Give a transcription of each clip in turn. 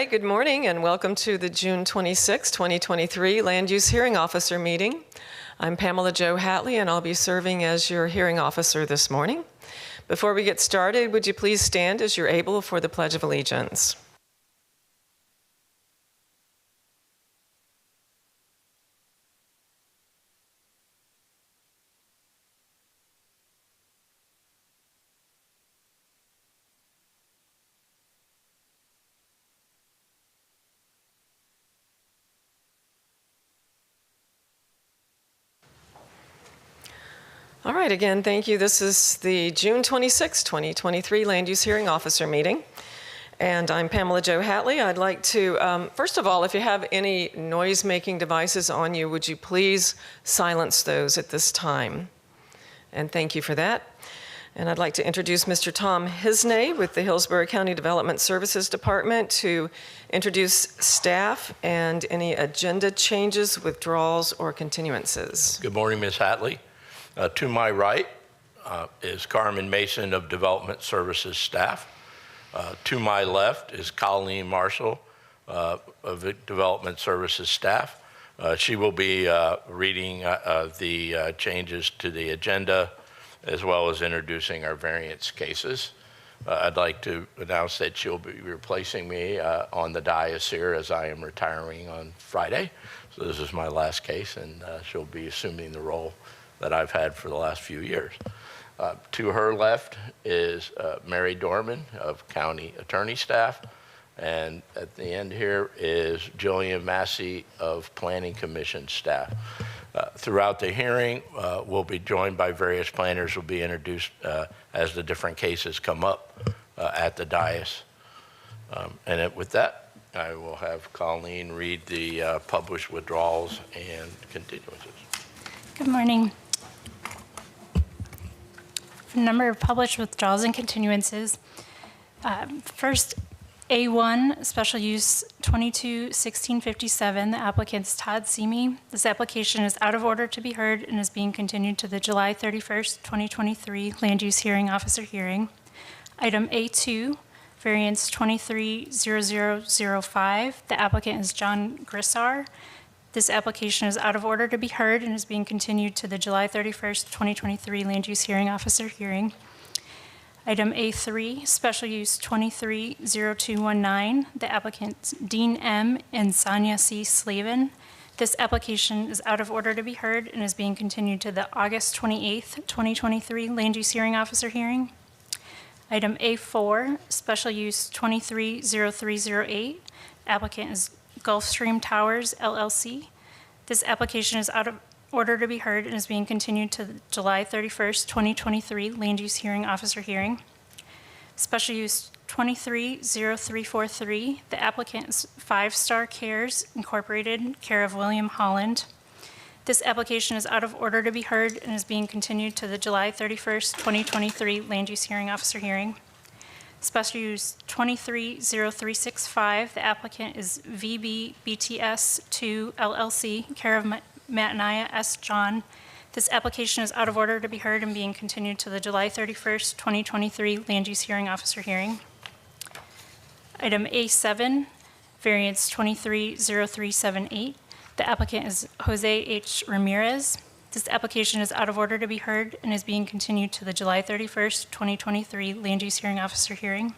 right, good morning and welcome to the June 26, 2023 Land Use Hearing Officer meeting. I'm Pamela Jo Hatley and I'll be serving as your hearing officer this morning. Before we get started, would you please stand as you're able for the Pledge of Allegiance? All right, again, thank you. This is the June 26, 2023 Land Use Hearing Officer meeting. And I'm Pamela Jo Hatley. I'd like to, first of all, if you have any noise-making devices on you, would you please silence those at this time? And thank you for that. And I'd like to introduce Mr. Tom Hisney with the Hillsborough County Development Services Department to introduce staff and any agenda changes, withdrawals, or continuances. Good morning, Ms. Hatley. To my right is Carmen Mason of Development Services staff. To my left is Colleen Marshall of the Development Services staff. She will be reading the changes to the agenda as well as introducing our variance cases. I'd like to announce that she'll be replacing me on the dais here as I am retiring on Friday. So this is my last case and she'll be assuming the role that I've had for the last few years. To her left is Mary Dorman of County Attorney staff. And at the end here is Jillian Massey of Planning Commission staff. Throughout the hearing, we'll be joined by various planners who will be introduced as the different cases come up at the dais. And with that, I will have Colleen read the published withdrawals and continuances. Good morning. For the number of published withdrawals and continuances, first, A1, special use 22-1657, the applicant is Todd Seamy. This application is out of order to be heard and is being continued to the July 31st, 2023 Land Use Hearing Officer hearing. Item A2, variance 23-0005, the applicant is John Grissar. This application is out of order to be heard and is being continued to the July 31st, 2023 Land Use Hearing Officer hearing. Item A3, special use 23-0219, the applicants Dean M. and Sonia C. Slavin. This application is out of order to be heard and is being continued to the August 28th, 2023 Land Use Hearing Officer hearing. Item A4, special use 23-0308, applicant is Gulfstream Towers, LLC. This application is out of order to be heard and is being continued to the July 31st, 2023 Land Use Hearing Officer hearing. Special use 23-0343, the applicant is 5 Star Cares, Incorporated, care of William Holland. This application is out of order to be heard and is being continued to the July 31st, 2023 Land Use Hearing Officer hearing. Special use 23-0365, the applicant is VB-BTS2 LLC, care of Mataniah S. John. This application is out of order to be heard and being continued to the July 31st, 2023 Land Use Hearing Officer hearing. Item A7, variance 23-0378, the applicant is Jose H. Ramirez. This application is out of order to be heard and is being continued to the July 31st, 2023 Land Use Hearing Officer hearing.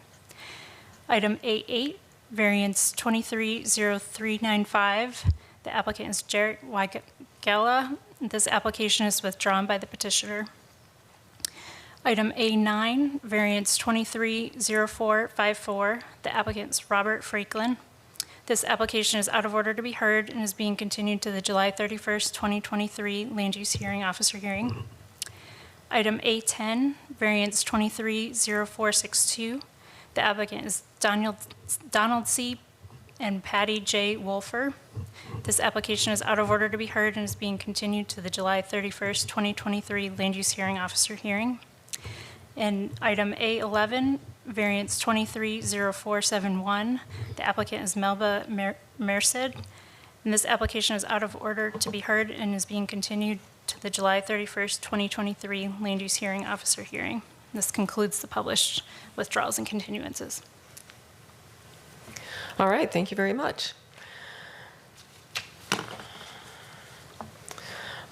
Item A8, variance 23-0395. The applicant is Jarrett Wygala. This application is withdrawn by the petitioner. Item A9, variance 23-0454. The applicant is Robert Franklin. This application is out of order to be heard and is being continued to the July 31st, 2023 Land Use Hearing Officer hearing. Item A10, variance 23-0462. The applicant is Donald C. and Patty J. Wolfer. This application is out of order to be heard and is being continued to the July 31st, 2023 Land Use Hearing Officer hearing. And item A11, variance 23-0471. The applicant is Melba Merced. And this application is out of order to be heard and is being continued to the July 31st, 2023 Land Use Hearing Officer hearing. This concludes the published withdrawals and continuances. All right, thank you very much.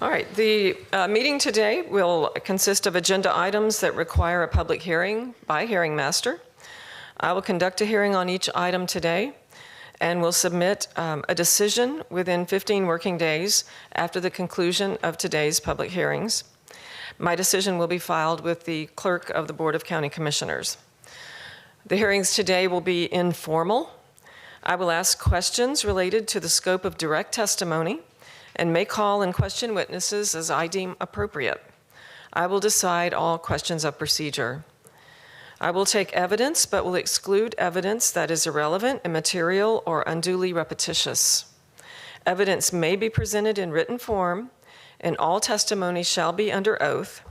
All right, the meeting today will consist of agenda items that require a public hearing by hearing master. I will conduct a hearing on each item today and will submit a decision within 15 working days after the conclusion of today's public hearings. My decision will be filed with the clerk of the Board of County Commissioners. The hearings today will be informal. I will ask questions related to the scope of direct testimony and may call and question witnesses as I deem appropriate. I will decide all questions of procedure. I will take evidence, but will exclude evidence that is irrelevant, immaterial, or unduly repetitious. Evidence may be presented in written form, and all testimony shall be under oath.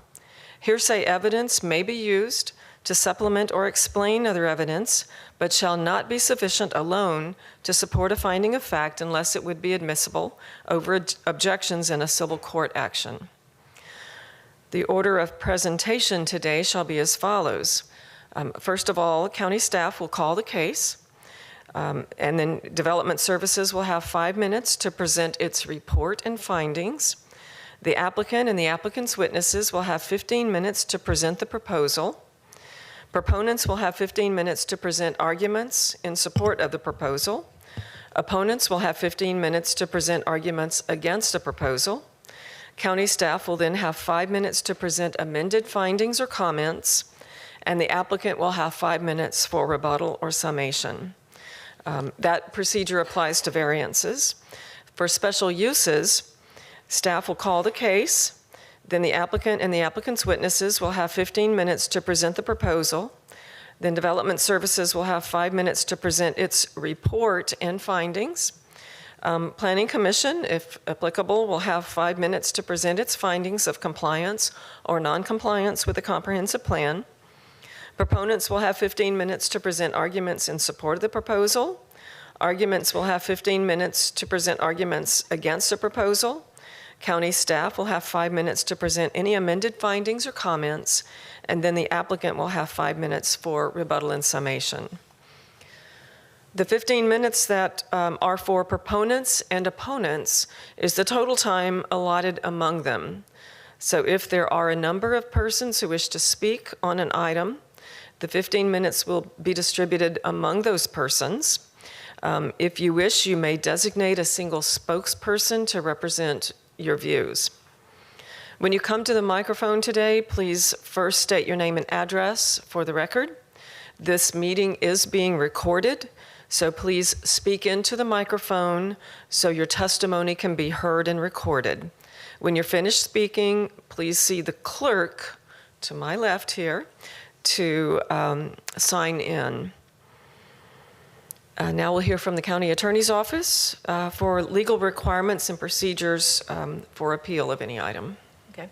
Hearsay evidence may be used to supplement or explain other evidence, but shall not be sufficient alone to support a finding of fact unless it would be admissible over objections in a civil court action. The order of presentation today shall be as follows. First of all, county staff will call the case, and then Development Services will have 5 minutes to present its report and findings. The applicant and the applicant's witnesses will have 15 minutes to present the proposal. Proponents will have 15 minutes to present arguments in support of the proposal. Opponents will have 15 minutes to present arguments against a proposal. County staff will then have 5 minutes to present amended findings or comments, and the applicant will have 5 minutes for rebuttal or summation. That procedure applies to variances. For special uses, staff will call the case. Then the applicant and the applicant's witnesses will have 15 minutes to present the proposal. Then Development Services will have 5 minutes to present its report and findings. Planning Commission, if applicable, will have 5 minutes to present its findings of compliance or non-compliance with the comprehensive plan. Proponents will have 15 minutes to present arguments in support of the proposal. Arguments will have 15 minutes to present arguments against a proposal. County staff will have 5 minutes to present any amended findings or comments, and then the applicant will have 5 minutes for rebuttal and summation. The 15 minutes that are for proponents and opponents is the total time allotted among them. So if there are a number of persons who wish to speak on an item, the 15 minutes will be distributed among those persons. If you wish, you may designate a single spokesperson to represent your views. When you come to the microphone today, please first state your name and address for the record. This meeting is being recorded, so please speak into the microphone so your testimony can be heard and recorded. When you're finished speaking, please see the clerk to my left here to sign in. Now we'll hear from the County Attorney's Office for legal requirements and procedures for appeal of any item. Okay.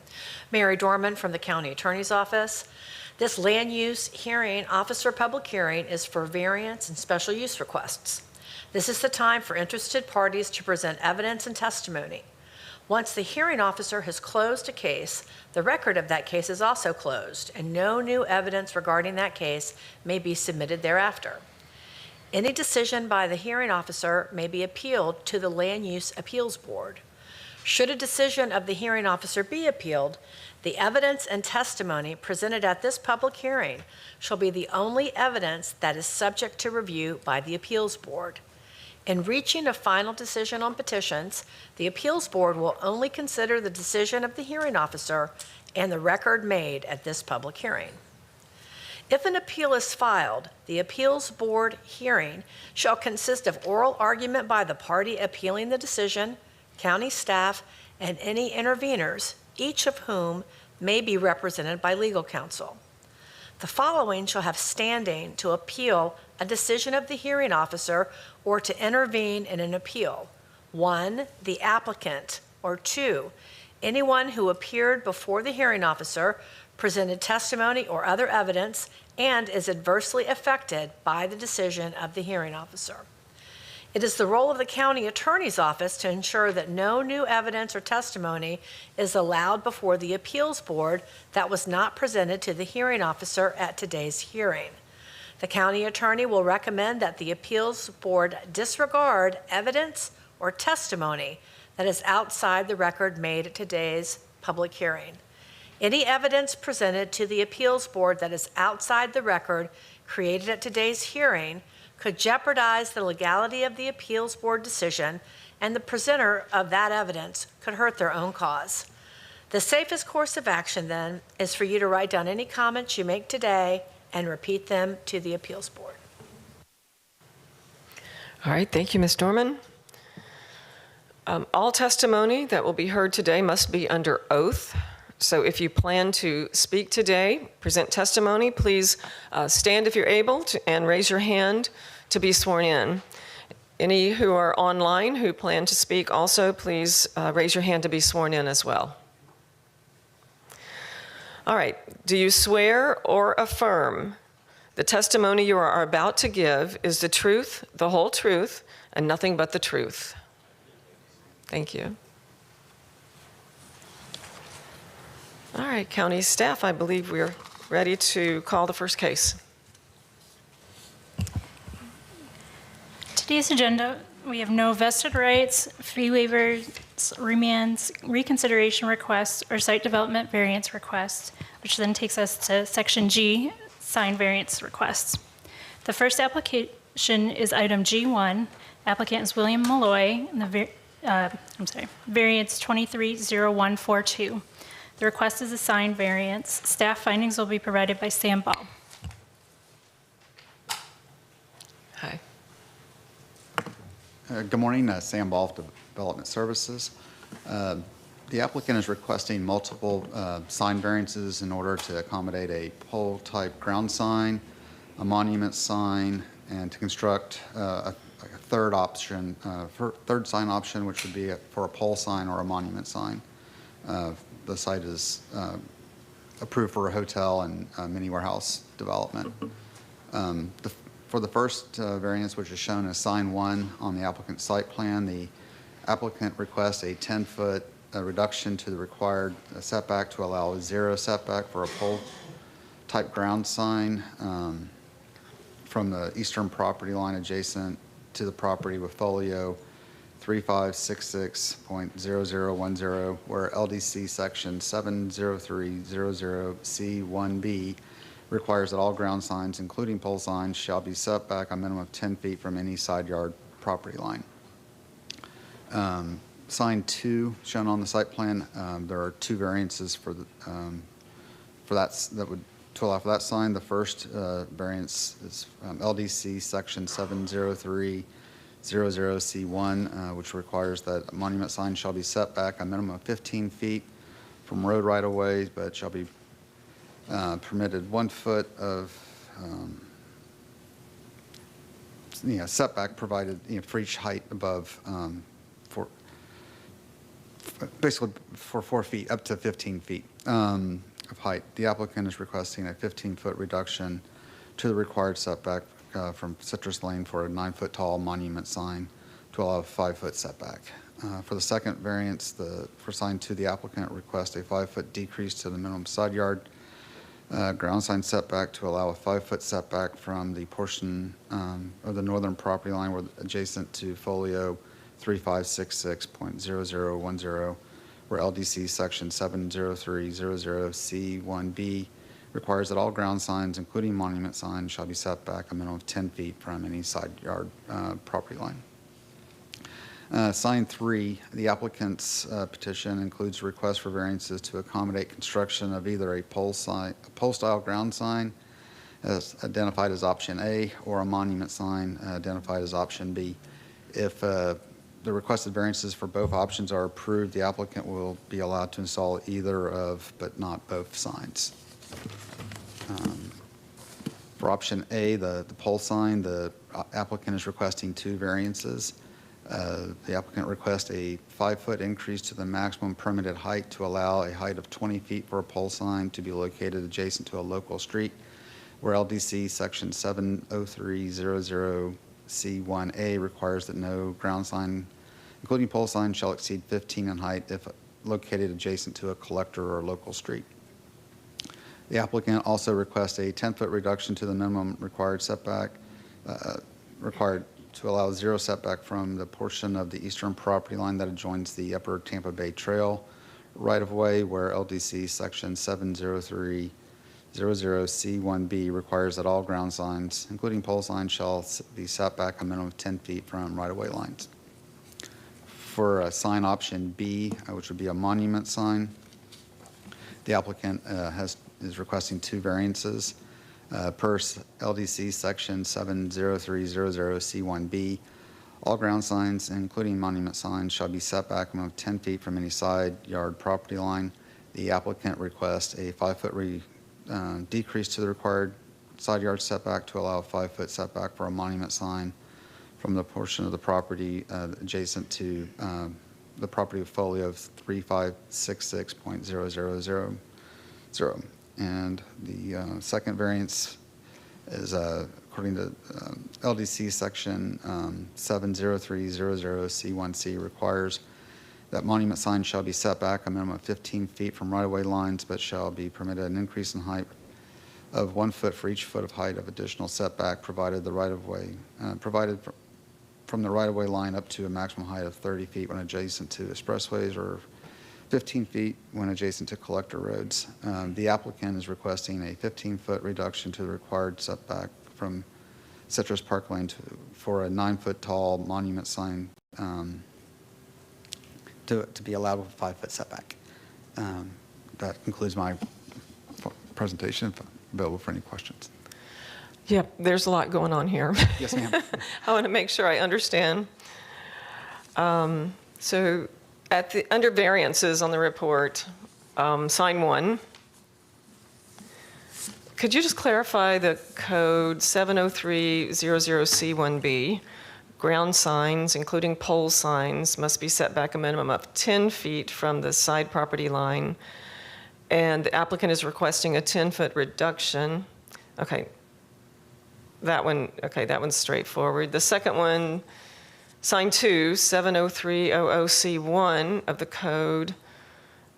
Mary Dorman from the County Attorney's Office. This land use hearing, officer public hearing, is for variance and special use requests. This is the time for interested parties to present evidence and testimony. Once the hearing officer has closed a case, the record of that case is also closed, and no new evidence regarding that case may be submitted thereafter. Any decision by the hearing officer may be appealed to the Land Use Appeals Board. Should a decision of the hearing officer be appealed, the evidence and testimony presented at this public hearing shall be the only evidence that is subject to review by the Appeals Board. In reaching a final decision on petitions, the Appeals Board will only consider the decision of the hearing officer and the record made at this public hearing. If an appeal is filed, the Appeals Board hearing shall consist of oral argument by the party appealing the decision, county staff, and any interveners, each of whom may be represented by legal counsel. The following shall have standing to appeal a decision of the hearing officer or to intervene in an appeal. 1, the applicant, or 2, anyone who appeared before the hearing officer, presented testimony or other evidence, and is adversely affected by the decision of the hearing officer. It is the role of the county attorney's office to ensure that no new evidence or testimony is allowed before the appeals board that was not presented to the hearing officer at today's hearing. The county attorney will recommend that the appeals board disregard evidence or testimony that is outside the record made at today's public hearing. Any evidence presented to the appeals board that is outside the record created at today's hearing could jeopardize the legality of the appeals board decision, and the presenter of that evidence could hurt their own cause. The safest course of action, then, is for you to write down any comments you make today and repeat them to the appeals board. All right, thank you, Ms. Dorman. All testimony that will be heard today must be under oath. So if you plan to speak today, present testimony, please stand if you're able to, and raise your hand to be sworn in. Any who are online who plan to speak also, please raise your hand to be sworn in as well. All right, do you swear or affirm the testimony you are about to give is the truth, the whole truth, and nothing but the truth? Thank you. All right, county staff, I believe we're ready to call the first case. Today's agenda, we have no vested rights, fee waivers, remands, reconsideration requests, or site development variance requests, which then takes us to Section G, sign variance requests. The first application is item G1. Applicant is William Malloy, and the variance 230142. The request is a sign variance. Staff findings will be provided by Sam Ball. Hi. Good morning, Sam Ball, Development Services. The applicant is requesting multiple sign variances in order to accommodate a pole-type ground sign, a monument sign, and to construct a third option, third sign option, which would be for a pole sign or a monument sign. The site is approved for a hotel and mini warehouse development. For the first variance, which is shown as sign 1 on the applicant's site plan, the applicant requests a 10-foot reduction to the required setback to allow a 0 setback for a pole-type ground sign from the eastern property line adjacent to the property with folio 3566.0010, where LDC section 70300C1B requires that all ground signs, including pole signs, shall be set back a minimum of 10 feet from any side yard property line. Sign 2, shown on the site plan, there are 2 variances for that would to allow for that sign. The first variance is LDC section 70300C1, which requires that a monument sign shall be set back a minimum of 15 feet from road right-of-way, but shall be permitted 1 foot of setback provided for each height above basically for 4 feet up to 15 feet of height. The applicant is requesting a 15-foot reduction to the required setback from Citrus Lane for a 9-foot tall monument sign to allow a 5-foot setback. For the second variance, for sign 2, the applicant requests a 5-foot decrease to the minimum side yard ground sign setback to allow a 5-foot setback from the portion of the northern property line adjacent to folio 3566.0010, where LDC section 70300C1B requires that all ground signs, including monument signs, shall be set back a minimum of 10 feet from any side yard property line. Sign 3, the applicant's petition includes a request for variances to accommodate construction of either a pole-style ground sign, as identified as option A, or a monument sign identified as option B. If the requested variances for both options are approved, the applicant will be allowed to install either of, but not both signs. For option A, the pole sign, the applicant is requesting 2 variances. The applicant requests a 5-foot increase to the maximum permitted height to allow a height of 20 feet for a pole sign to be located adjacent to a local street, where LDC section 70300C1A requires that no ground sign, including pole sign, shall exceed 15 in height if located adjacent to a collector or local street. The applicant also requests a 10-foot reduction to the minimum required setback, required to allow 0 setback from the portion of the eastern property line that adjoins the Upper Tampa Bay Trail right-of-way, where LDC Section 70300C1B requires that all ground signs, including pole signs, shall be set back a minimum of 10 feet from right-of-way lines. For sign option B, which would be a monument sign, the applicant is requesting 2 variances. Per LDC Section 70300C1B, all ground signs, including monument signs, shall be set back a minimum of 10 feet from any side yard property line. The applicant requests a 5-foot decrease to the required side yard setback to allow a 5-foot setback for a monument sign from the portion of the property adjacent to the property folio of 3566.0000. And the second variance is according to LDC Section 70300C1C requires that monument signs shall be set back a minimum of 15 feet from right-of-way lines, but shall be permitted an increase in height of 1 foot for each foot of height of additional setback provided the right-of-way from the right-of-way line up to a maximum height of 30 feet when adjacent to expressways or 15 feet when adjacent to collector roads. The applicant is requesting a 15-foot reduction to the required setback from Citrus Park Lane for a 9-foot tall monument sign to be allowed with a 5-foot setback. That concludes my presentation. Available for any questions. Yep, there's a lot going on here. Yes, ma'am. I want to make sure I understand. So under variances on the report, sign 1, could you just clarify the code 70300C1B? Ground signs, including pole signs, must be set back a minimum of 10 feet from the side property line, and the applicant is requesting a 10-foot reduction. Okay, that one's straightforward. The second one, sign 2, 70300C1 of the code,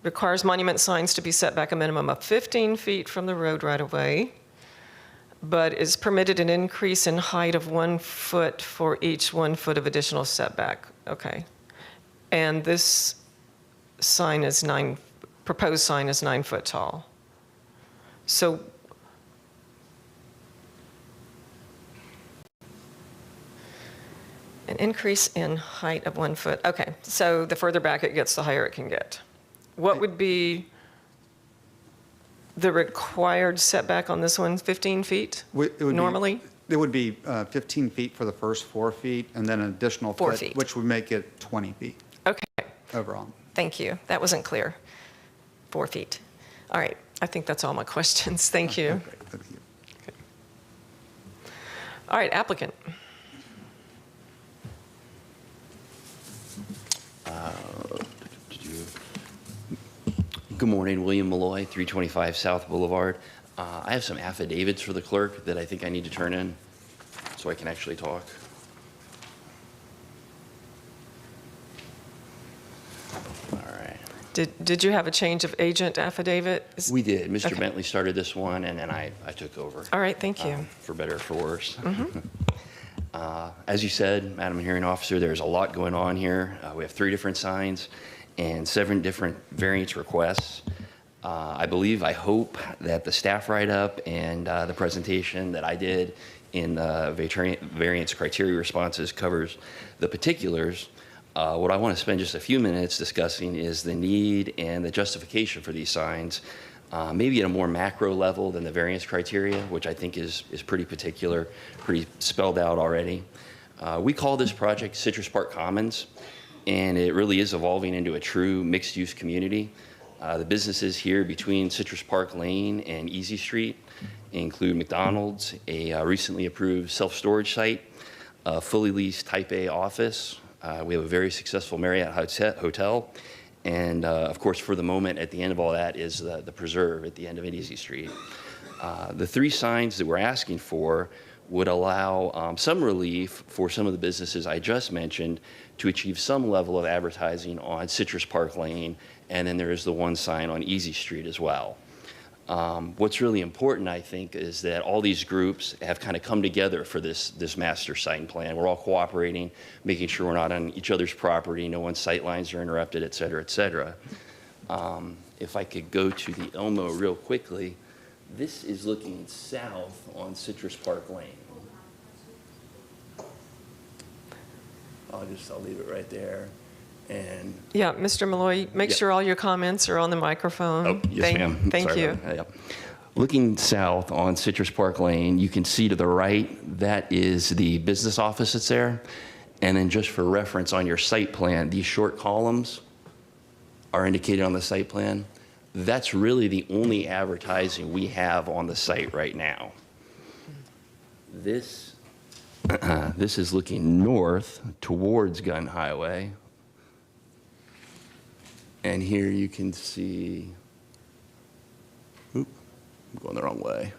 requires monument signs to be set back a minimum of 15 feet from the road right-of-way, but is permitted an increase in height of 1 foot for each 1 foot of additional setback. Okay. And this sign is proposed sign is 9 foot tall. So an increase in height of 1 foot. Okay, so the further back it gets, the higher it can get. What would be the required setback on this one? 15 feet normally? It would be 15 feet for the first 4 feet, and then an additional 4 foot, feet. which would make it 20 feet Okay, overall. thank you. That wasn't clear. 4 feet. All right, I think that's all my questions. Thank you. Okay, thank you. All right, applicant. Good morning, William Malloy, 325 South Boulevard. I have some affidavits for the clerk that I think I need to turn in so I can actually talk. All right. Did you have a change of agent affidavit? We did. Mr. Okay. Bentley started this one, and then I took over. All right, thank you. For better or for worse. As you said, Madam Hearing Officer, there's a lot going on here. We have 3 different signs and 7 different variance requests. I hope that the staff write-up and the presentation that I did in the variance criteria responses covers the particulars. What I want to spend just a few minutes discussing is the need and the justification for these signs, maybe at a more macro level than the variance criteria, which I think is pretty particular, pretty spelled out already. We call this project Citrus Park Commons, and it really is evolving into a true mixed-use community. The businesses here between Citrus Park Lane and Easy Street include McDonald's, a recently approved self-storage site, a fully leased Type A office. We have a very successful Marriott hotel. And of course, for the moment, at the end of all that is the preserve at the end of Easy Street. The 3 signs that we're asking for would allow some relief for some of the businesses I just mentioned to achieve some level of advertising on Citrus Park Lane, and then there is the 1 sign on Easy Street as well. What's really important, I think, is that all these groups have kind of come together for this master site plan. We're all cooperating, making sure we're not on each other's property, no one's sight lines are interrupted, et cetera, et cetera. If I could go to the Elmo real quickly, this is looking south on Citrus Park Lane. I'll leave it right there. And Yeah, Mr. Malloy, make Yeah. sure all your comments are on the microphone. oh, yes, ma'am. Thank Sorry you. about that. Yep. Looking south on Citrus Park Lane, you can see to the right, that is the business office that's there. And then just for reference on your site plan, these short columns are indicated on the site plan. That's really the only advertising we have on the site right now. This is looking north towards Gun Highway. And here you can see, oop, I'm going the wrong way.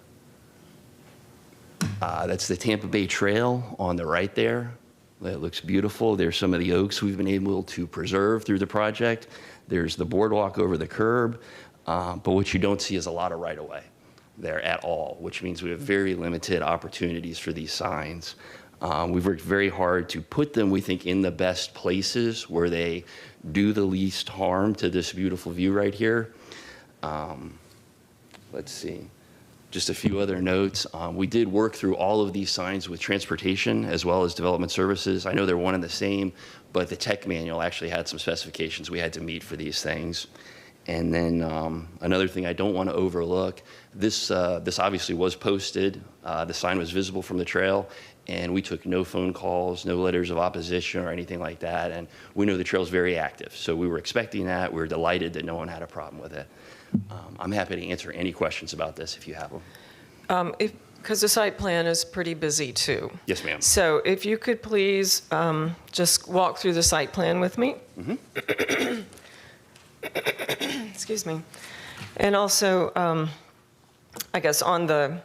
That's the Tampa Bay Trail on the right there. That looks beautiful. There's some of the oaks we've been able to preserve through the project. There's the boardwalk over the curb. But what you don't see is a lot of right-of-way there at all, which means we have very limited opportunities for these signs. We've worked very hard to put them, we think, in the best places where they do the least harm to this beautiful view right here. Let's see. Just a few other notes. We did work through all of these signs with transportation as well as development services. I know they're one and the same, but the tech manual actually had some specifications we had to meet for these things. And then another thing I don't want to overlook, this obviously was posted. The sign was visible from the trail, and we took no phone calls, no letters of opposition or anything like that. And we know the trail's very active, so we were expecting that. We were delighted that no one had a problem with it. I'm happy to answer any questions about this if you have them. Because the site plan is pretty busy too. Yes, ma'am. So if you could please just walk through the site plan with me. Mm-hmm. Excuse me. And also, I guess on the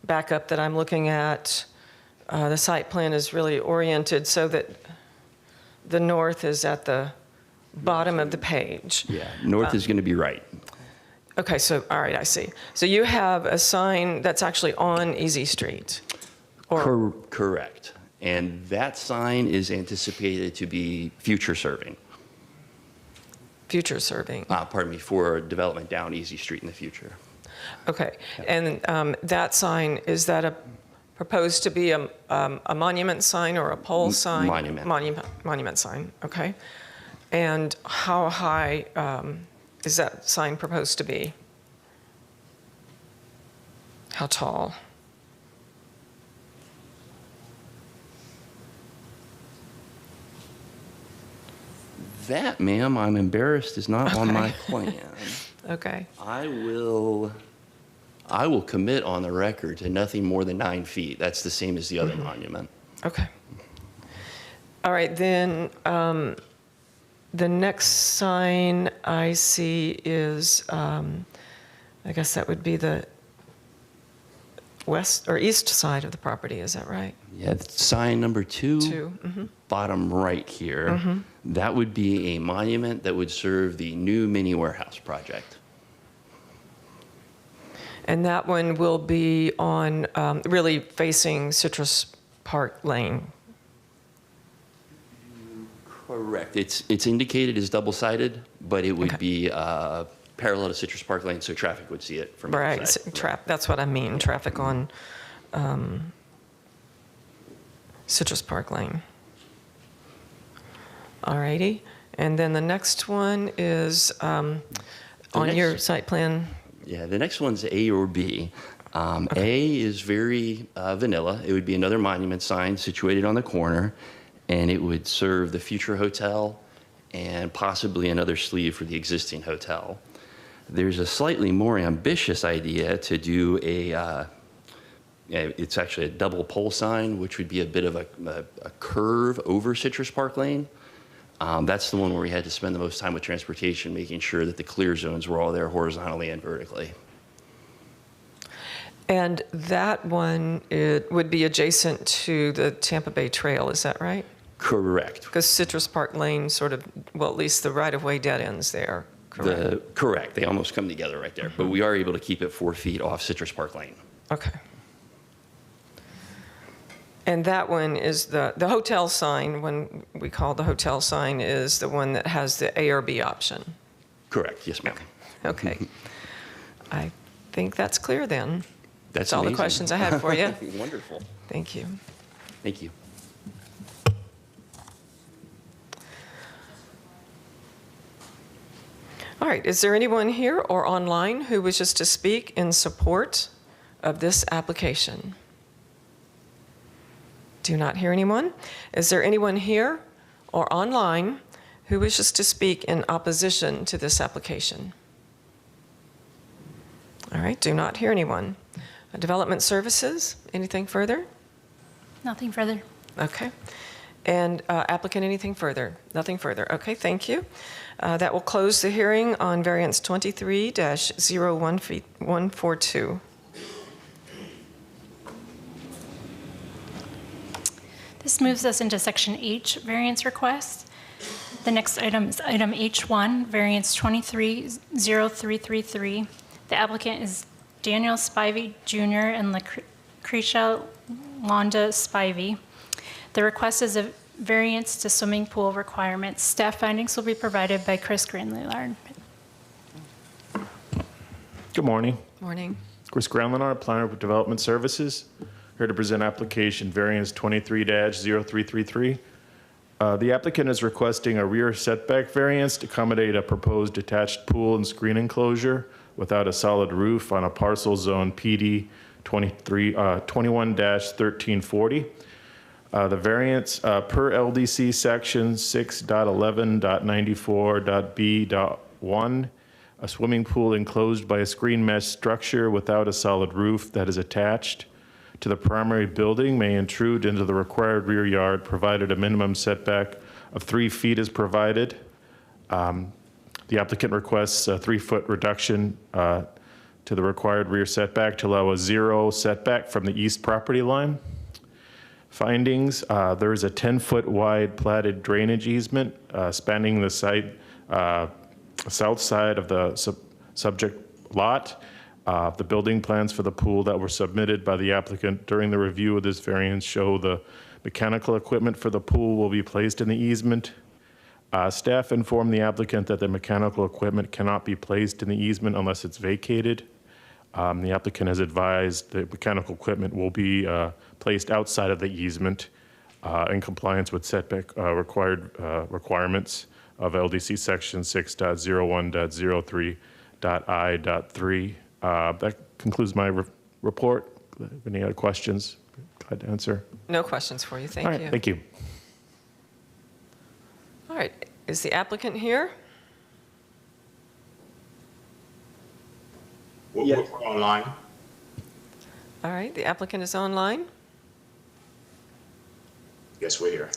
backup that I'm looking at, the site plan is really oriented so that the north is at the bottom of the page. Yeah, north is going to be right. Okay, so, all right, I see. So you have a sign that's actually on Easy Street? Or Correct. And that sign is anticipated to be future serving. future serving? Pardon me, for development down Easy Street in the future. Okay, and that sign, is that proposed to be a monument sign or a pole sign? Monument. Monument sign, okay. And how high is that sign proposed to be? How tall? That, ma'am, I'm embarrassed, is not on my plan. Okay, I will commit on the record to nothing more than 9 feet. That's the same as the other monument. okay. All right, then the next sign I see is, I guess that would be the west or east side of the property, is that right? Yeah, sign number 2, Two, bottom right here. That would be a monument that would serve the new mini warehouse project. And that one will be on, really facing Citrus Park Lane. Correct. It's indicated as double-sided, but it would Okay. be parallel to Citrus Park Lane, so traffic would see it from Right, outside. that's what I mean, traffic on Citrus Park Lane. All righty, and then the next one is on your next- site plan. Yeah, the next one's A or B. A is very vanilla. It would be another monument sign situated on the corner, and it would serve the future hotel and possibly another sleeve for the existing hotel. There's a slightly more ambitious idea to do it's actually a double pole sign, which would be a bit of a curve over Citrus Park Lane. That's the one where we had to spend the most time with transportation, making sure that the clear zones were all there horizontally and vertically. And that one, it would be adjacent to the Tampa Bay Trail, is that right? Correct. Because Citrus Park Lane sort of, well, at least the right-of-way dead ends there. correct? Correct. They almost come together right there. But we are able to keep it 4 feet off Citrus Park Lane. Okay. And that one is the hotel sign, when we call the hotel sign, is the one that has the A or B option. Correct. Yes, ma'am. Okay. I think that's clear then. That's all the amazing. questions I had for you. Wonderful. Thank you. Thank you. All right, is there anyone here or online who wishes to speak in support of this application? Do not hear anyone. Is there anyone here or online who wishes to speak in opposition to this application? All right, do not hear anyone. Development Services, anything further? Nothing further. Okay. And applicant, anything further? Nothing further. Okay, thank you. That will close the hearing on variance 23-0142. This moves us into Section H, variance request. The next item is item H1, variance 23-0333. The applicant is Daniel Spivey Jr. and Lucretia Londa Spivey. The request is a variance to swimming pool requirements. Staff findings will be provided by Chris Granlillard. Good morning. Morning. Chris Granlillard, Planner of Development Services, here to present application variance 23-0333. The applicant is requesting a rear setback variance to accommodate a proposed detached pool and screen enclosure without a solid roof on a parcel zone PD 21-1340. The variance per LDC section 6.11.94.b.1, a swimming pool enclosed by a screen mesh structure without a solid roof that is attached to the primary building may intrude into the required rear yard, provided a minimum setback of 3 feet is provided. The applicant requests a 3-foot reduction to the required rear setback to allow a 0 setback from the east property line. Findings, there is a 10-foot wide platted drainage easement spanning the site, south side of the subject lot. The building plans for the pool that were submitted by the applicant during the review of this variance show the mechanical equipment for the pool will be placed in the easement. Staff informed the applicant that the mechanical equipment cannot be placed in the easement unless it's vacated. The applicant has advised that mechanical equipment will be placed outside of the easement in compliance with setback requirements of LDC section 6.01.03.I.3. That concludes my report. Any other questions? Glad to answer. No questions for you. Thank All right, you. thank you. All right, is the applicant here? We're online. All right, the applicant is online. Yes, we're here.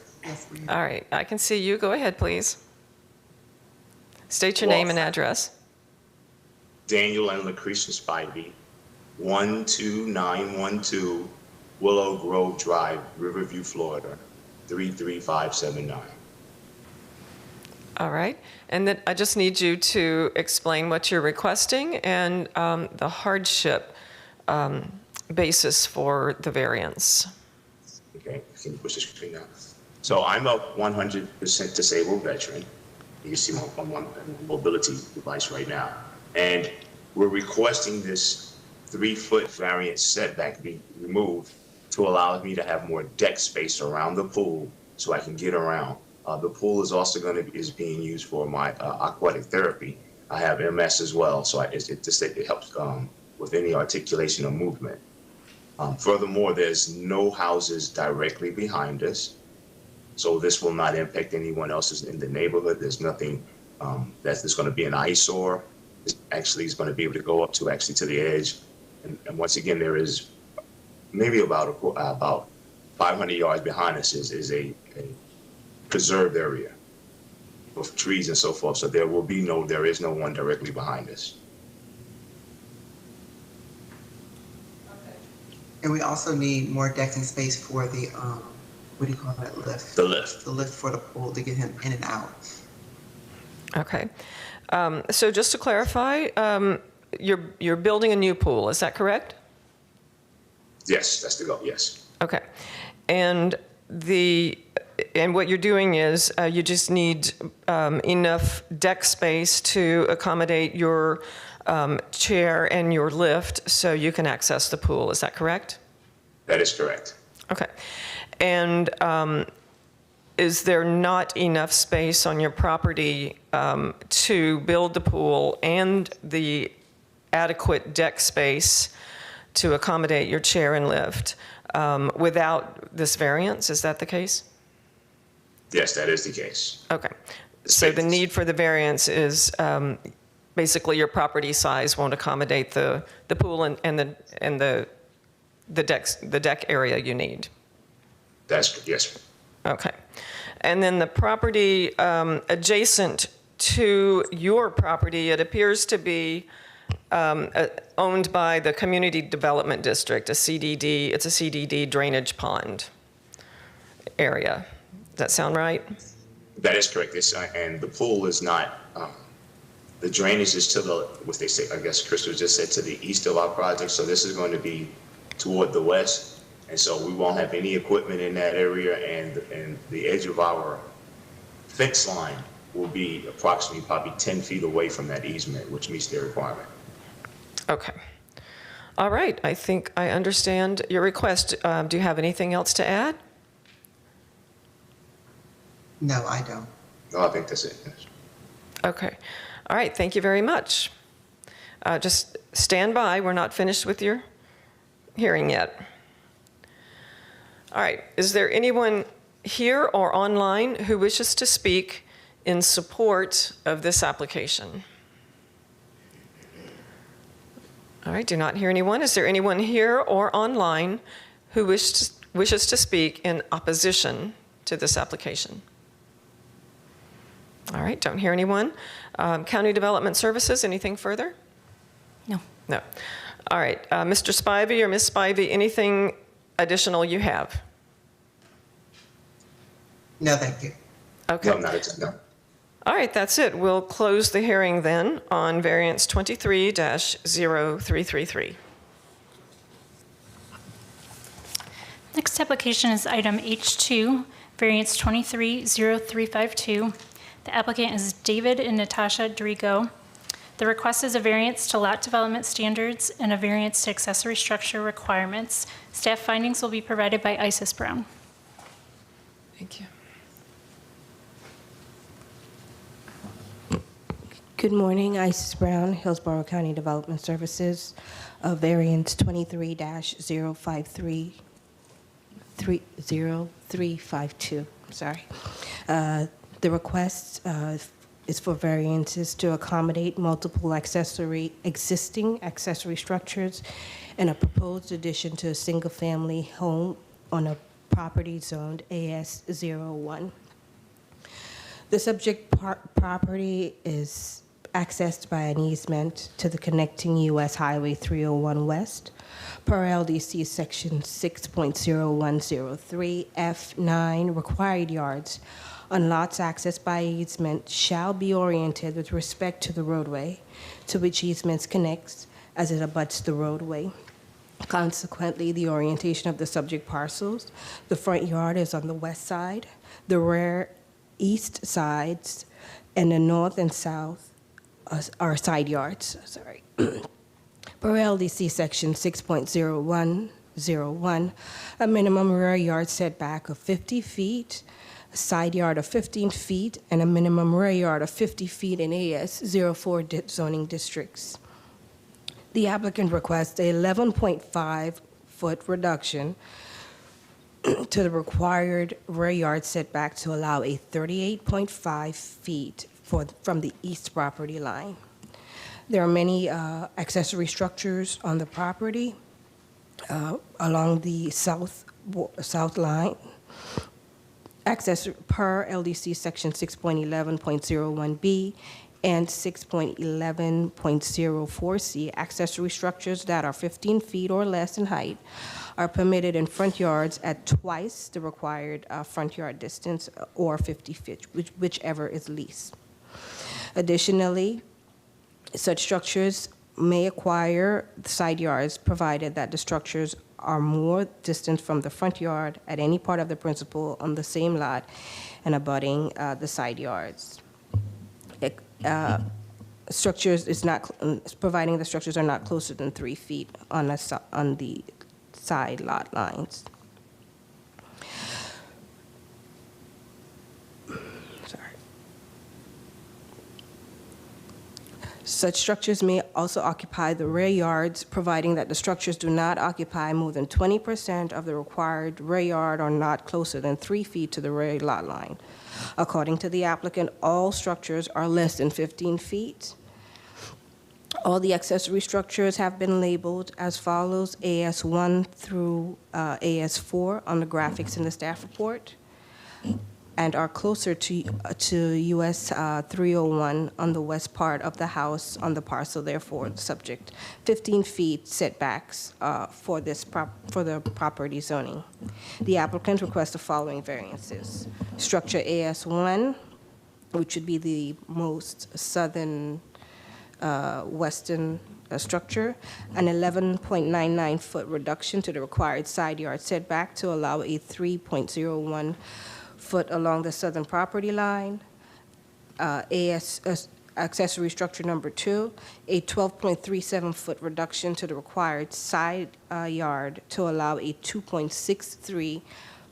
All right, I can see you. Go ahead, please. State your name and address. Daniel and Lucretia Spivey, 12912 Willow Grove Drive, Riverview, Florida, 33579. All right, and then I just need you to explain what you're requesting and the hardship basis for the variance. Okay, can you push the screen now? So I'm a 100% disabled veteran. You can see my mobility device right now. And we're requesting this 3-foot variance setback be removed to allow me to have more deck space around the pool so I can get around. The pool is also is being used for my aquatic therapy. I have MS as well, so it helps with any articulation or movement. Furthermore, there's no houses directly behind us, so this will not impact anyone else in the neighborhood. There's nothing that's going to be an eyesore. It actually is going to be able to go up to the edge. And once again, there is maybe about 500 yards behind us is a preserved area with trees and so forth. So there is no one directly behind us. And we also need more decking space for the, what do you call that, lift? The lift. The lift for the pool to get him in and out. Okay. So just to clarify, you're building a new pool, is that correct? Yes, that's the goal, yes. Okay. And what you're doing is you just need enough deck space to accommodate your chair and your lift so you can access the pool. Is that correct? That is correct. Okay. And is there not enough space on your property to build the pool and the adequate deck space to accommodate your chair and lift without this variance? Is that the case? Yes, that is the case. Okay. So the need for the variance is basically your property size won't accommodate the pool and the deck area you need. That's, yes. Okay. And then the property adjacent to your property, it appears to be owned by the Community Development District, a CDD. It's a CDD drainage pond area. Does that sound right? That is correct. And the pool is not, the drainage is to the, what they say, I guess Crystal just said, to the east of our project. So this is going to be toward the west. And so we won't have any equipment in that area, and the edge of our fence line will be approximately probably 10 feet away from that easement, which meets their requirement. Okay. All right. I think I understand your request. Do you have anything else to add? No, I don't. No, I think that's it. Yes. Okay. All right. Thank you very much. Just stand by. We're not finished with your hearing yet. All right. Is there anyone here or online who wishes to speak in support of this application? All right. Do not hear anyone. Is there anyone here or online who wishes to speak in opposition to this application? All right. Don't hear anyone. County Development Services, anything further? No. No. All right. Mr. Spivey or Ms. Spivey, anything additional you have? No, thank you. Okay. No, not a, no. All right, that's it. We'll close the hearing then on variance 23-0333. Next application is item H2, variance 23-0352. The applicant is David and Natasha Drigo. The request is a variance to lot development standards and a variance to accessory structure requirements. Staff findings will be provided by Isis Brown. Thank you. Good morning, Isis Brown, Hillsborough County Development Services, variance 23-0352. Sorry. The request is for variances to accommodate multiple existing accessory structures and a proposed addition to a single-family home on a property zoned AS01. The subject property is accessed by an easement to the connecting U.S. Highway 301 West per LDC Section 6.0103 F9. Required yards on lots accessed by easement shall be oriented with respect to the roadway to which easements connects as it abuts the roadway. Consequently, the orientation of the subject parcels, the front yard is on the west side, the rear east sides, and the north and south are side yards. Sorry. Per LDC Section 6.0101, a minimum rear yard setback of 50 feet, a side yard of 15 feet, and a minimum rear yard of 50 feet in AS04 zoning districts. The applicant requests a 11.5-foot reduction to the required rear yard setback to allow a 38.5 feet from the east property line. There are many accessory structures on the property along the south line. Access per LDC Section 6.11.01B and 6.11.04C, accessory structures that are 15 feet or less in height are permitted in front yards at twice the required front yard distance or 50 feet, whichever is least. Additionally, such structures may acquire side yards provided that the structures are more distant from the front yard at any part of the principal on the same lot and abutting the side yards. Structures is not, providing the structures are not closer than 3 feet on the side lot lines. Such structures may also occupy the rear yards, providing that the structures do not occupy more than 20% of the required rear yard or not closer than 3 feet to the rear lot line. According to the applicant, all structures are less than 15 feet. All the accessory structures have been labeled as follows, AS1 through AS4 on the graphics in the staff report, and are closer to US 301 on the west part of the house on the parcel, therefore subject 15 feet setbacks for the property zoning. The applicant requests the following variances. Structure AS1, which would be the most southern western structure, an 11.99 foot reduction to the required side yard setback to allow a 3.01 foot along the southern property line. Accessory structure number 2, a 12.37 foot reduction to the required side yard to allow a 2.63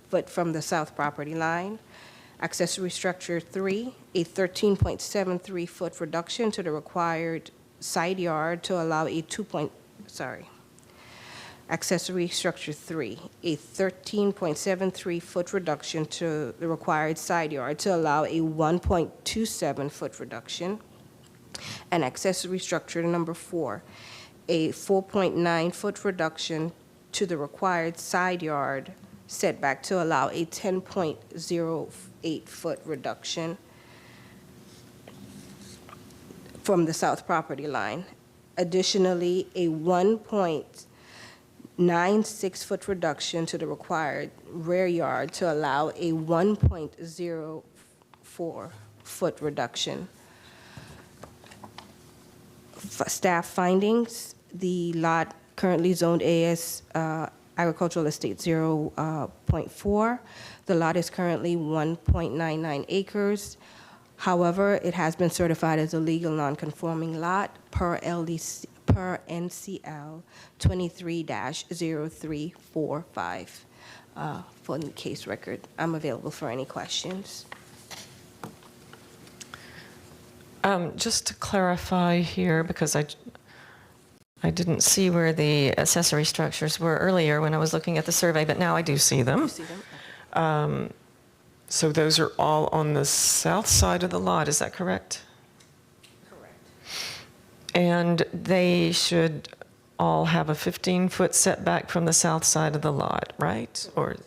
foot from the south property line. Accessory structure 3, a 13.73 foot reduction to the required side yard to allow a Accessory structure 3, a 13.73 foot reduction to the required side yard to allow a 1.27 foot reduction. And accessory structure number 4, a 4.9 foot reduction to the required side yard setback to allow a 10.08 foot reduction from the south property line. Additionally, a 1.96 foot reduction to the required rear yard to allow a 1.04 foot reduction. Staff findings, the lot currently zoned AS Agricultural Estate 0.4. The lot is currently 1.99 acres. However, it has been certified as a legal non-conforming lot per NCL 23-0345 for the case record. I'm available for any questions. Just to clarify here, because I didn't see where the accessory structures were earlier when I was looking at the survey, but now I do see them. You see them? So those are all on the south side of the lot, is that correct? Correct. And they should all have a 15-foot setback from the south side of the lot, right? Or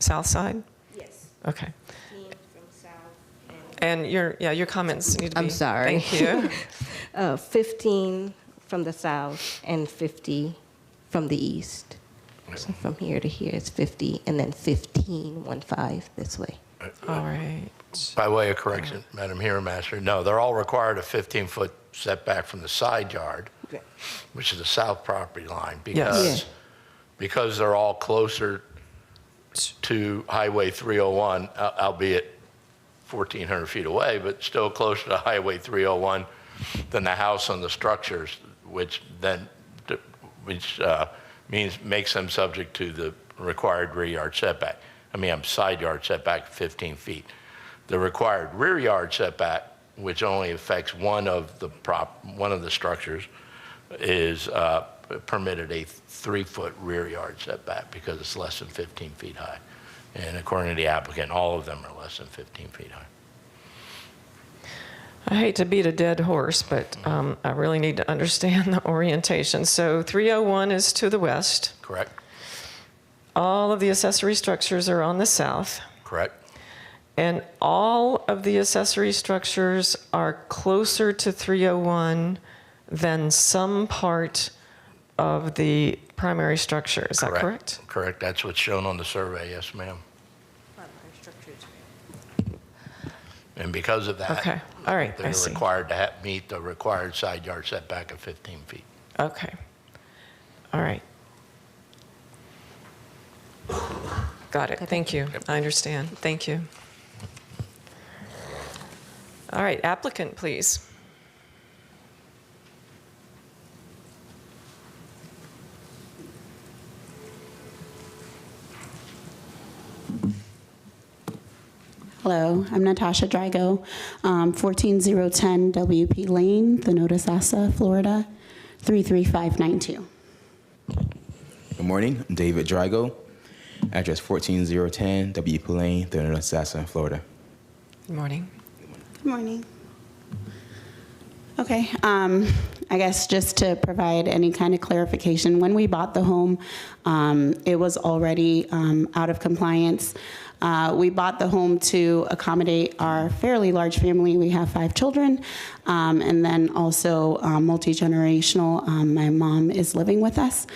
south side? Yes. Okay. 15 from south And your comments need to be... I'm sorry. Thank you. 15 from the south and 50 from the east. So from here to here it's 50, and then 15 this way. All right. By way of correction, Madam Hearing Master, no, they're all required a 15-foot setback from the side yard, Okay. which is the south property line, Yes. because they're all closer to Highway 301, albeit 1,400 feet away, but still closer to Highway 301 than the house and the structures, which makes them subject to the required rear yard setback. Side yard setback 15 feet. The required rear yard setback, which only affects one of the structures, is permitted a 3-foot rear yard setback because it's less than 15 feet high. And according to the applicant, all of them are less than 15 feet high. I hate to beat a dead horse, but I really need to understand the orientation. So 301 is to the west. Correct? All of the accessory structures are on the south. Correct? And all of the accessory structures are closer to 301 than some part of the primary structure. Is that correct? Correct. That's what's shown on the survey. Yes, ma'am. And because of that, Okay, all right, I they're see. required to meet the required side yard setback of 15 feet. Okay. All right. Got it. Thank you. I understand. Thank you. All right, applicant, please. Hello, I'm Natasha Drago, 14010 WP Lane, the Notasasa, Florida, 33592. Good morning, I'm David Drago, address 14010 WP Lane, the Notasasa, Florida. Good morning. Good morning. Okay, I guess just to provide any kind of clarification, when we bought the home, it was already out of compliance. We bought the home to accommodate our fairly large family. We have 5 children, and then also multi-generational. My mom is living with us.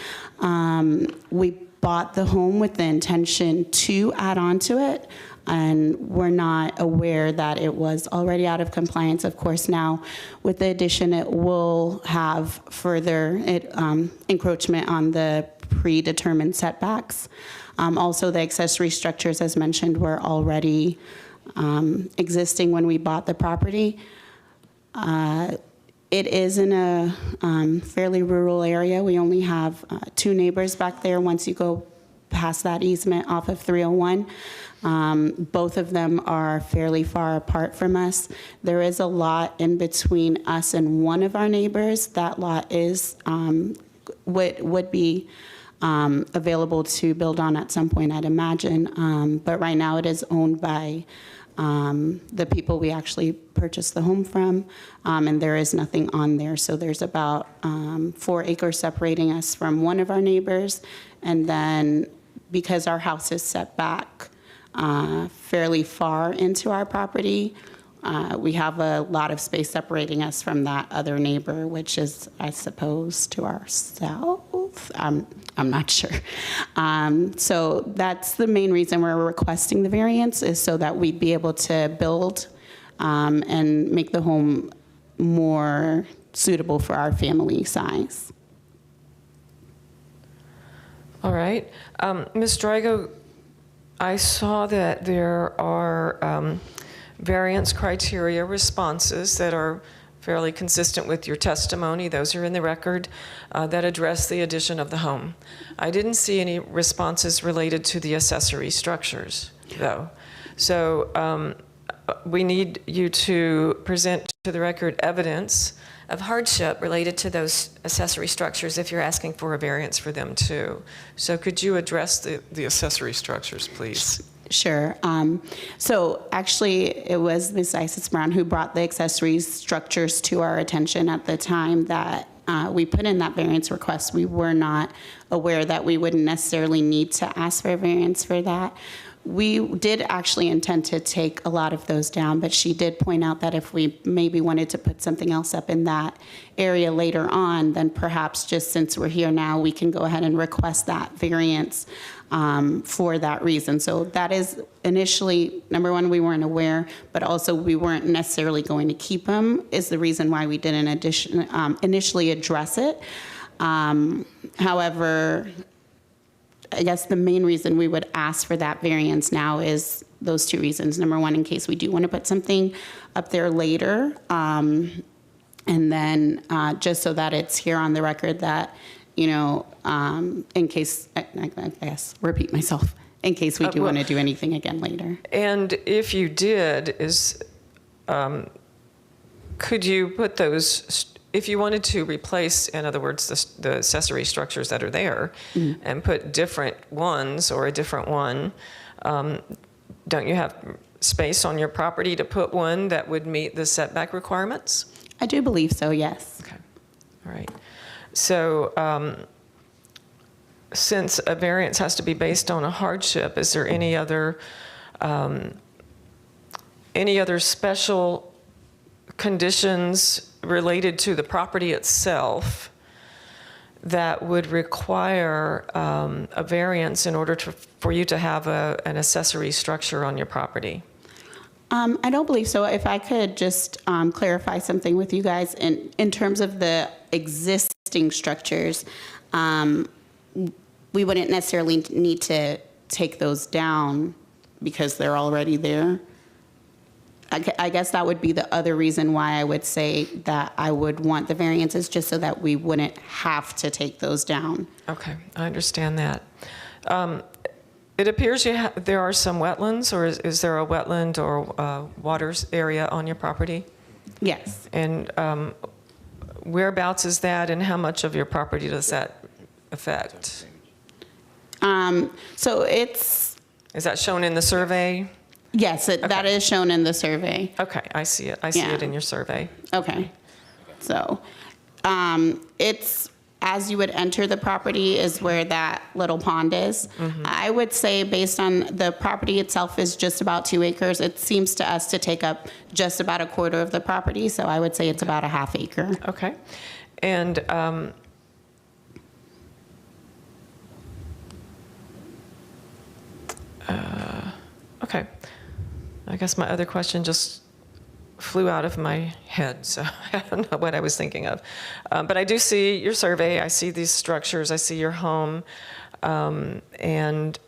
We bought the home with the intention to add on to it, and we're not aware that it was already out of compliance. Of course, now with the addition, it will have further encroachment on the predetermined setbacks. Also, the accessory structures, as mentioned, were already existing when we bought the property. It is in a fairly rural area. We only have 2 neighbors back there once you go past that easement off of 301. Both of them are fairly far apart from us. There is a lot in between us and one of our neighbors. That lot is would be available to build on at some point, I'd imagine. But right now it is owned by the people we actually purchased the home from, and there is nothing on there. So there's about 4 acres separating us from one of our neighbors. And then because our house is set back fairly far into our property, we have a lot of space separating us from that other neighbor, which is, I suppose, to our south. I'm not sure. So that's the main reason we're requesting the variance, is so that we'd be able to build and make the home more suitable for our family size. All right. Ms. Drago, I saw that there are variance criteria responses that are fairly consistent with your testimony. Those are in the record that address the addition of the home. I didn't see any responses related to the accessory structures, though. So we need you to present to the record evidence of hardship related to those accessory structures if you're asking for a variance for them too. So could you address the accessory structures, please? Sure. So actually, it was Ms. Isis Brown who brought the accessory structures to our attention at the time that we put in that variance request. We were not aware that we wouldn't necessarily need to ask for a variance for that. We did actually intend to take a lot of those down, but she did point out that if we maybe wanted to put something else up in that area later on, then perhaps just since we're here now, we can go ahead and request that variance for that reason. So that is initially, number one, we weren't aware, but also we weren't necessarily going to keep them, is the reason why we didn't initially address it. However, I guess the main reason we would ask for that variance now is those 2 reasons. Number one, in case we do want to put something up there later, and then just so that it's here on the record that, you know, in case, I guess, repeat myself, in case we do want to do anything again later. And if you did, could you put those, if you wanted to replace, in other words, the accessory structures that are there, mm-hmm. and put different ones or a different one, don't you have space on your property to put one that would meet the setback requirements? I do believe so, yes. Okay. All right. So since a variance has to be based on a hardship, is there any other special conditions related to the property itself that would require a variance in order for you to have an accessory structure on your property? I don't believe so. If I could just clarify something with you guys, in terms of the existing structures, we wouldn't necessarily need to take those down because they're already there. I guess that would be the other reason why I would say that I would want the variances, just so that we wouldn't have to take those down. Okay, I understand that. It appears there are some wetlands, or is there a wetland or waters area on your property? Yes. And whereabouts is that, and how much of your property does that affect? So it's... Is that shown in the survey? Yes, that is shown in the survey. Okay, I see it. I see it in your survey. Okay. So it's, as you would enter the property is where that little pond is. Mm-hmm. I would say, based on the property itself is just about 2 acres. It seems to us to take up just about a quarter of the property, so I would say it's about a half acre. Okay. And okay. I guess my other question just flew out of my head, so I don't know what I was thinking of. But I do see your survey. I see these structures. I see your home. And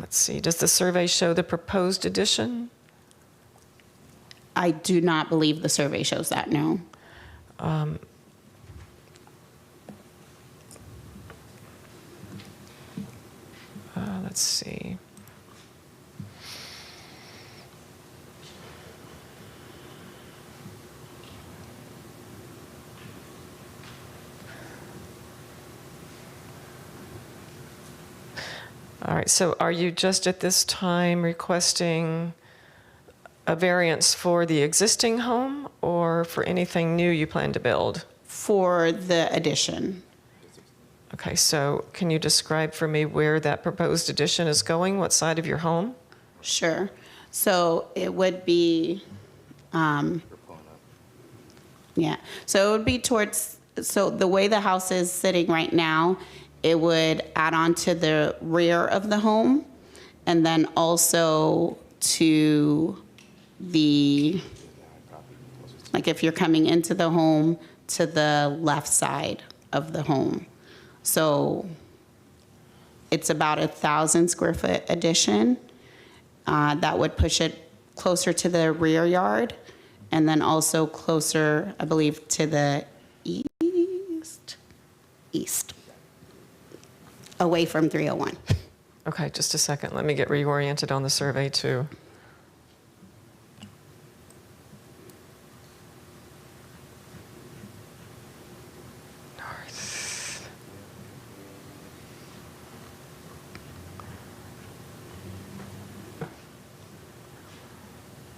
let's see, does the survey show the proposed addition? I do not believe the survey shows that, no. Let's see. All right, so are you just at this time requesting a variance for the existing home or for anything new you plan to build? For the addition. Okay, so can you describe for me where that proposed addition is going? What side of your home? Sure. So it would be, yeah. So it would be towards, so the way the house is sitting right now, it would add on to the rear of the home, and then also to the, like if you're coming into the home, to the left side of the home. So it's about 1,000 square foot addition. That would push it closer to the rear yard, and then also closer, I believe, to the east, away from 301. Okay, just a second. Let me get reoriented on the survey too. North.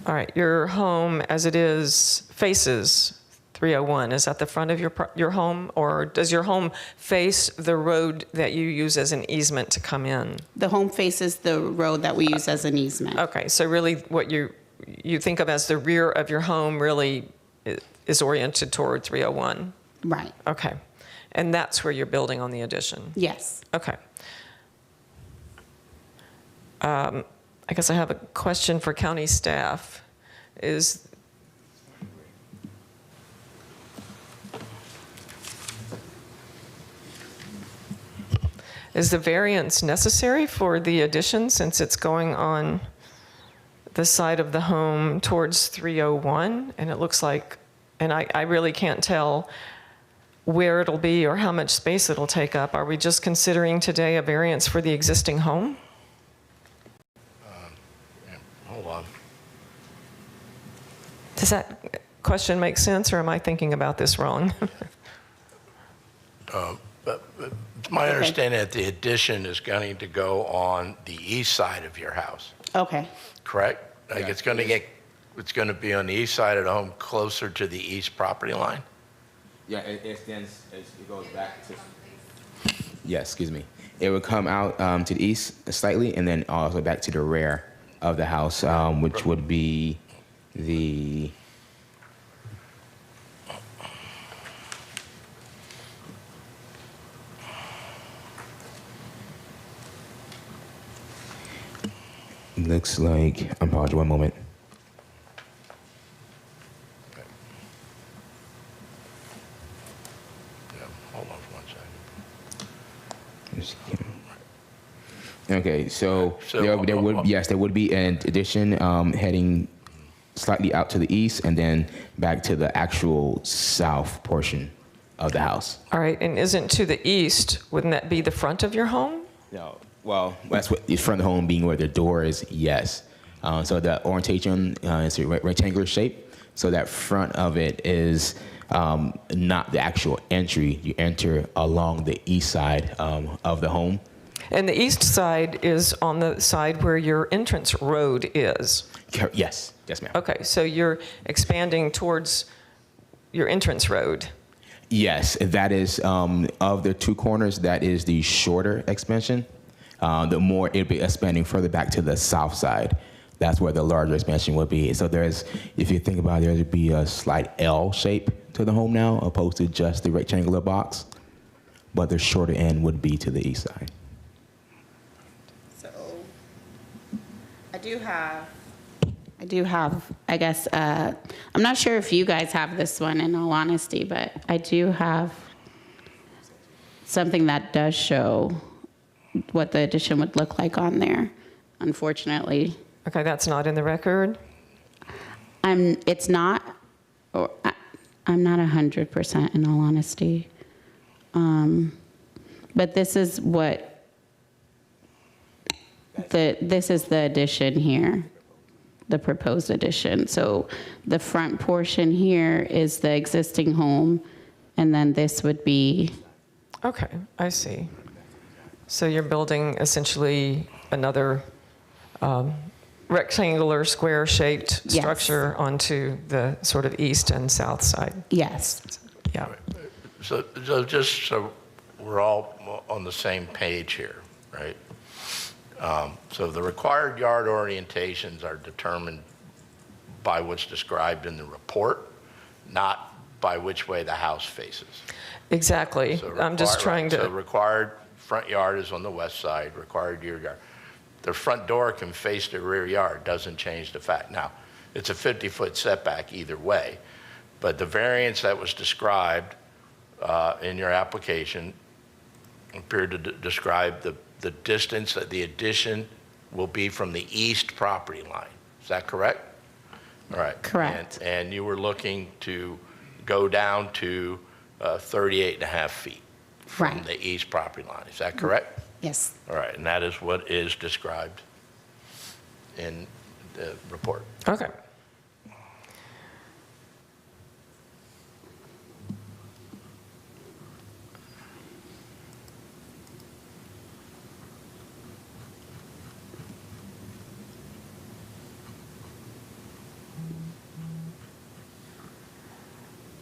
All right, your home as it is faces 301. Is that the front of your home, or does your home face the road that you use as an easement to come in? The home faces the road that we use as an easement. Okay, so really what you think of as the rear of your home really is oriented toward 301? Right. Okay, and that's where you're building on the addition? Yes. Okay. I guess I have a question for county staff. Is the variance necessary for the addition since it's going on the side of the home towards 301? And it looks like, and I really can't tell where it'll be or how much space it'll take up. Are we just considering today a variance for the existing home? Hold on. Does that question make sense, or am I thinking about this wrong? It's my understanding that the addition is going to go on the east side of your house, Okay. correct? Like it's going to be on the east side of the home, closer to the east property line? Yeah, it extends, it goes back to... Yeah, excuse me. It would come out to the east slightly, and then also back to the rear of the house, which would be the... Looks like, I'm paused 1 moment. hold on for 1 second. Okay, so, So, there would be an addition heading slightly out to the east and then back to the actual south portion of the house. All right, and isn't to the east, wouldn't that be the front of your home? No, well, that's what the front of the home being where the door is, yes. So the orientation is a rectangular shape. So that front of it is not the actual entry. You enter along the east side of the home. And the east side is on the side where your entrance road is. Yes, yes, ma'am. Okay, so you're expanding towards your entrance road. Yes, that is, of the two corners, that is the shorter expansion. The more it'll be expanding further back to the south side. That's where the larger expansion would be. So there's, if you think about it, there would be a slight L shape to the home now, opposed to just the rectangular box. But the shorter end would be to the east side. So I do have, I guess, I'm not sure if you guys have this one in all honesty, but I do have something that does show what the addition would look like on there, unfortunately. Okay, that's not in the record? It's not, or I'm not 100% in all honesty. But this is what, this is the addition here, the proposed addition. So the front portion here is the existing home, and then this would be. Okay, I see. So you're building essentially another rectangular, square-shaped Yes. structure onto the sort of east and south side. Yes. Yeah. So just so we're all on the same page here, right? So the required yard orientations are determined by what's described in the report, not by which way the house faces. Exactly. So I'm just trying So to, required front yard is on the west side, required rear yard. The front door can face the rear yard, doesn't change the fact. Now, it's a 50-foot setback either way, but the variance that was described in your application appeared to describe the distance that the addition will be from the east property line. Is that correct? All right. Correct. And you were looking to go down to 38 and a half feet from Right. the east property line. Is that correct? Yes. All right, and that is what is described in the report. okay.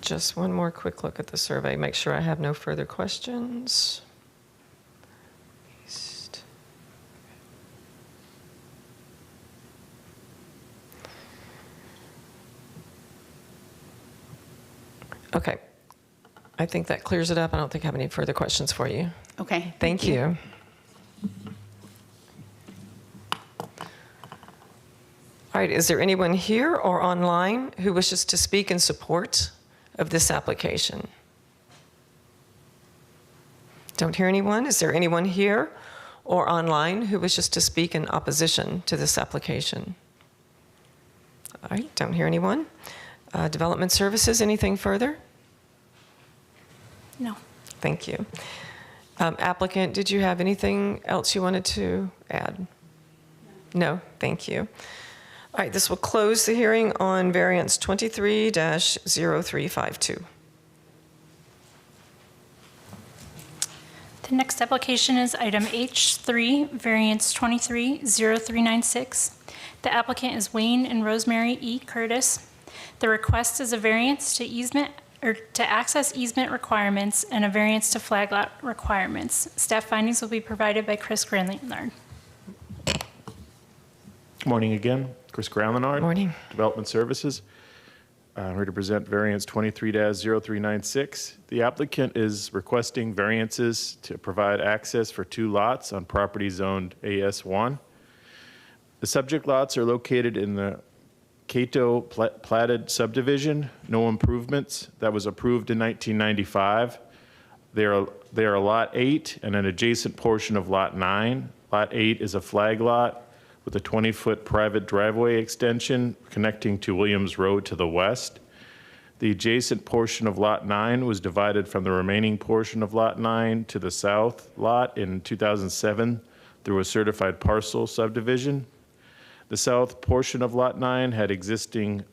Just one more quick look at the survey, make sure I have no further questions. East. Okay. I think that clears it up. I don't think I have any further questions for you. Okay. Thank you. All right, is there anyone here or online who wishes to speak in support of this application? Don't hear anyone. Is there anyone here or online who wishes to speak in opposition to this application? All right, don't hear anyone. Development Services, anything further? No. Thank you. Applicant, did you have anything else you wanted to add? No, thank you. All right, this will close the hearing on variance 23-0352. The next application is item H3, variance 23-0396. The applicant is Wayne and Rosemary E. Curtis. The request is a variance to easement or to access easement requirements and a variance to flag lot requirements. Staff findings will be provided by Chris Granlard. Good morning again. Chris Growlenard. Morning. Development Services. I'm here to present variance 23-0396. The applicant is requesting variances to provide access for 2 lots on property zoned AS1. The subject lots are located in the Cato platted subdivision, no improvements, that was approved in 1995. They are Lot 8 and an adjacent portion of Lot 9. Lot 8 is a flag lot with a 20-foot private driveway extension connecting to Williams Road to the west. The adjacent portion of Lot 9 was divided from the remaining portion of Lot 9 to the south lot in 2007 through a certified parcel subdivision. The south portion of Lot 9 had existing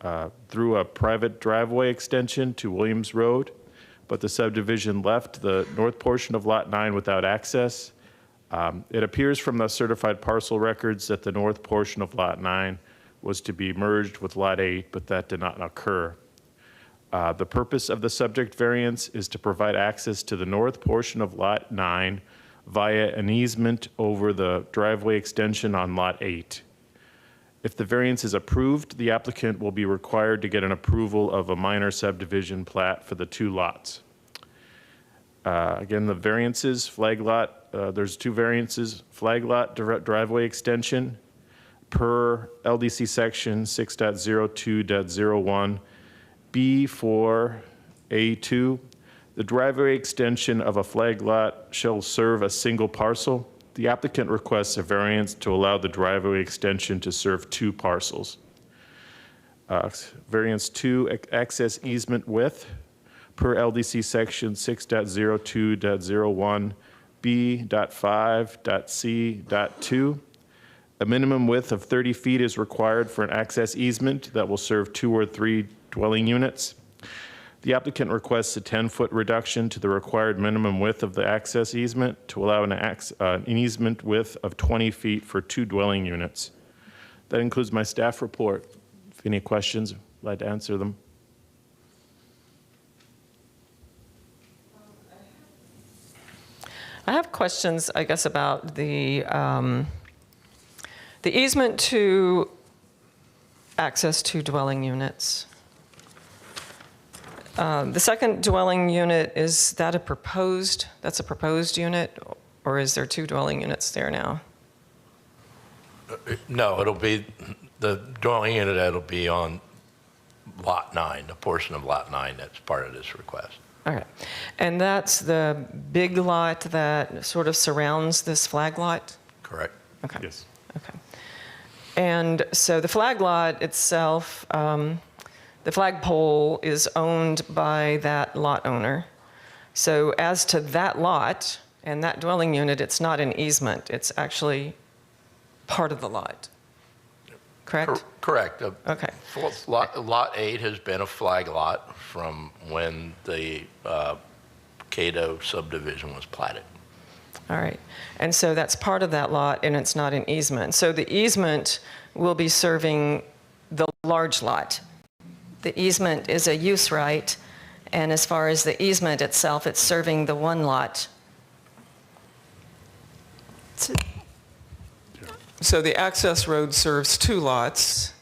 through a private driveway extension to Williams Road, but the subdivision left the north portion of Lot 9 without access. It appears from the certified parcel records that the north portion of Lot 9 was to be merged with Lot 8, but that did not occur. The purpose of the subject variance is to provide access to the north portion of Lot 9 via an easement over the driveway extension on Lot 8. If the variance is approved, the applicant will be required to get an approval of a minor subdivision plat for the two lots. Again, the variances, flag lot, there's two variances, flag lot driveway extension per LDC section 6.02.01 B4A2. The driveway extension of a flag lot shall serve a single parcel. The applicant requests a variance to allow the driveway extension to serve two parcels. Variance 2, access easement width per LDC section 6.02.01 B.5.C.2. A minimum width of 30 feet is required for an access easement that will serve 2 or 3 dwelling units. The applicant requests a 10-foot reduction to the required minimum width of the access easement to allow an easement width of 20 feet for 2 dwelling units. That includes my staff report. If any questions, I'd like to answer them. I have questions, I guess, about the easement to access to dwelling units. The second dwelling unit, is that that's a proposed unit, or is there 2 dwelling units there now? No, it'll be the dwelling unit that'll be on Lot 9, the portion of Lot 9 that's part of this request. All right. And that's the big lot that sort of surrounds this flag lot? Correct. Okay. Yes. Okay. And so the flag lot itself, the flagpole is owned by that lot owner. So as to that lot and that dwelling unit, it's not an easement. It's actually part of the lot. Correct? Correct. Okay. Lot 8 has been a flag lot from when the Cato subdivision was platted. All right. And so that's part of that lot, and it's not an easement. So the easement will be serving the large lot. The easement is a use right, and as far as the easement itself, it's serving the one lot. So the access road serves 2 lots,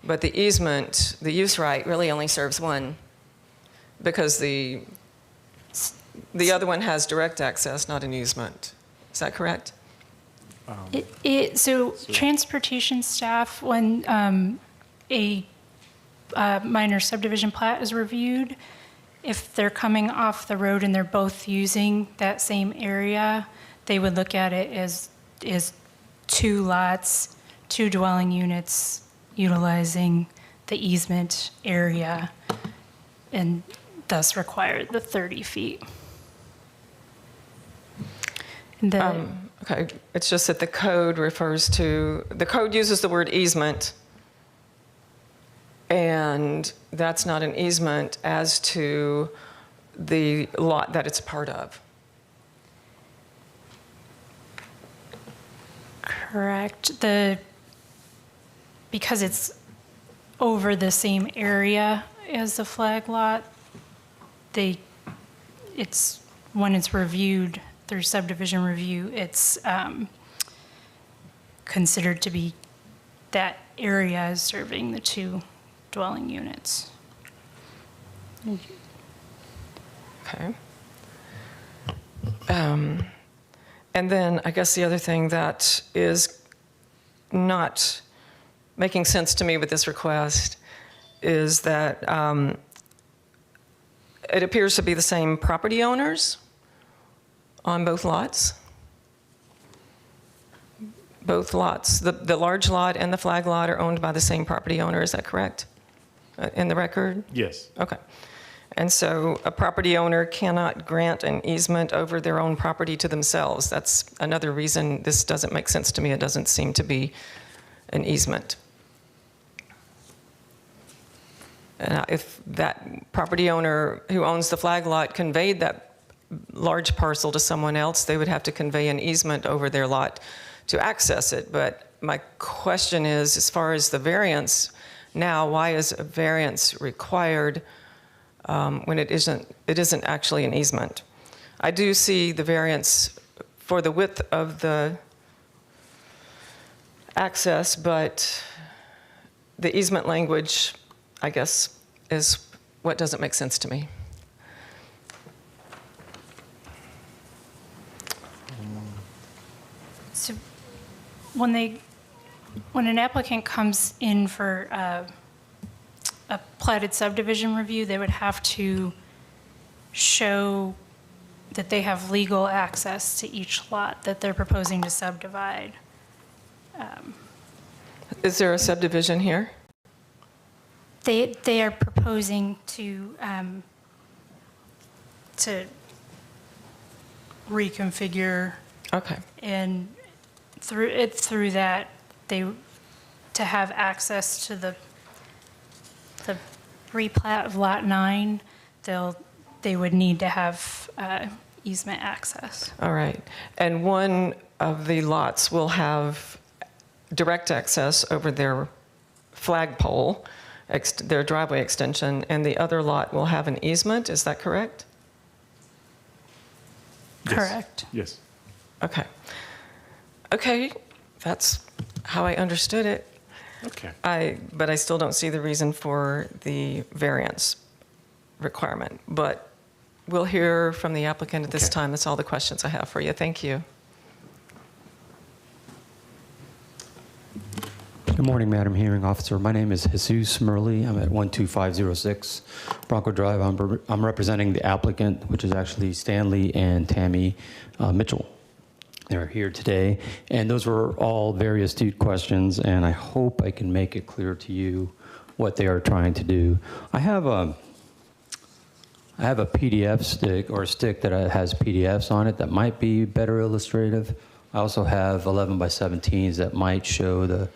but the easement, the use right, really only serves one, because the other one has direct access, not an easement. Is that correct? So transportation staff, when a minor subdivision plat is reviewed, if they're coming off the road and they're both using that same area, they would look at it as 2 lots, 2 dwelling units utilizing the easement area, and thus require the 30 feet. Okay, it's just that the code uses the word easement, and that's not an easement as to the lot that it's part of. Correct. Because it's over the same area as the flag lot, when it's reviewed through subdivision review, it's considered to be that area is serving the 2 dwelling units. Okay. And then I guess the other thing that is not making sense to me with this request is that it appears to be the same property owners on both lots? Both lots, the large lot and the flag lot are owned by the same property owner, is that correct? In the record? Yes. Okay. And so a property owner cannot grant an easement over their own property to themselves. That's another reason this doesn't make sense to me. It doesn't seem to be an easement. And if that property owner who owns the flag lot conveyed that large parcel to someone else, they would have to convey an easement over their lot to access it. But my question is, as far as the variance, now, why is a variance required when it isn't actually an easement? I do see the variance for the width of the access, but the easement language, I guess, is what doesn't make sense to me. So when an applicant comes in for a platted subdivision review, they would have to show that they have legal access to each lot that they're proposing to subdivide. Is there a subdivision here? They are proposing to reconfigure. Okay. And through that, to have access to the replat of Lot 9, they would need to have easement access. All right. And one of the lots will have direct access over their flagpole, their driveway extension, and the other lot will have an easement. Is that correct? Yes. Correct. Yes. Okay. Okay, that's how I understood it. Okay. But I still don't see the reason for the variance requirement. But we'll hear from the applicant at this time. That's all the questions I have for you. Thank you. Good morning, Madam Hearing Officer. My name is Jesus Murley. I'm at 12506 Bronco Drive. I'm representing the applicant, which is actually Stanley and Tammy Mitchell. They're here today, and those were all very astute questions, and I hope I can make it clear to you what they are trying to do. I have a PDF stick, or a stick that has PDFs on it that might be better illustrative. I also have 11 by 17s that might show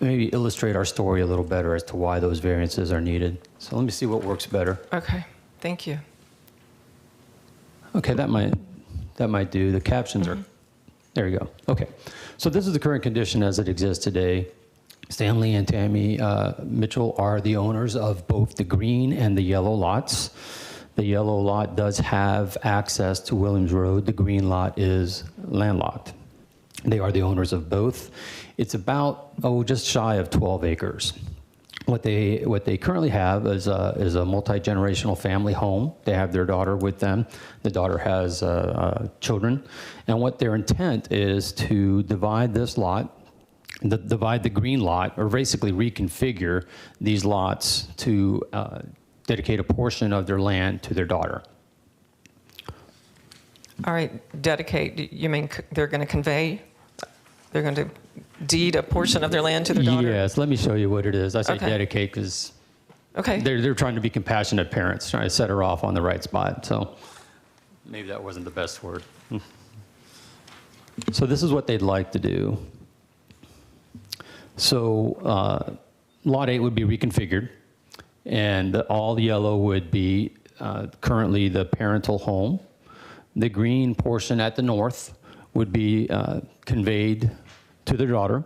maybe illustrate our story a little better as to why those variances are needed. So let me see what works better. Okay, thank you. Okay, that might do. The captions are, there you go. Okay, so this is the current condition as it exists today. Stanley and Tammy Mitchell are the owners of both the green and the yellow lots. The yellow lot does have access to Williams Road. The green lot is landlocked. They are the owners of both. It's about, just shy of 12 acres. What they currently have is a multi-generational family home. They have their daughter with them. The daughter has children. And what their intent is to divide this lot, divide the green lot, or basically reconfigure these lots to dedicate a portion of their land to their daughter. All right, dedicate, you mean they're going to convey? They're going to deed a portion of their land to their daughter? Yes, let me show you what it is. I say Okay. dedicate because Okay. they're trying to be compassionate parents, trying to set her off on the right spot. So maybe that wasn't the best word. So this is what they'd like to do. So Lot 8 would be reconfigured, and all the yellow would be currently the parental home. The green portion at the north would be conveyed to their daughter,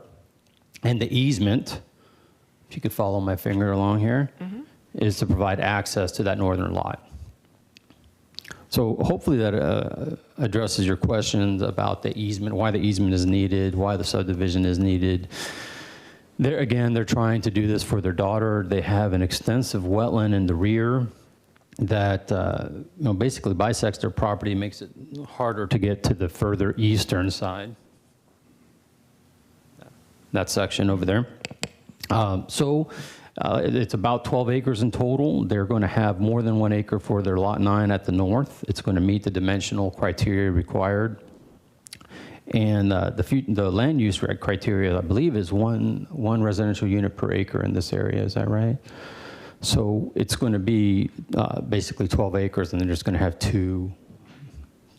and the easement, if you could follow my finger along here, is to provide access to that northern lot. So hopefully that addresses your questions about the easement, why the easement is needed, why the subdivision is needed. They're trying to do this for their daughter. They have an extensive wetland in the rear that basically bisects their property, makes it harder to get to the further eastern side. That section over there. So It's about 12 acres in total. They're going to have more than 1 acre for their Lot 9 at the north. It's going to meet the dimensional criteria required. And the land use criteria, I believe, is one residential unit per acre in this area. Is that right? So it's going to be basically 12 acres, and they're just going to have two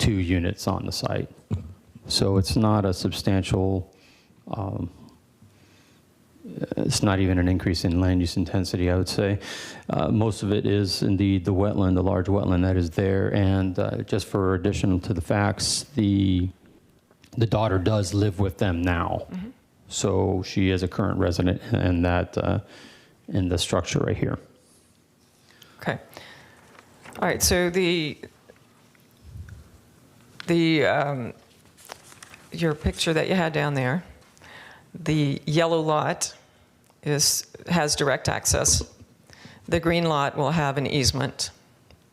units on the site. So it's not a substantial, it's not even an increase in land use intensity, I would say. Most of it is indeed the wetland, the large wetland that is there. And just for addition to the facts, the daughter does live with them now. Mm-hmm. So she is a current resident in in the structure right here. Okay. All right, so your picture that you had down there, the yellow lot has direct access. The green lot will have an easement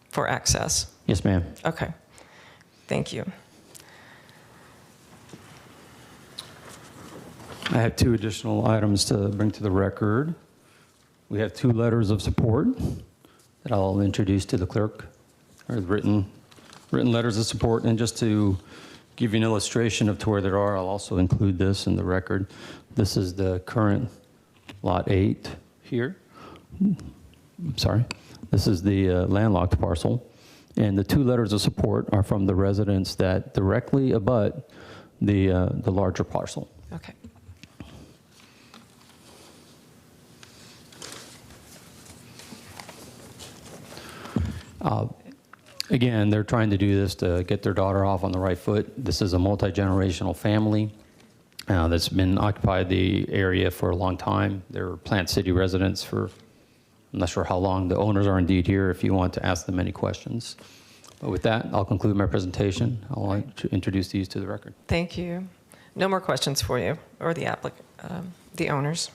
for access. Yes, ma'am. Okay. Thank you. I have 2 additional items to bring to the record. We have 2 letters of support that I'll introduce to the clerk, or written letters of support. And just to give you an illustration of to where they are, I'll also include this in the record. This is the current Lot 8 here. Sorry. This is the landlocked parcel. And the 2 letters of support are from the residents that directly abut the larger parcel. Okay. Again, they're trying to do this to get their daughter off on the right foot. This is a multi-generational family that's been occupied the area for a long time. They're Plant City residents for, I'm not sure how long. The owners are indeed here if you want to ask them any questions. But with that, I'll conclude my presentation. I'll like to introduce these to the record. Thank you. No more questions for you or the owners.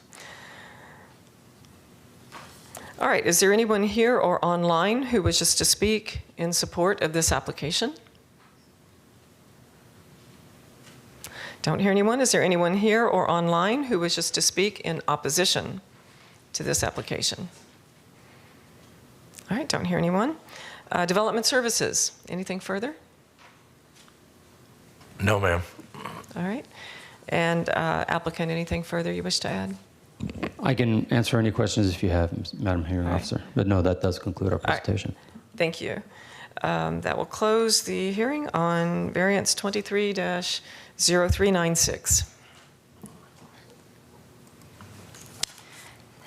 All right, is there anyone here or online who wishes to speak in support of this application? Don't hear anyone. Is there anyone here or online who wishes to speak in opposition to this application? All right, don't hear anyone. Development Services, anything further? No, ma'am. All right. And applicant, anything further you wish to add? I can answer any questions if you have, Madam Hearing Officer. But no, that does conclude our presentation. Thank you. That will close the hearing on variance 23-0396.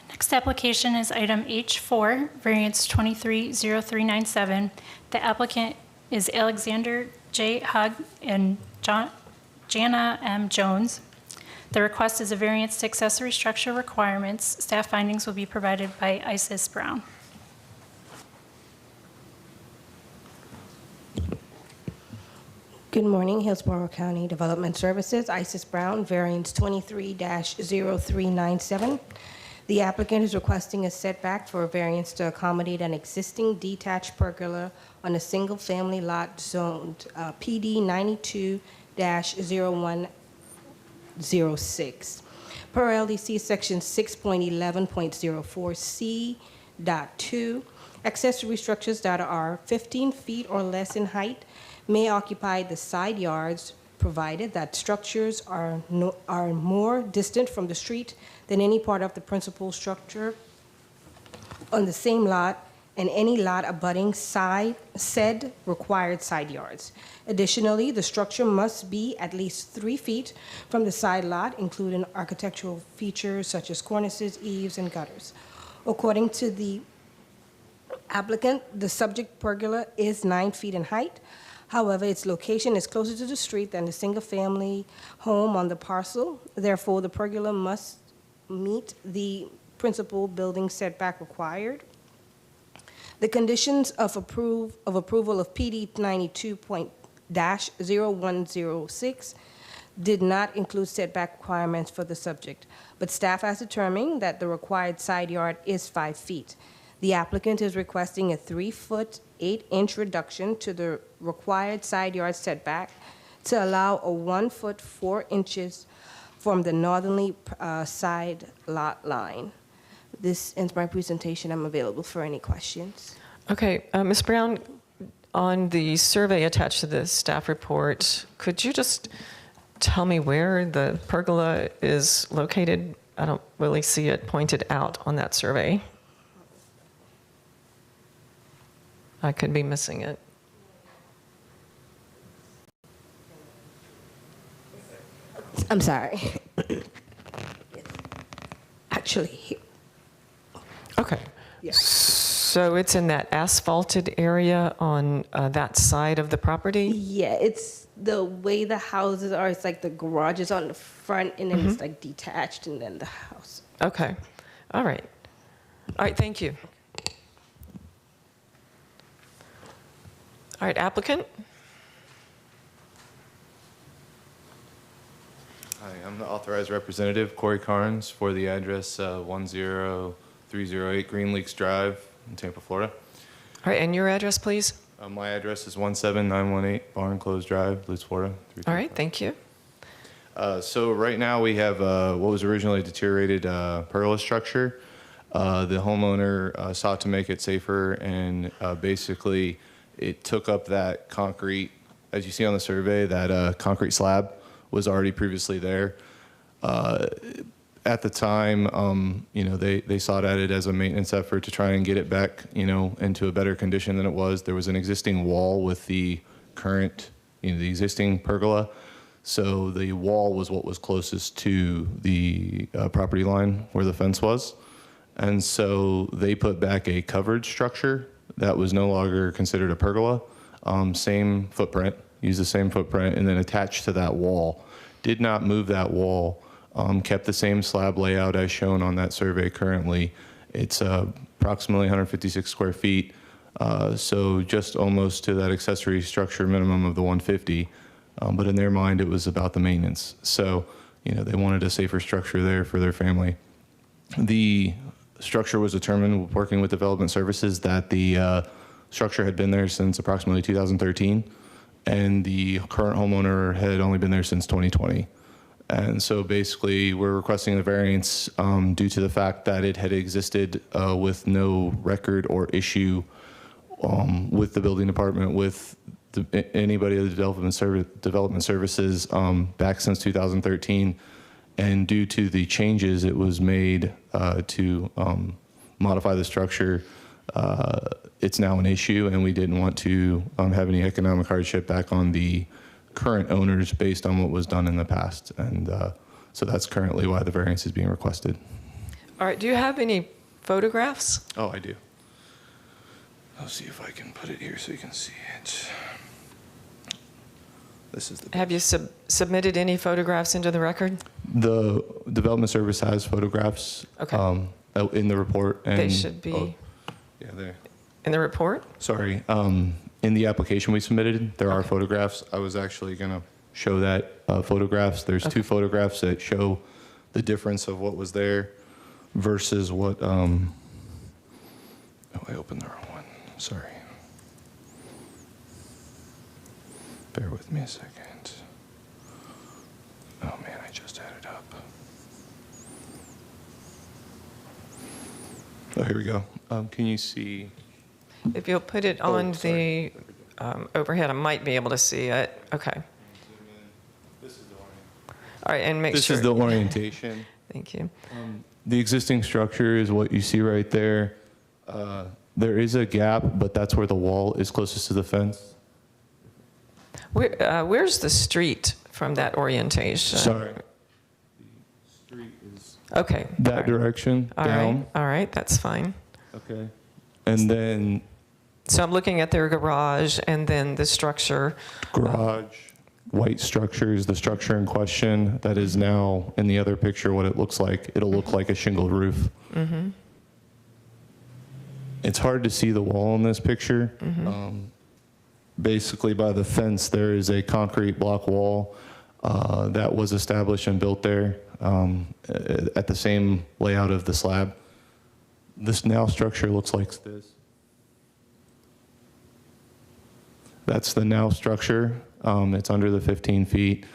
Next application is item H4, variance 23-0397. The applicant is Alexander J. Hug and Jana M. Jones. The request is a variance to accessory structure requirements. Staff findings will be provided by Isis Brown. Good morning, Hillsborough County Development Services, Isis Brown, variance 23-0397. The applicant is requesting a setback for a variance to accommodate an existing detached pergola on a single-family lot zoned PD 92-0106. Per LDC Section 6.11.04C.2, accessory structures that are 15 feet or less in height may occupy the side yards, provided that structures are more distant from the street than any part of the principal structure on the same lot and any lot abutting said required side yards. Additionally, the structure must be at least 3 feet from the side lot, including architectural features such as cornices, eaves, and gutters. According to the applicant, the subject pergola is 9 feet in height. However, its location is closer to the street than the single-family home on the parcel. Therefore, the pergola must meet the principal building setback required. The conditions of approval of PD 92.-0106 did not include setback requirements for the subject, but staff has determined that the required side yard is 5 feet. The applicant is requesting a 3-foot, 8-inch reduction to the required side yard setback to allow a 1-foot, 4 inches from the northerly side lot line. This ends my presentation. I'm available for any questions. Okay, Ms. Brown, on the survey attached to the staff report, could you just tell me where the pergola is located? I don't really see it pointed out on that survey. I could be missing it. I'm sorry. Actually, here. Okay. Yeah. So it's in that asphalted area on that side of the property? Yeah, it's the way the houses are. It's like the garage is on the front, and then it's like detached, and then the house. Okay. All right. All right, thank you. All right, applicant? Hi, I'm the authorized representative, Corey Carnes, for the address 10308 Green Leaks Drive in Tampa, Florida. All right, and your address, please? My address is 17918 Barn Close Drive, Lutz, Florida. All right, thank you. So right now we have what was originally a deteriorated pergola structure. The homeowner sought to make it safer, and basically it took up that concrete, as you see on the survey, that concrete slab was already previously there. At the time, you know, they sought at it as a maintenance effort to try and get it back, you know, into a better condition than it was. There was an existing wall with the current, you know, the existing pergola. So the wall was what was closest to the property line where the fence was. And so they put back a covered structure that was no longer considered a pergola. Same footprint, used the same footprint, and then attached to that wall. Did not move that wall. Kept the same slab layout as shown on that survey currently. It's approximately 156 square feet, so just almost to that accessory structure minimum of the 150. But in their mind, it was about the maintenance. So, you know, they wanted a safer structure there for their family. The structure was determined working with development services that the structure had been there since approximately 2013, and the current homeowner had only been there since 2020. And so basically we're requesting the variance due to the fact that it had existed with no record or issue with the building department, with anybody at the development services back since 2013. And due to the changes it was made to modify the structure, it's now an issue, and we didn't want to have any economic hardship back on the current owners based on what was done in the past. And so that's currently why the variance is being requested. All right, do you have any photographs? Oh, I do. I'll see if I can put it here so you can see it. This is the. Have you submitted any photographs into the record? The development service has photographs in the report. And, they should be yeah, there. In the report? Sorry. In the application we submitted, there are photographs. I was actually going to show that photographs. There's two photographs that show the difference of what was there versus what. Oh, I opened the wrong one. Sorry. Bear with me a second. Oh man, I just had it up. Oh, here we go. Can you see? If you'll put it on the overhead, I might be able to see it. Okay. This is the orientation. All right, and make sure. This is the orientation. Thank you. The existing structure is what you see right there. There is a gap, but that's where the wall is closest to the fence. Where's the street from that orientation? Sorry. The street is okay. That direction down. All right, that's fine. Okay. And then. So I'm looking at their garage and then the structure. Garage, white structure is the structure in question. That is now in the other picture what it looks like. It'll look like a shingled roof. Mm-hmm. It's hard to see the wall in this picture. Mm-hmm. Basically by the fence there is a concrete block wall that was established and built there at the same layout of the slab. This now structure looks like this. That's the now structure. It's under the 15 feet.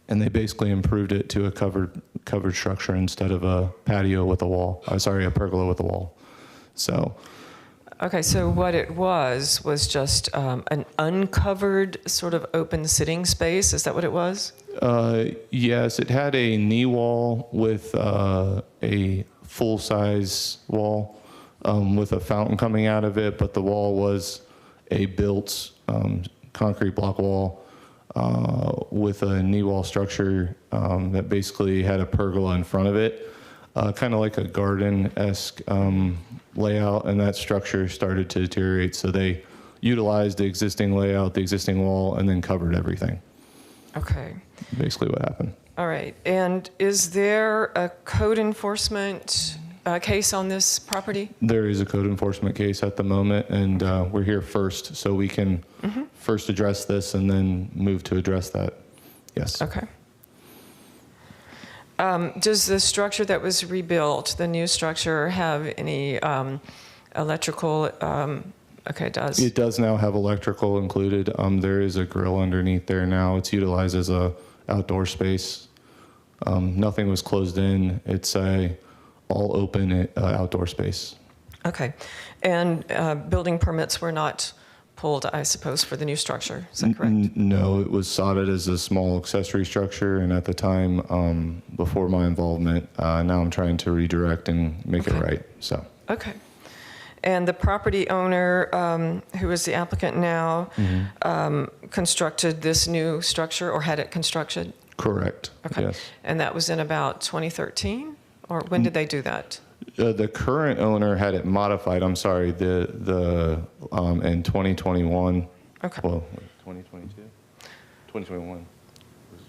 and they basically improved it to a covered structure instead of a patio with a wall. A pergola with a wall. So. Okay, so what it was just an uncovered sort of open sitting space? Is that what it was? Yes, it had a knee wall with a full-size wall with a fountain coming out of it, but the wall was a built concrete block wall with a knee wall structure that basically had a pergola in front of it, kind of like a garden-esque layout, and that structure started to deteriorate. So they utilized the existing layout, the existing wall, and then covered everything. Okay. Basically what happened. All right. And is there a code enforcement case on this property? There is a code enforcement case at the moment, and we're here first, so we can first address this and then move to address that. Yes. Okay. Does the structure that was rebuilt, the new structure, have any electrical? Okay, it does. It does now have electrical included. There is a grill underneath there now. It's utilized as a outdoor space. Nothing was closed in. It's a all open outdoor space. Okay. And building permits were not pulled, I suppose, for the new structure. Is that correct? No, it was sodded as a small accessory structure, and at the time, before my involvement, now I'm trying to redirect and make it right. So. Okay. And the property owner, who is the applicant now, constructed this new structure, or had it constructed? Correct. Okay. Yes. And that was in about 2013, or when did they do that? The current owner had it modified. I'm sorry. In 2021. Okay. Well, 2022, 2021.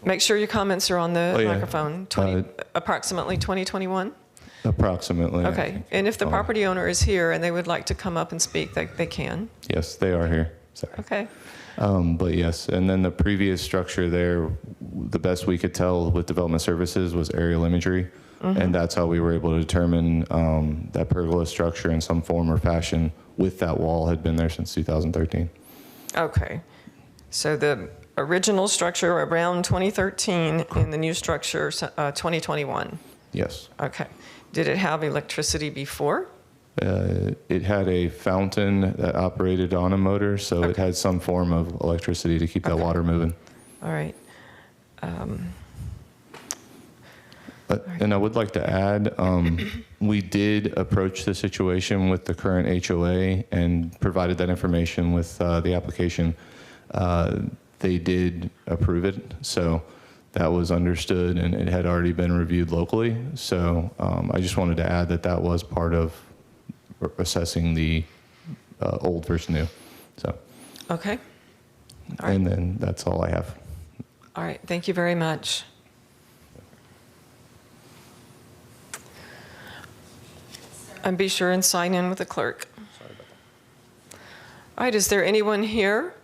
Make sure your comments are on the yeah. microphone. Approximately 2021. Approximately. Okay. And if the property owner is here and they would like to come up and speak, they can. Yes, they are here. Sorry. Okay. But yes, and then the previous structure there, the best we could tell with development services was aerial imagery. And that's how we were able to determine that pergola structure in some form or fashion with that wall had been there since 2013. Okay. So the original structure around 2013 and the new structure 2021. Yes. Okay. Did it have electricity before? It had a fountain that operated on a motor, so it had some form of electricity to keep that water moving. All right. And I would like to add, we did approach the situation with the current HOA and provided that information with the application. They did approve it, so that was understood, and it had already been reviewed locally. So I just wanted to add that that was part of assessing the old versus new. So. Okay. All right. And then that's all I have. All right. Thank you very much. And be sure and sign in with the clerk. Sorry about that. All right. Is there anyone here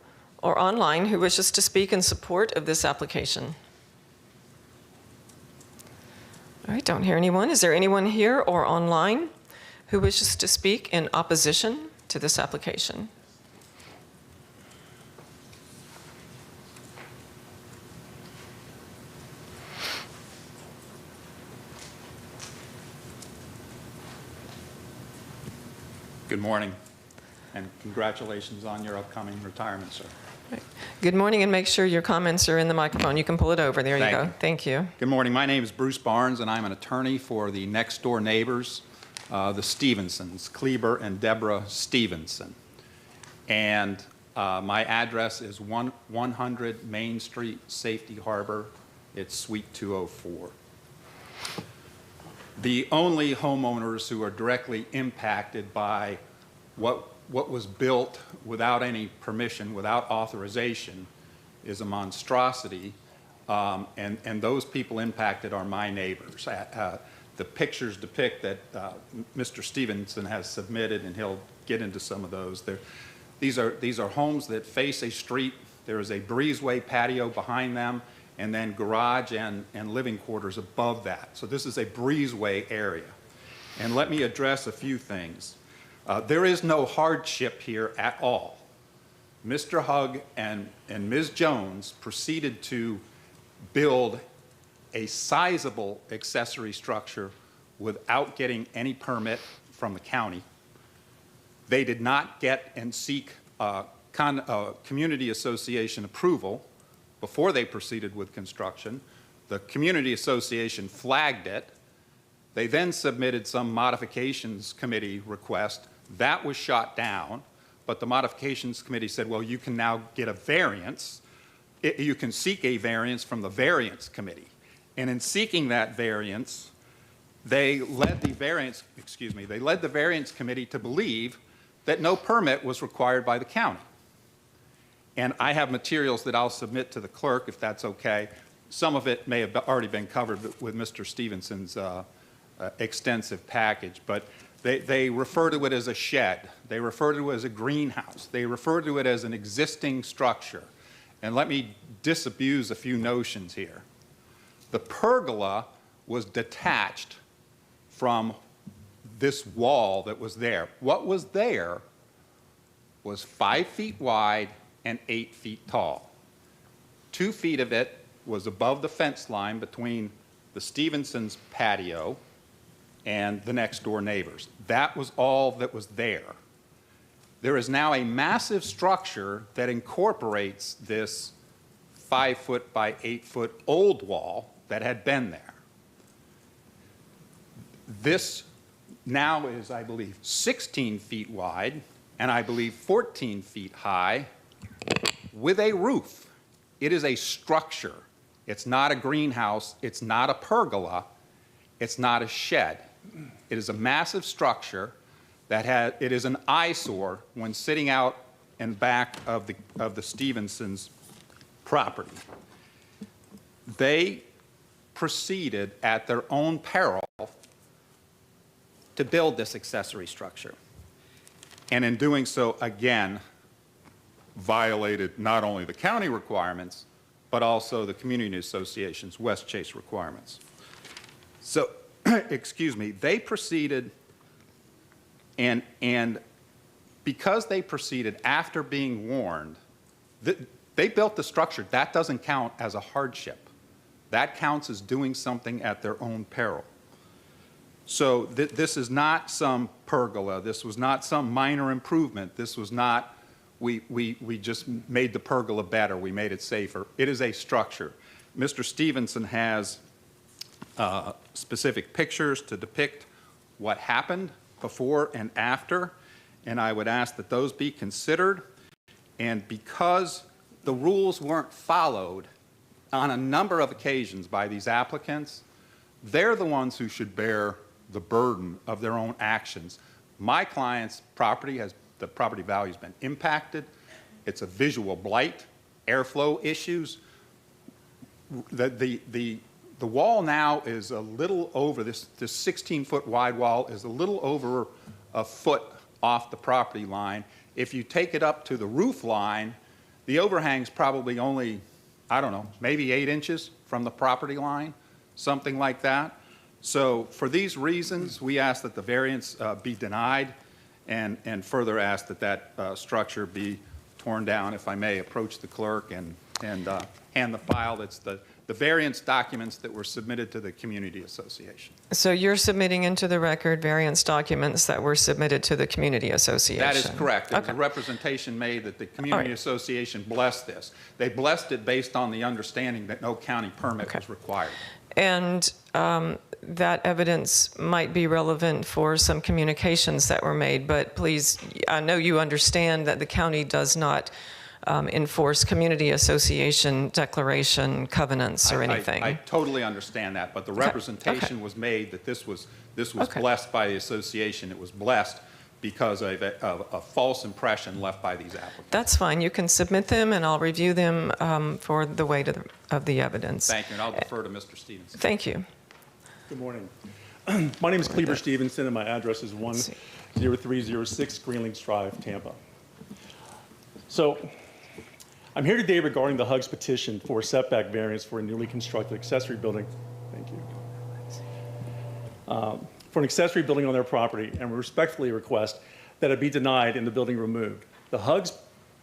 or online who wishes to speak in support of this application? All right. Don't hear anyone. Is there anyone here or online who wishes to speak in opposition to this application? Good morning, and congratulations on your upcoming retirement, sir. Right. Good morning, and make sure your comments are in the microphone. You can pull it over. There you Thank go. you. Thank you. Good morning. My name is Bruce Barnes, and I'm an attorney for the next-door neighbors, the Stevensons, Kleber and Deborah Stevenson. And my address is 100 Main Street, Safety Harbor. It's Suite 204. The only homeowners who are directly impacted by what was built without any permission, without authorization, is a monstrosity, and those people impacted are my neighbors. The pictures depict that Mr. Stevenson has submitted, and he'll get into some of those. These are homes that face a street. There is a breezeway patio behind them, and then garage and living quarters above that. So this is a breezeway area. And let me address a few things. There is no hardship here at all. Mr. Hugg and Ms. Jones proceeded to build a sizable accessory structure without getting any permit from the county. They did not get and seek community association approval before they proceeded with construction. The community association flagged it. They then submitted some modifications committee request. That was shot down, but the modifications committee said, well, you can now get a variance. You can seek a variance from the variance committee. And in seeking that variance, they led the variance committee to believe that no permit was required by the county. And I have materials that I'll submit to the clerk, if that's okay. Some of it may have already been covered with Mr. Stevenson's extensive package, but they refer to it as a shed. They refer to it as a greenhouse. They refer to it as an existing structure. And let me disabuse a few notions here. The pergola was detached from this wall that was there. What was there was 5 feet wide and 8 feet tall. 2 feet of it was above the fence line between the Stevenson's patio and the next door neighbors. That was all that was there. There is now a massive structure that incorporates this 5 foot by 8 foot old wall that had been there. This now is, I believe, 16 feet wide and I believe 14 feet high with a roof. It is a structure. It's not a greenhouse. It's not a pergola. It's not a shed. It is a massive structure that it is an eyesore when sitting out and back of the Stevensons' property. They proceeded at their own peril to build this accessory structure. And in doing so, again, violated not only the county requirements, but also the community association's West Chase requirements. So, excuse me, they proceeded, and because they proceeded after being warned, they built the structure. That doesn't count as a hardship. That counts as doing something at their own peril. So this is not some pergola. This was not some minor improvement. This was not, we just made the pergola better. We made it safer. It is a structure. Mr. Stevenson has specific pictures to depict what happened before and after, and I would ask that those be considered. And because the rules weren't followed on a number of occasions by these applicants, they're the ones who should bear the burden of their own actions. My client's property the property value has been impacted. It's a visual blight, airflow issues. The wall now is a little over, this 16-foot wide wall is a little over a foot off the property line. If you take it up to the roof line, the overhang's probably only, I don't know, maybe 8 inches from the property line, something like that. So for these reasons, we ask that the variance be denied and further ask that that structure be torn down. If I may approach the clerk and hand the file. That's the variance documents that were submitted to the community association. So you're submitting into the record variance documents that were submitted to the community association? That is correct. There was a representation made that the community association blessed this. They blessed it based on the understanding that no county permit was required. And that evidence might be relevant for some communications that were made, but please, I know you understand that the county does not enforce community association declaration covenants or anything. I totally understand that, but the representation was made that this was blessed by the association. It was blessed because of a false impression left by these applicants. That's fine. You can submit them, and I'll review them for the weight of the evidence. Thank you, and I'll defer to Mr. Stevenson. Thank you. Good morning. My name is Cleaver Stevenson, and my address is 10306 Greenlinks Drive, Tampa. So I'm here today regarding the HUG's petition for setback variance for a newly constructed accessory building. Thank you. For an accessory building on their property, and we respectfully request that it be denied and the building removed. The HUG's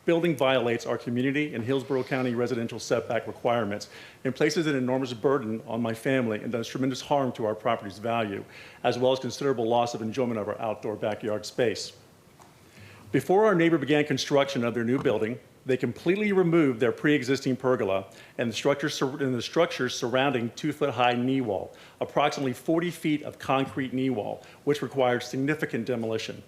building violates our community and Hillsborough County residential setback requirements and places an enormous burden on my family and does tremendous harm to our property's value, as well as considerable loss of enjoyment of our outdoor backyard space. Before our neighbor began construction of their new building, they completely removed their pre-existing pergola and the structures surrounding 2-foot-high knee wall, approximately 40 feet of concrete knee wall, which required significant demolition.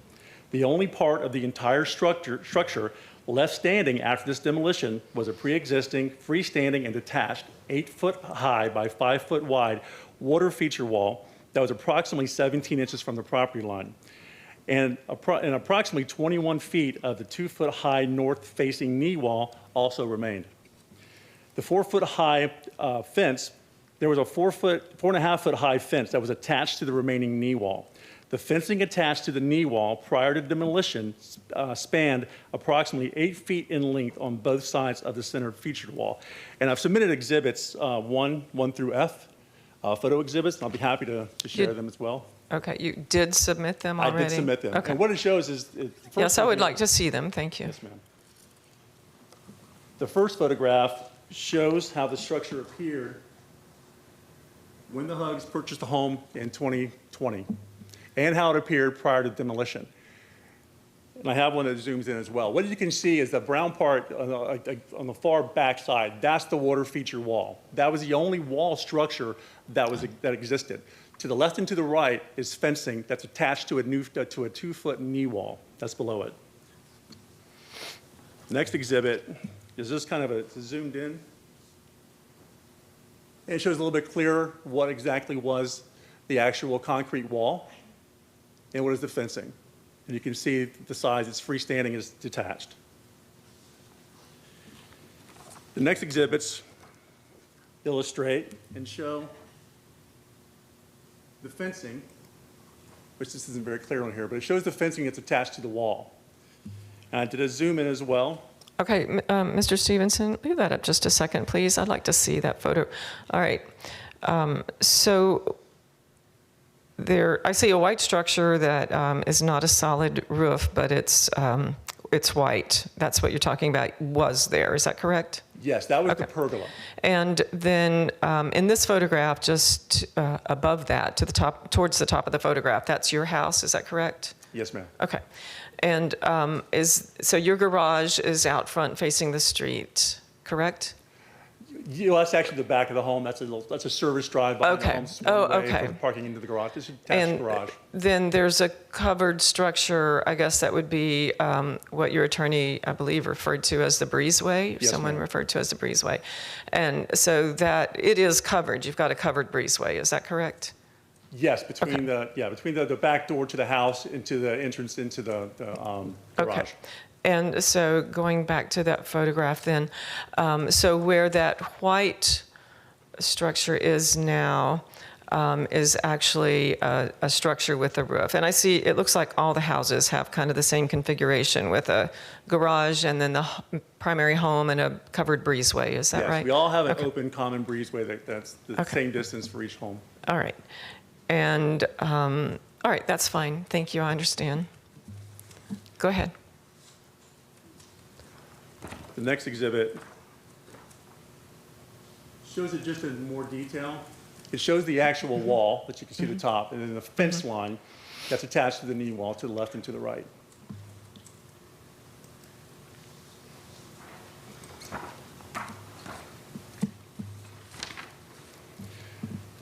The only part of the entire structure left standing after this demolition was a pre-existing, freestanding, and detached 8-foot-high by 5-foot-wide water feature wall that was approximately 17 inches from the property line. And approximately 21 feet of the 2-foot-high north-facing knee wall also remained. The 4-foot-high fence, there was a 4.5-foot-high fence that was attached to the remaining knee wall. The fencing attached to the knee wall prior to demolition spanned approximately 8 feet in length on both sides of the center featured wall. And I've submitted exhibits 1 through F, photo exhibits, and I'll be happy to share them as well. Okay, you did submit them already? I did submit them. Okay. And what it shows is... Yes, I would like to see them. Thank you. Yes, ma'am. The first photograph shows how the structure appeared when the Huggs purchased the home in 2020 and how it appeared prior to demolition. And I have one that zooms in as well. What you can see is the brown part on the far back side, that's the water feature wall. That was the only wall structure that existed. To the left and to the right is fencing that's attached to a 2-foot knee wall. That's below it. Next exhibit is this kind of it's zoomed in. And it shows a little bit clearer what exactly was the actual concrete wall and what is the fencing. And you can see the size, it's freestanding, is detached. The next exhibits illustrate and show the fencing, which this isn't very clear on here, but it shows the fencing that's attached to the wall. And I did a zoom in as well. Okay, Mr. Stevenson, leave that up just a second, please. I'd like to see that photo. All right. So there, I see a white structure that is not a solid roof, but it's white. That's what you're talking about. Was there? Is that correct? Yes, that was the pergola. And then in this photograph, just above that, to the top, towards the top of the photograph, that's your house. Is that correct? Yes, ma'am. Okay. And so your garage is out front facing the street, correct? That's actually the back of the home. That's a service drive behind the home. Okay. From parking into the garage. It's an attached garage. Then there's a covered structure. I guess that would be what your attorney, I believe, referred to as the breezeway. Yes, Someone ma'am. referred to as the breezeway. And so that it is covered. You've got a covered breezeway. Is that correct? Yes, between the back door to the house into the entrance into the garage. Okay. And so going back to that photograph then, so where that white structure is now is actually a structure with a roof. And I see it looks like all the houses have kind of the same configuration with a garage and then the primary home and a covered breezeway. Is that right? Yes, we all have an open common breezeway that's the same distance for each home. All right. And all right, that's fine. Thank you. I understand. Go ahead. The next exhibit shows it just in more detail. It shows the actual wall that you can see the top, and then the fence line that's attached to the knee wall to the left and to the right.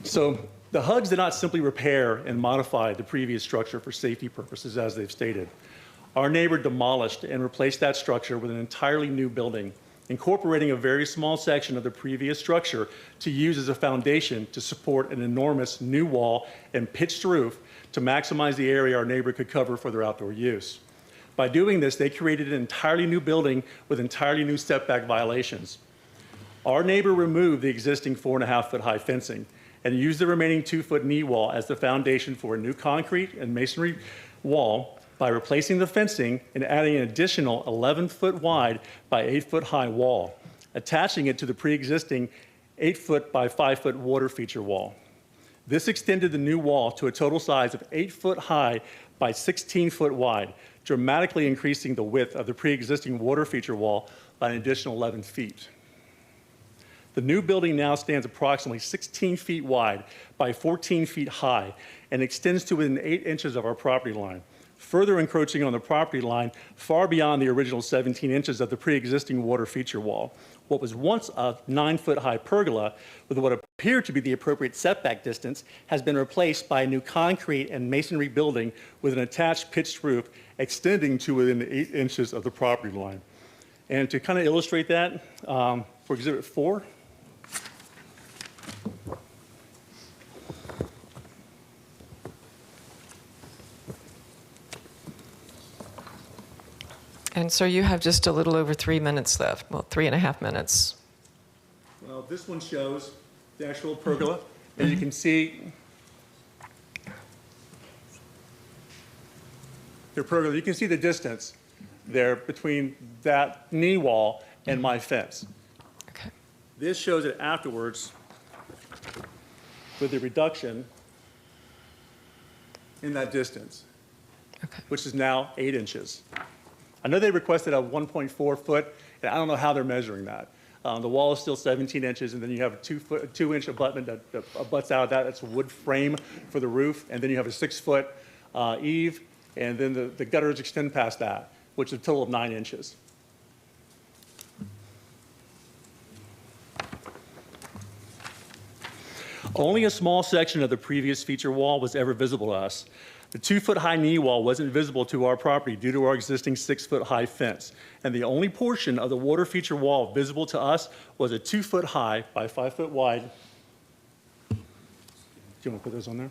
So the Huggs did not simply repair and modify the previous structure for safety purposes, as they've stated. Our neighbor demolished and replaced that structure with an entirely new building, incorporating a very small section of the previous structure to use as a foundation to support an enormous new wall and pitched roof to maximize the area our neighbor could cover for their outdoor use. By doing this, they created an entirely new building with entirely new setback violations. Our neighbor removed the existing 4.5-foot high fencing and used the remaining 2-foot knee wall as the foundation for a new concrete and masonry wall by replacing the fencing and adding an additional 11-foot wide by 8-foot high wall, attaching it to the pre-existing 8-foot by 5-foot water feature wall. This extended the new wall to a total size of 8-foot high by 16-foot wide, dramatically increasing the width of the pre-existing water feature wall by an additional 11 feet. The new building now stands approximately 16 feet wide by 14 feet high and extends to within 8 inches of our property line, further encroaching on the property line far beyond the original 17 inches of the pre-existing water feature wall. What was once a 9-foot-high pergola with what appeared to be the appropriate setback distance has been replaced by a new concrete and masonry building with an attached pitched roof extending to within 8 inches of the property line. And to kind of illustrate that, for Exhibit 4, And so you have just a little over 3 minutes left, well, 3.5 minutes. well, this one shows the actual pergola, and you can see your pergola. You can see the distance there between that knee wall and my fence. Okay. This shows it afterwards with the reduction in that distance, which is now 8 inches. I know they requested a 1.4 foot, and I don't know how they're measuring that. The wall is still 17 inches, and then you have a 2-inch abutment that abuts out of that. That's a wood frame for the roof, and then you have a 6-foot eave, and then the gutters extend past that, which is a total of 9 inches. Only a small section of the previous feature wall was ever visible to us. The 2-foot-high knee wall wasn't visible to our property due to our existing 6-foot-high fence. And the only portion of the water feature wall visible to us was a 2-foot-high by 5-foot-wide. Do you want to put those on there?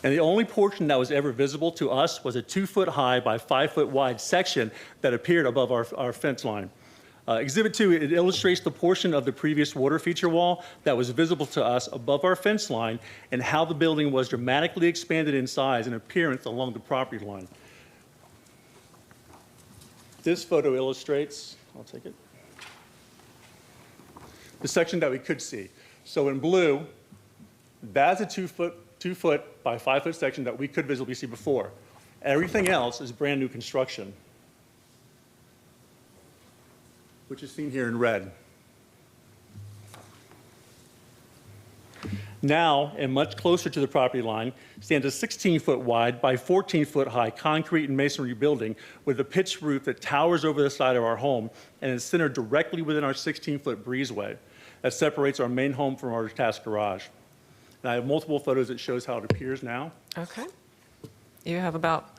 And the only portion that was ever visible to us was a 2-foot-high by 5-foot-wide section that appeared above our fence line. Exhibit 2, it illustrates the portion of the previous water feature wall that was visible to us above our fence line and how the building was dramatically expanded in size and appearance along the property line. This photo illustrates, I'll take it, the section that we could see. So in blue, that's a 2-foot by 5-foot section that we could visibly see before. Everything else is brand new construction, which is seen here in red. Now, and much closer to the property line, stands a 16-foot wide by 14-foot high concrete and masonry building with a pitched roof that towers over the side of our home and is centered directly within our 16-foot breezeway that separates our main home from our detached garage. And I have multiple photos that shows how it appears now. Okay. You have about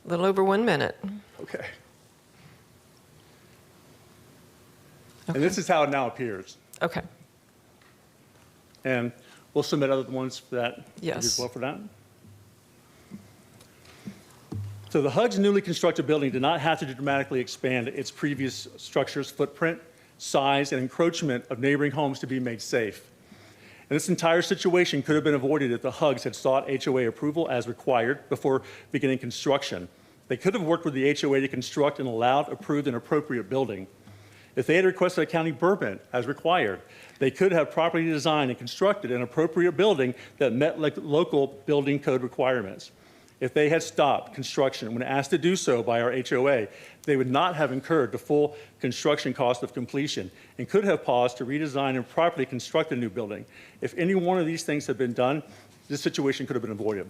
a little over 1 minute. Okay. And this is how it now appears. Okay. And we'll submit other ones for that. Yes. As well for that. So the HUD's newly constructed building did not have to dramatically expand its previous structure's footprint, size, and encroachment of neighboring homes to be made safe. And this entire situation could have been avoided if the HUGs had sought HOA approval as required before beginning construction. They could have worked with the HOA to construct an allowed, approved, and appropriate building. If they had requested a county permit as required, they could have properly designed and constructed an appropriate building that met local building code requirements. If they had stopped construction when asked to do so by our HOA, they would not have incurred the full construction cost of completion and could have paused to redesign and properly construct a new building. If any one of these things had been done, this situation could have been avoided.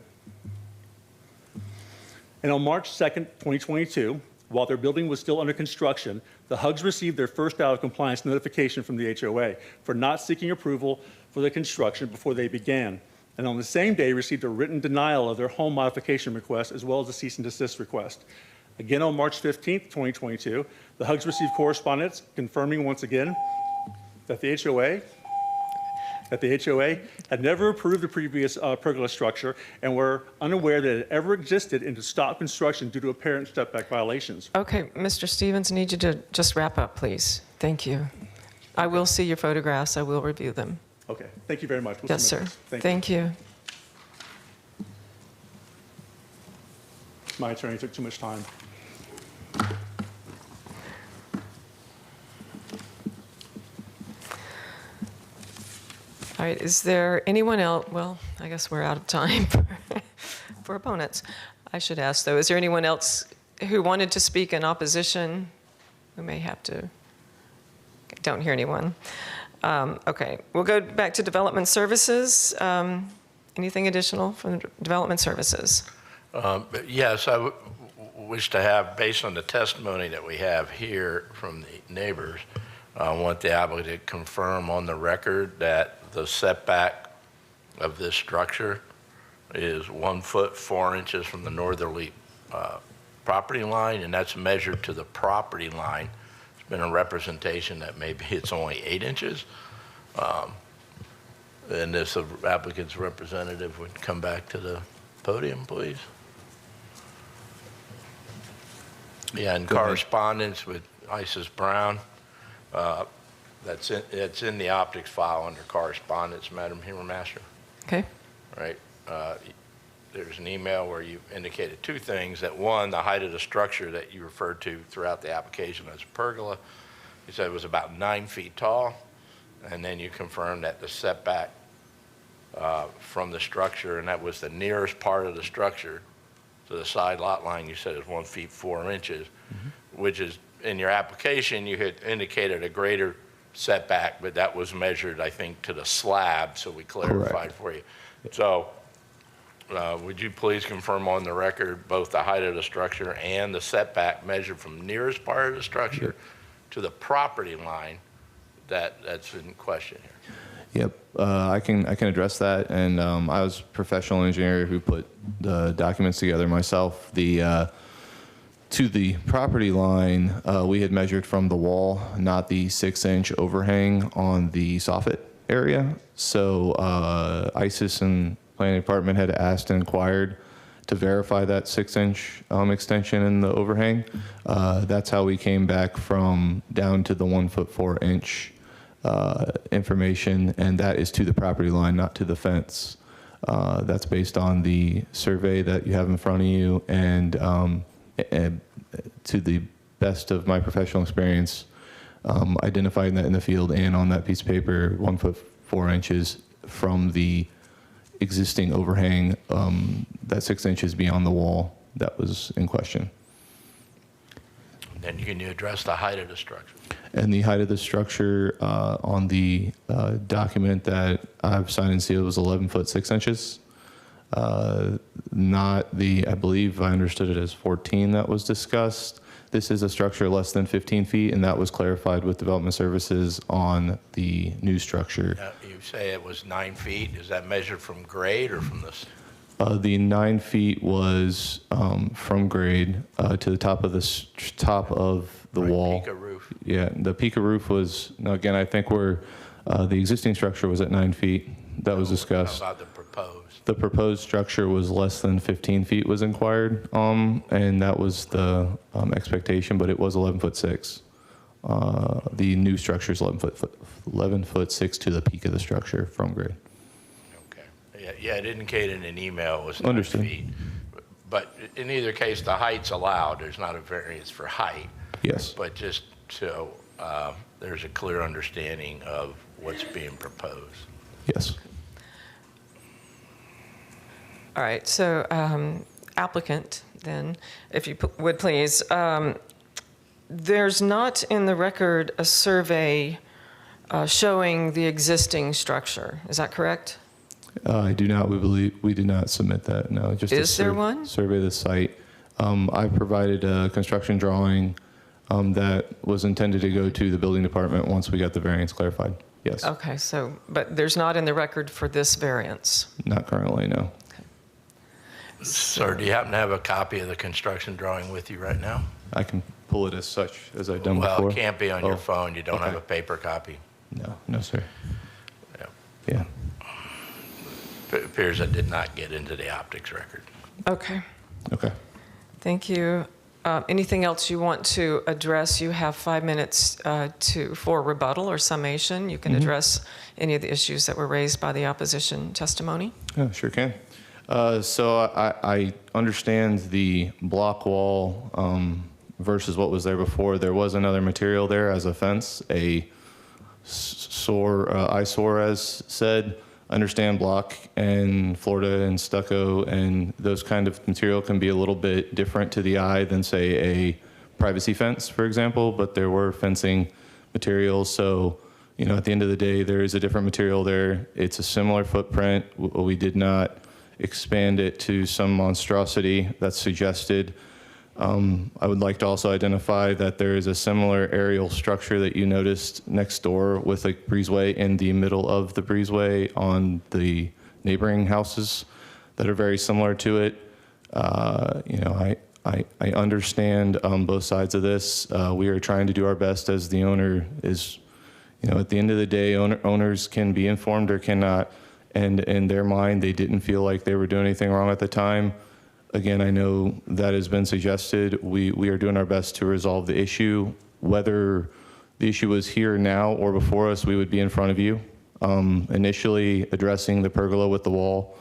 And on March 2nd, 2022, while their building was still under construction, the HUGs received their first out of compliance notification from the HOA for not seeking approval for the construction before they began. And on the same day, received a written denial of their home modification request as well as a cease and desist request. Again, on March 15th, 2022, the HUGs received correspondence confirming once again that the HOA had never approved the previous pergola structure and were unaware that it ever existed and to stop construction due to apparent step-back violations. Okay, Mr. Stevens, I need you to just wrap up, please. Thank you. I will see your photographs. I will review them. Okay, thank you very much. We'll Yes, sir. submit this. Thank you. My attorney took too much time. right, is there anyone else? Well, I guess we're out of time for opponents. I should ask, though, is there anyone else who wanted to speak in opposition? We may have to. Don't hear anyone. Okay, we'll go back to development services. Anything additional from development services? Yes, I wish to have, based on the testimony that we have here from the neighbors, I want the applicant to confirm on the record that the setback of this structure is 1 foot 4 inches from the northerly property line, and that's measured to the property line. It's been a representation that maybe it's only 8 inches. And if the applicant's representative would come back to the podium, please. Yeah, in correspondence with Isis Brown, that's in the optics file under correspondence, Madam Humor Master. Okay. Right. There's an email where you indicated two things. That one, the height of the structure that you referred to throughout the application as a pergola, you said it was about 9 feet tall, and then you confirmed that the setback from the structure, and that was the nearest part of the structure to the side lot line, you said is 1 feet 4 inches, which is, in your application, you had indicated a greater setback, but that was measured, I think, to the slab, so we clarified for you. So would you please confirm on the record both the height of the structure and the setback measured from nearest part of the structure to the property line that's in question here? Yep, I can address that, and I was a professional engineer who put the documents together myself. To the property line, we had measured from the wall, not the 6-inch overhang on the soffit area. So ISIS and Planning Department had asked and inquired to verify that 6-inch extension in the overhang. That's how we came back from down to the 1 foot 4 inch information, and that is to the property line, not to the fence. That's based on the survey that you have in front of you, and to the best of my professional experience, identifying that in the field and on that piece of paper, 1 foot 4 inches from the existing overhang, that 6 inches beyond the wall that was in question. Then can you address the height of the structure? And the height of the structure on the document that I've signed and sealed was 11 foot 6 inches. Not the, I believe I understood it as 14 that was discussed. This is a structure less than 15 feet, and that was clarified with Development Services on the new structure. You say it was 9 feet. Is that measured from grade or from this? The 9 feet was from grade to the top of the wall. Pica roof. Yeah, the Pica roof was, now again, I think the existing structure was at 9 feet. That was discussed. How about the proposed? The proposed structure was less than 15 feet was inquired, and that was the expectation, but it was 11 foot 6. The new structure is 11 foot 6 to the peak of the structure from grade. Yeah, it indicated in an email it was 9 feet. But in either case, the height's allowed. There's not a variance for height. Yes. But just so there's a clear understanding of what's being proposed. Yes. All right, so applicant, then, if you would please, there's not in the record a survey showing the existing structure. Is that correct? I do not. We did not submit that. No, just is there one? Survey the site. I provided a construction drawing that was intended to go to the building department once we got the variance clarified. Yes. Okay, so but there's not in the record for this variance. Not currently, no. Sir, do you happen to have a copy of the construction drawing with you right now? I can pull it as such as I've done before. Well, it can't be on your phone. You don't have a paper copy. No, sir. Yeah. It appears it did not get into the optics record. Okay. Okay. Thank you. Anything else you want to address? You have 5 minutes for rebuttal or summation. You can address any of the issues that were raised by the opposition testimony. Yeah, sure can. So I understand the block wall versus what was there before. There was another material there as a fence, a Suarez said, understand block and Florida and stucco and those kind of material can be a little bit different to the eye than, say, a privacy fence, for example, but there were fencing materials. So, you know, at the end of the day, there is a different material there. It's a similar footprint. We did not expand it to some monstrosity that's suggested. I would like to also identify that there is a similar aerial structure that you noticed next door with a breezeway in the middle of the breezeway on the neighboring houses that are very similar to it. You know, I understand both sides of this. We are trying to do our best as the owner is, you know, at the end of the day, owners can be informed or cannot. And in their mind, they didn't feel like they were doing anything wrong at the time. Again, I know that has been suggested. We are doing our best to resolve the issue. Whether the issue was here now or before us, we would be in front of you. Initially addressing the pergola with the wall,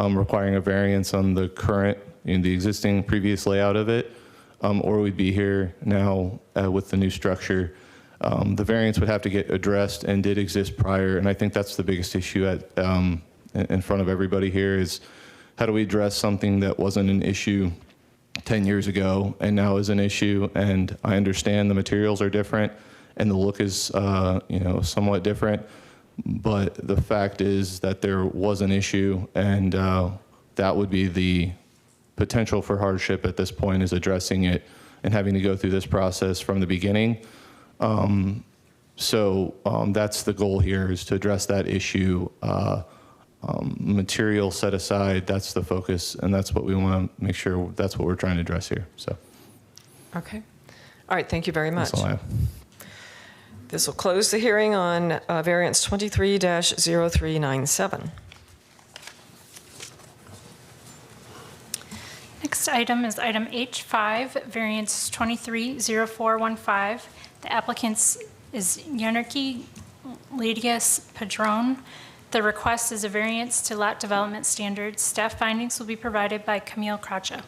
requiring a variance on the current, in the existing previous layout of it, or we'd be here now with the new structure. The variance would have to get addressed and did exist prior, and I think that's the biggest issue in front of everybody here is how do we address something that wasn't an issue 10 years ago and now is an issue? And I understand the materials are different and the look is you know, somewhat different, but the fact is that there was an issue, and that would be the potential for hardship at this point, is addressing it and having to go through this process from the beginning. So that's the goal here, is to address that issue. Material set aside, that's the focus, and that's what we want to make sure, that's what we're trying to address here. So. Okay. All right, thank you very much. That's all I have. This will close the hearing on variance 23-0397. Next item is item H5, variance 230415. The applicant is Yanarki Ladius Padron. The request is a variance to lot development standards. Staff findings will be provided by Camille Cracha.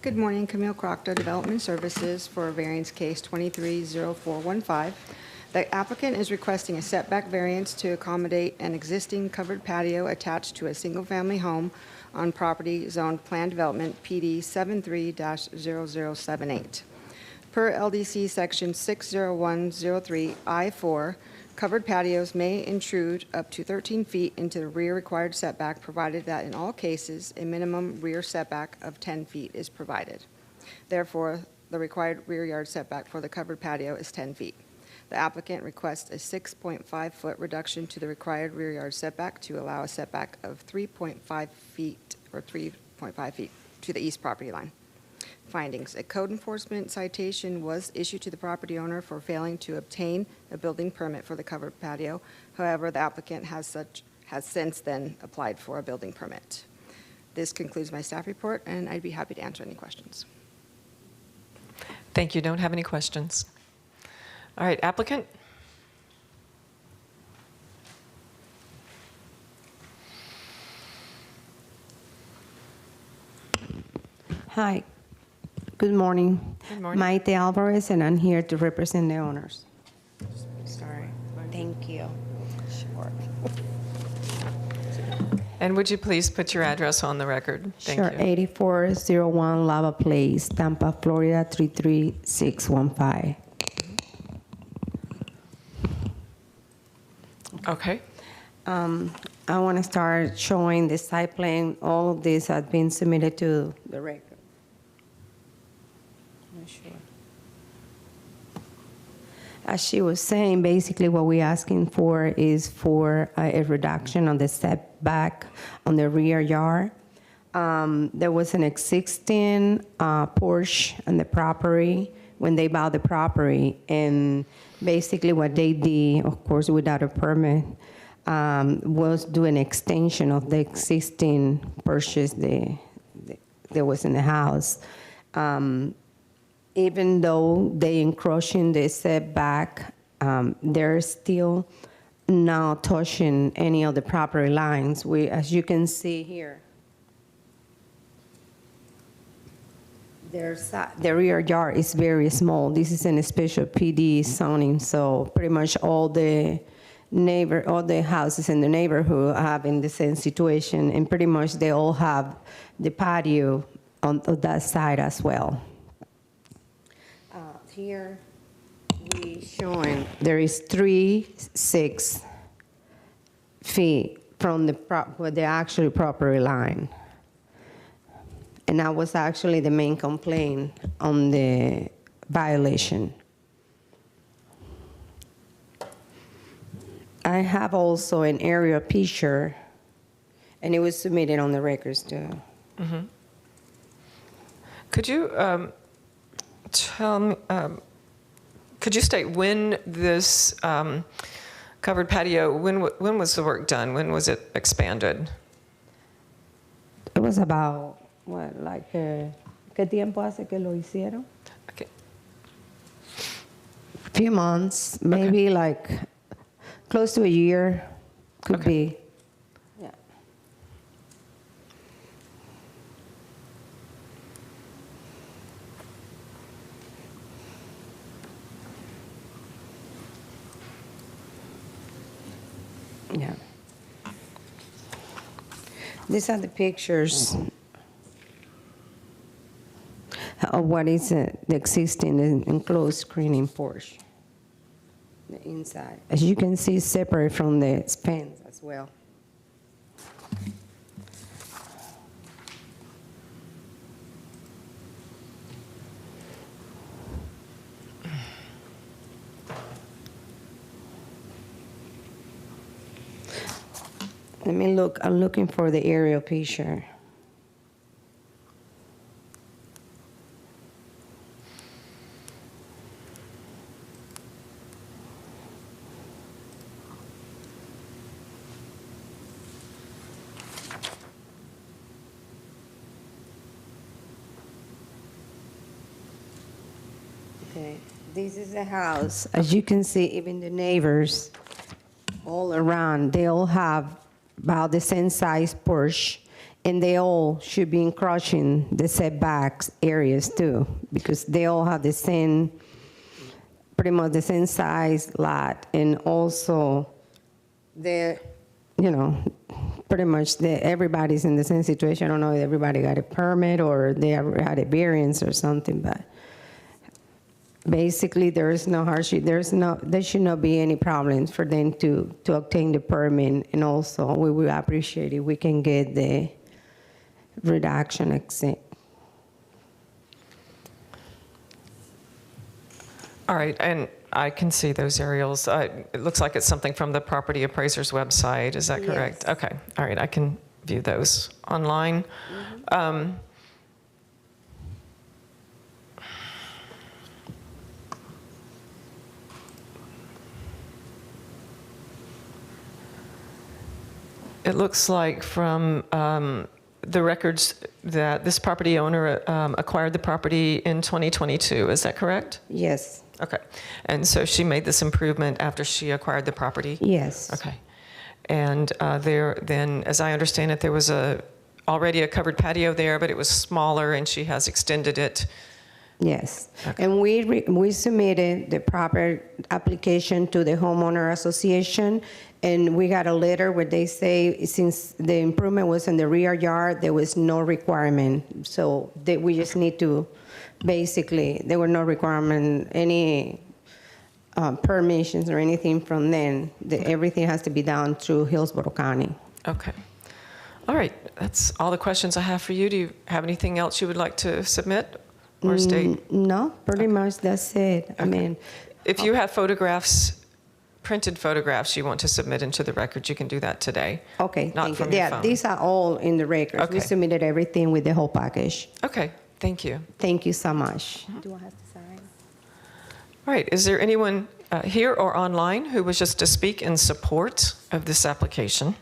Good morning, Camille Crocta, Development Services, for variance case 230415. The applicant is requesting a setback variance to accommodate an existing covered patio attached to a single-family home on property zoned planned development PD 73-0078. Per LDC section 60103 I4, covered patios may intrude up to 13 feet into the rear required setback, provided that in all cases, a minimum rear setback of 10 feet is provided. Therefore, the required rear yard setback for the covered patio is 10 feet. The applicant requests a 6.5-foot reduction to the required rear yard setback to allow a setback of 3.5 feet or 3.5 feet to the east property line. Findings: a code enforcement citation was issued to the property owner for failing to obtain a building permit for the covered patio. However, the applicant has since then applied for a building permit. This concludes my staff report, and I'd be happy to answer any questions. Thank you. Don't have any questions. All right, applicant. Hi. Good morning. Good morning. Maite Alvarez, and I'm here to represent the owners. Sorry. Thank you. Sure. And would you please put your address on the record? Thank Sure. you. 8401 Lava Place, Tampa, Florida 33615. Okay. I want to start showing the site plan. All of this has been submitted to the record. Sure. As she was saying, basically what we're asking for is for a reduction on the setback on the rear yard. There was an existing porch on the property when they bought the property, and basically what they did, of course without a permit, was do an extension of the existing purchase that was in the house. Even though they encroaching the setback, they're still not touching any of the property lines. As you can see here, The rear yard is very small. This is in a special PD zoning, so pretty much all the houses in the neighborhood have in the same situation, and pretty much they all have the patio on that side as well. Here we showing there is 6 feet from the actual property line. And that was actually the main complaint on the violation. I have also an aerial picture, and it was submitted on the records too. Mm-hmm. Could you tell me, could you state when this covered patio, when was the work done? When was it expanded? It was about, ¿qué tiempo hace que lo hicieron? Okay. A few months, maybe like close to a year, could be. Yeah. Yeah. These are the pictures of what is the existing enclosed screening porch, the inside. As you can see, separate from the fence as well. Let me look, I'm looking for the aerial picture. Okay, this is the house. As you can see, even the neighbors all around, they all have about the same size porch, and they all should be encroaching the setbacks areas too, because they all have the same, pretty much the same size lot, and also they're, you know, pretty much everybody's in the same situation. I don't know if everybody got a permit or they ever had a variance or something, but basically there is no hardship. There should not be any problems for them to obtain the permit, and also we will appreciate if we can get the reduction exempt. All right, and I can see those aerials. It looks like it's something from the property appraiser's website. Is that correct? Yes. Okay, all right, I can view those online. Mm-hmm. It looks like from the records that this property owner acquired the property in 2022. Is that correct? Yes. Okay. And so she made this improvement after she acquired the property? Yes. Okay. And then, as I understand it, there was already a covered patio there, but it was smaller, and she has extended it. Yes, and we submitted the proper application to the homeowner association, and we got a letter where they say since the improvement was in the rear yard, there was no requirement. So we just need to, basically, there were no requirement, any permissions or anything from them. Everything has to be done through Hillsborough County. Okay. All right, that's all the questions I have for you. Do you have anything else you would like to submit? Or state? No, pretty much that's it. Okay. I mean, if you have photographs, printed photographs you want to submit into the record, you can do that today. Okay, Not thank from you. your Yeah, phone. these are all in the records. Okay. We submitted everything with the whole package. Okay, thank you. Thank you so much. Do I have to sign? All right, is there anyone here or online who wishes to speak in support of this application?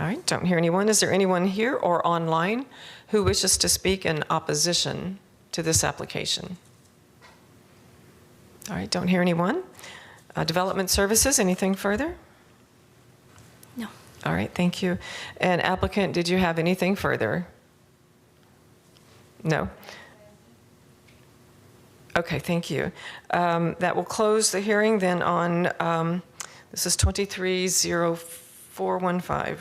All right, don't hear anyone. Is there anyone here or online who wishes to speak in opposition to this application? All right, don't hear anyone. Development Services, anything further? No. All right, thank you. And applicant, did you have anything further? No? Okay, thank you. That will close the hearing then on, this is 230415.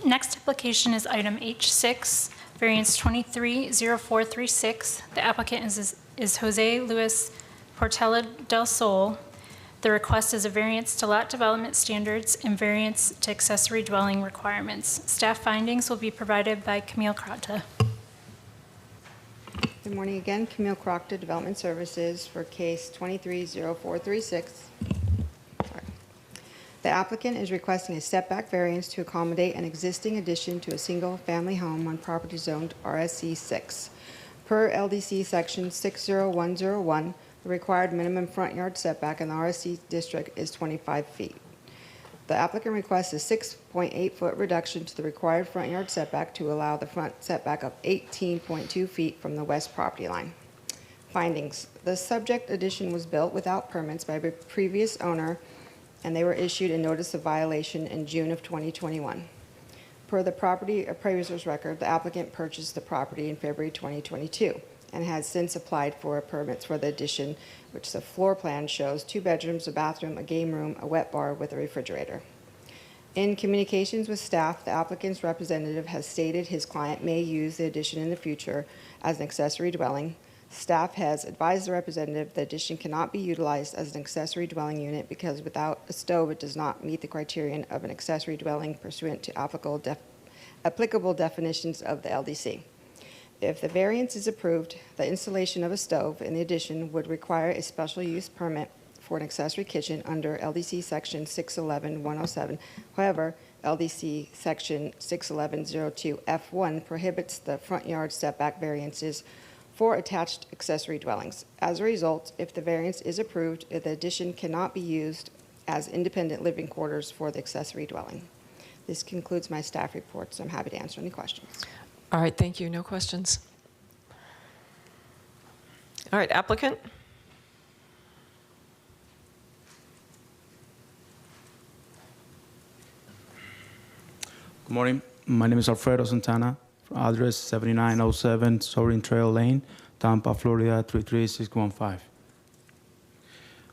Next application is item H6, variance 230436. The applicant is Jose Luis Portela del Sol. The request is a variance to lot development standards and variance to accessory dwelling requirements. Staff findings will be provided by Camille Crota. Good morning again, Camille Crockett, Development Services for case 230436. The applicant is requesting a setback variance to accommodate an existing addition to a single-family home on property zoned RSC 6. Per LDC Section 60101, the required minimum front yard setback in the RSC district is 25 feet. The applicant requests a 6.8-foot reduction to the required front yard setback to allow the front setback of 18.2 feet from the west property line. Findings. The subject addition was built without permits by the previous owner, and they were issued a notice of violation in June of 2021. Per the property appraiser's record, the applicant purchased the property in February 2022 and has since applied for permits for the addition, which the floor plan shows 2 bedrooms, a bathroom, a game room, a wet bar with a refrigerator. In communications with staff, the applicant's representative has stated his client may use the addition in the future as an accessory dwelling. Staff has advised the representative the addition cannot be utilized as an accessory dwelling unit because without a stove, it does not meet the criterion of an accessory dwelling pursuant to applicable definitions of the LDC. If the variance is approved, the installation of a stove in the addition would require a special use permit for an accessory kitchen under LDC Section 611-107. However, LDC Section 611-02F1 prohibits the front yard setback variances for attached accessory dwellings. As a result, if the variance is approved, the addition cannot be used as independent living quarters for the accessory dwelling. This concludes my staff report, so I'm happy to answer any questions. All right, thank you. No questions. All right, applicant? Good morning. My name is Alfredo Santana. Address 7907 Soaring Trail Lane, Tampa, Florida 33615.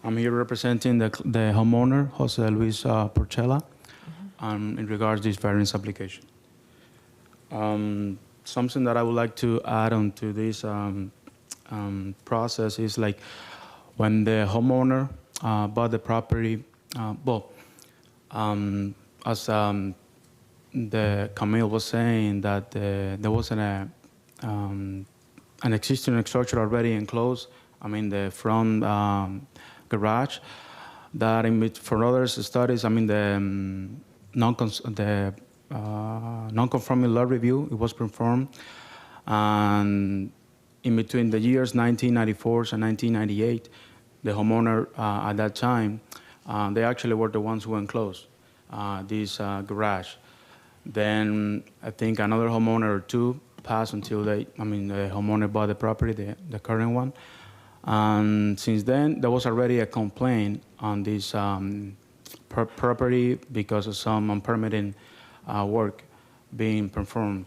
I'm here representing the homeowner, Jose Luis Portela, in regards to this variance application. Something that I would like to add on to this process is like when the homeowner bought the property, as the Camille was saying that there wasn't an existing structure already enclosed. I mean the front garage. That for other studies, I mean the non-conforming lot review, it was performed, and in between the years 1994 and 1998, the homeowner at that time, they actually were the ones who enclosed this garage. Then I think another homeowner or two passed until the homeowner bought the property, the current one. And since then, there was already a complaint on this property because of some unpermitted work being performed.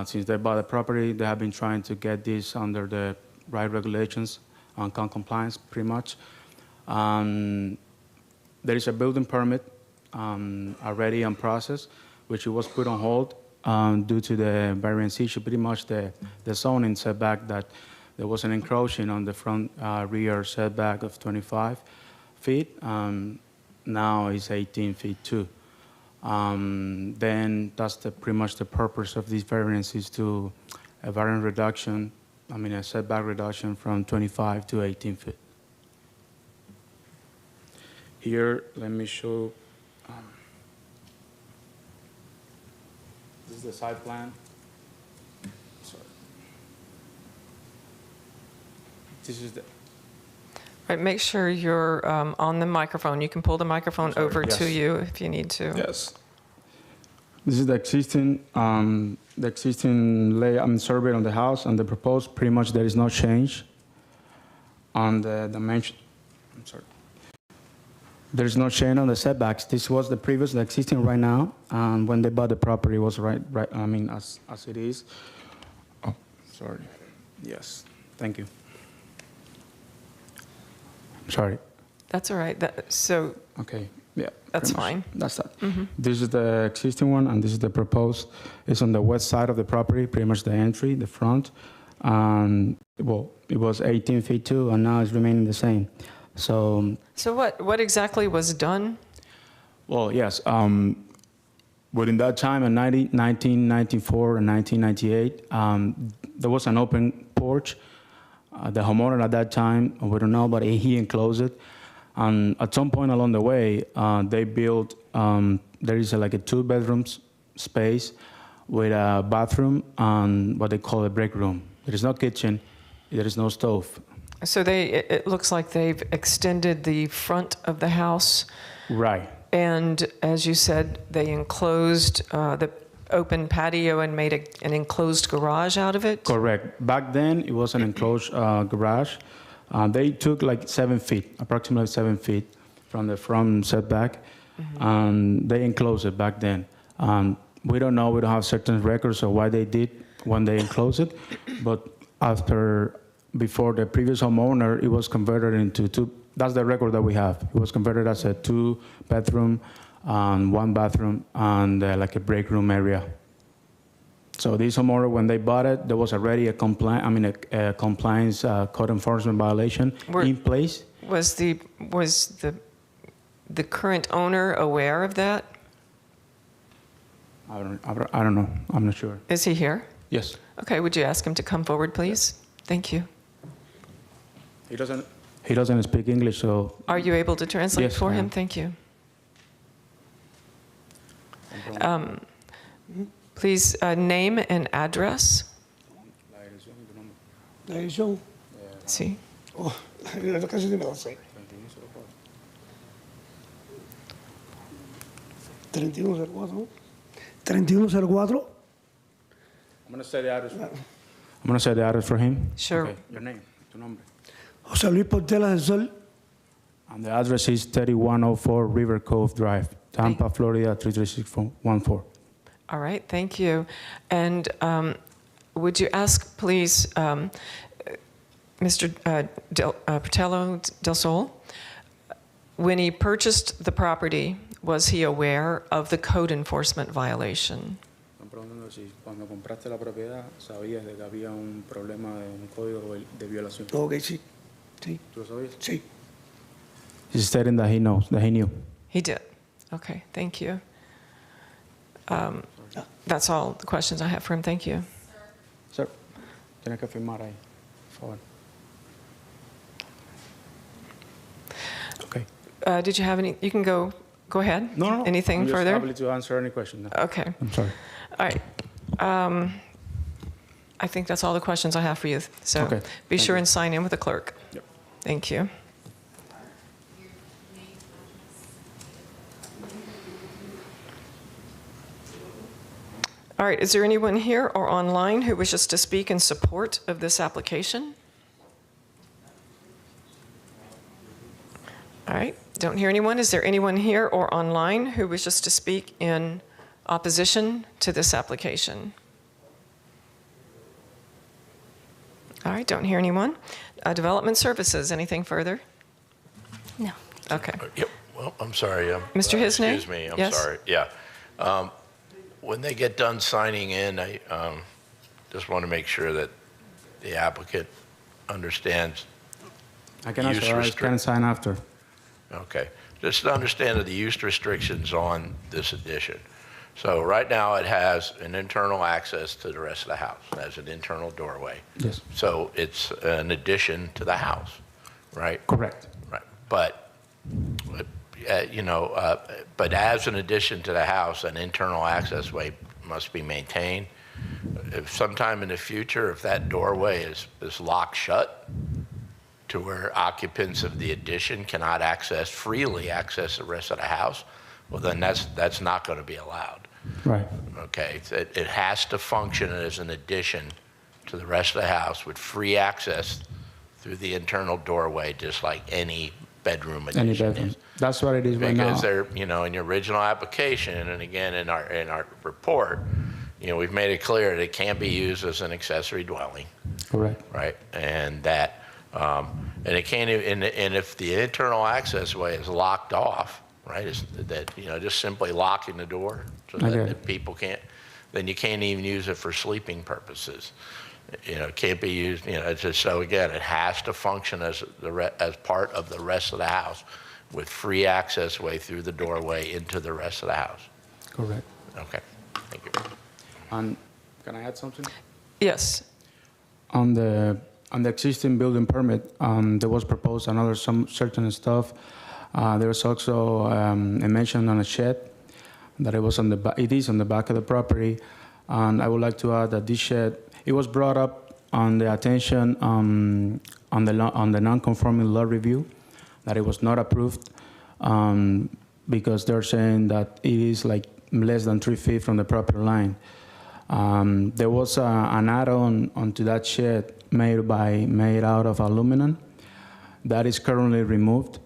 Since they bought the property, they have been trying to get this under the right regulations and compliance, pretty much. There is a building permit already in process, which was put on hold due to the variance issue, pretty much the zoning setback that there was an encroaching on the front rear setback of 25 feet. Now it's 18 feet too. Then that's pretty much the purpose of these variances, to a variance reduction, a setback reduction from 25 to 18 feet. Here, let me show. This is the side plan. Sorry. This is the. All right, make sure you're on the microphone. You can pull the microphone over to you if you need to. Yes. This is the existing layout survey on the house, and the proposed. Pretty much there is no change on the dimension. I'm sorry. There's no change on the setbacks. This was the previous, the existing right now, and when they bought the property, it was right, I mean, as it is. Oh, sorry. Yes, thank you. Sorry. That's all right. So Okay, yeah. That's pretty much. fine. That's that. Mhm. This is the existing one, and this is the proposed. It's on the west side of the property, pretty much the entry, the front. And, well, it was 18 feet too, and now it's remaining the same. So, what exactly was done? well, yes, within that time in 1994 and 1998, there was an open porch. The homeowner at that time, we don't know, but he enclosed it. And at some point along the way, they built, there is like a 2-bedroom space with a bathroom and what they call a break room. There is no kitchen, there is no stove. So it looks like they've extended the front of the house. Right. And as you said, they enclosed the open patio and made an enclosed garage out of it? Correct. Back then, it was an enclosed garage. They took like 7 feet, approximately 7 feet from the front setback, and they enclosed it back then. We don't know, we don't have certain records of why they did when they enclosed it, but before the previous homeowner, it was converted into two. That's the record that we have. It was converted as a 2-bedroom and 1 bathroom and like a break room area. So this homeowner, when they bought it, there was already a compliance code enforcement violation in place. Was the current owner aware of that? I don't know. I'm not sure. Is he here? Yes. Okay, would you ask him to come forward, please? Thank you. He doesn't speak English, so. Are you able to translate Yes, for I him? am. Thank you. Please name and address. La dirección. Sí. Oh, casi me lo sé. 3104. 3104. I'm going to say the address for him. Sure. Okay. Your name, tu nombre. José Luis Portela del Sol. And the address is 3104 River Cove Drive, Tampa, Florida 33614. All right, thank you. And would you ask, please, Mr. Portello del Sol, when he purchased the property, was he aware of the code enforcement violation? Están preguntando si cuando compraste la propiedad sabías de que había un problema de un código de violación. Ok, sí. Sí. ¿Tú lo sabías? Sí. He's stating that he knows, that he knew. He did. Okay, thank you. That's all the questions I have for him. Thank you. Sir, tienes que firmar ahí, por favor. Okay. Did you have any? You can go ahead. No. Anything I'm just further? happy to answer any question. No. Okay. I'm sorry. All right. I think that's all the questions I have for you. So Okay, be thank sure you. and sign in with the clerk. Yep. Thank you. All right, is there anyone here or online who wishes to speak in support of this application? All right, don't hear anyone. Is there anyone here or online who wishes to speak in opposition to this application? All right, don't hear anyone. Development Services, anything further? No. Okay. Yep. Well, I'm sorry. Mr. Hisney? Excuse me. I'm Yes? sorry. Yeah. When they get done signing in, I just want to make sure that the applicant understands. I can answer. I can sign after. Okay. Just to understand the use restrictions on this addition. So right now it has an internal access to the rest of the house. It has an internal doorway. Yes. So it's an addition to the house, right? Correct. Right. But but as an addition to the house, an internal access way must be maintained. If sometime in the future, if that doorway is locked shut to where occupants of the addition cannot freely access the rest of the house, well, then that's not going to be allowed. Right. Okay. It has to function as an addition to the rest of the house with free access through the internal doorway, just like any bedroom Any addition bedroom. is. That's what it is right now. Because they're, in your original application, and again in our report, we've made it clear that it can't be used as an accessory dwelling, Correct. right? And that, and it can't even, and if the internal access way is locked off, right, is that, just simply locking the door so that people can't, then you can't even use it for sleeping purposes. It can't be used, it's just, so again, it has to function as part of the rest of the house with free access way through the doorway into the rest of the house. Correct. Okay, thank you. And can I add something? Yes. On the existing building permit, there was proposed some certain stuff. There was also a mention on a shed that it is on the back of the property, and I would like to add that this shed, it was brought up on the attention on the non-conforming lot review, that it was not approved because they're saying that it is like less than 3 feet from the property line. There was an add-on onto that shed made out of aluminum that is currently removed,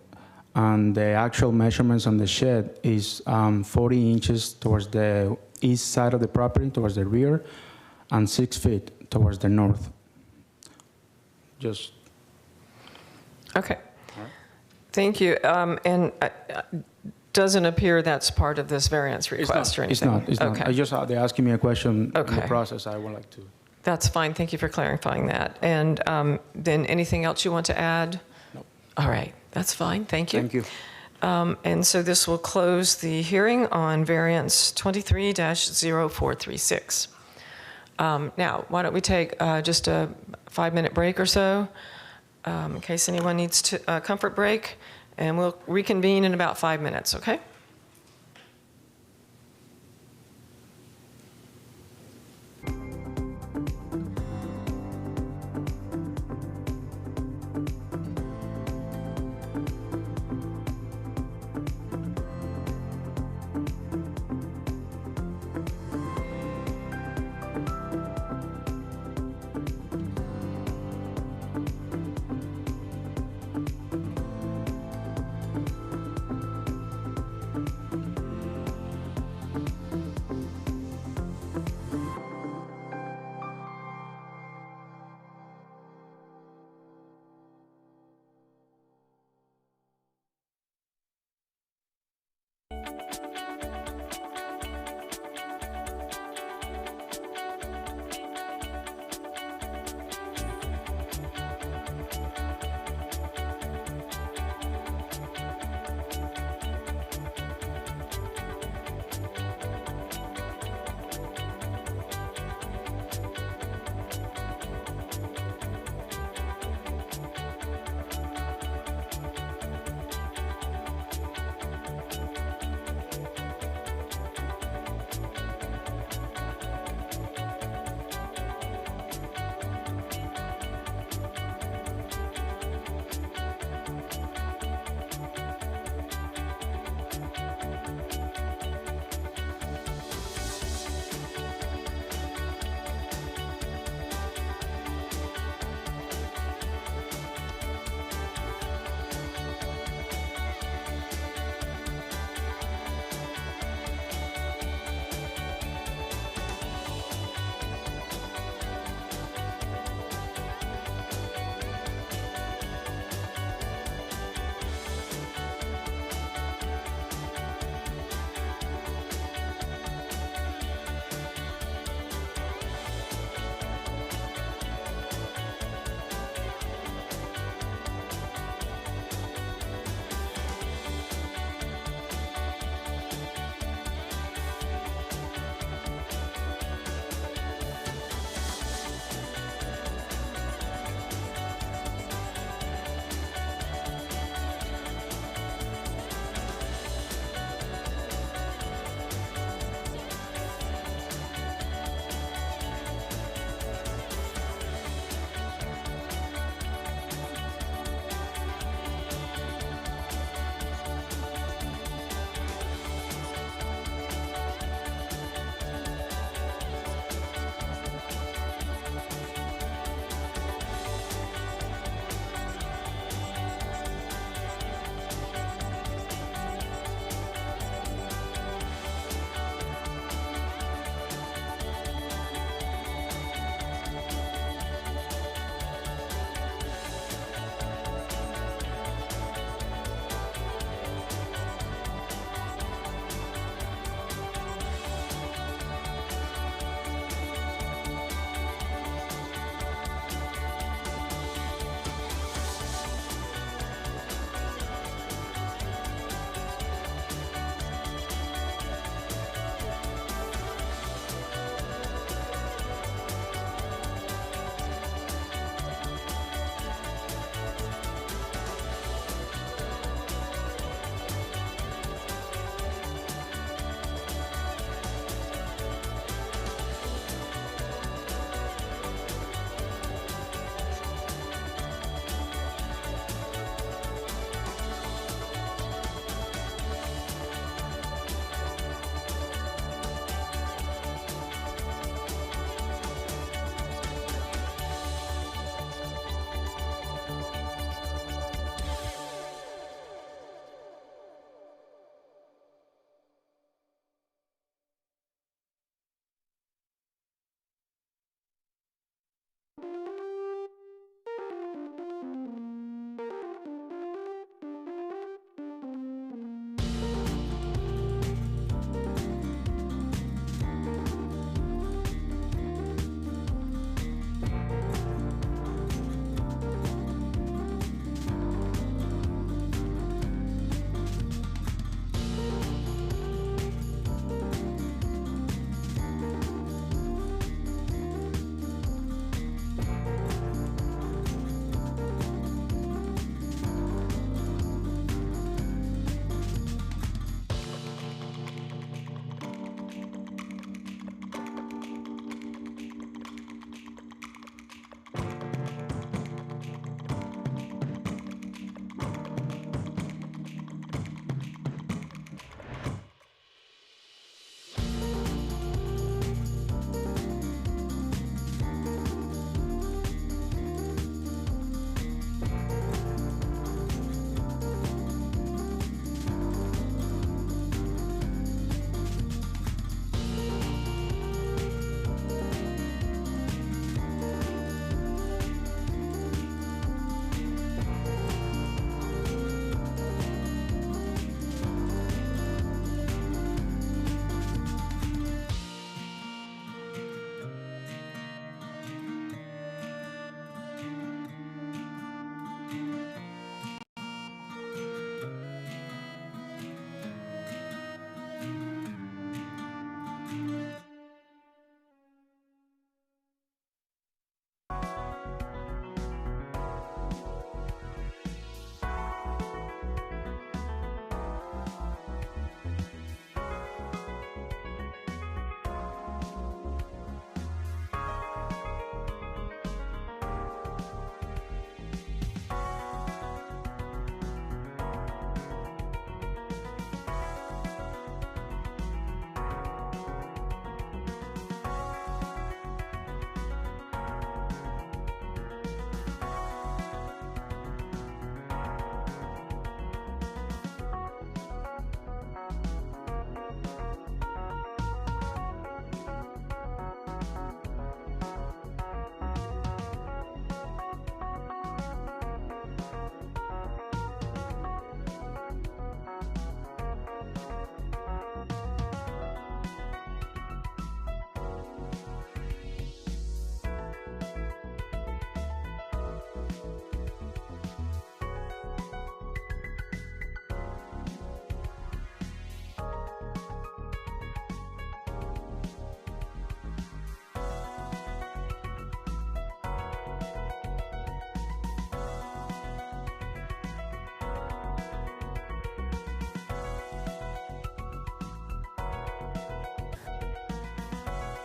and the actual measurements on the shed is 40 inches towards the east side of the property, towards the rear, and 6 feet towards the north. Just. Okay. Thank you. And doesn't appear that's part of this variance request or anything. It's not. I just, they're asking me a question in the process. I would like to. That's fine. Thank you for clarifying that. And then anything else you want to add? No. All right. That's fine. Thank you. Thank you. And so this will close the hearing on variance 23-0436. Now, why don't we take just a 5-minute break or so, in case anyone needs a comfort break, and we'll reconvene in about 5 minutes, okay?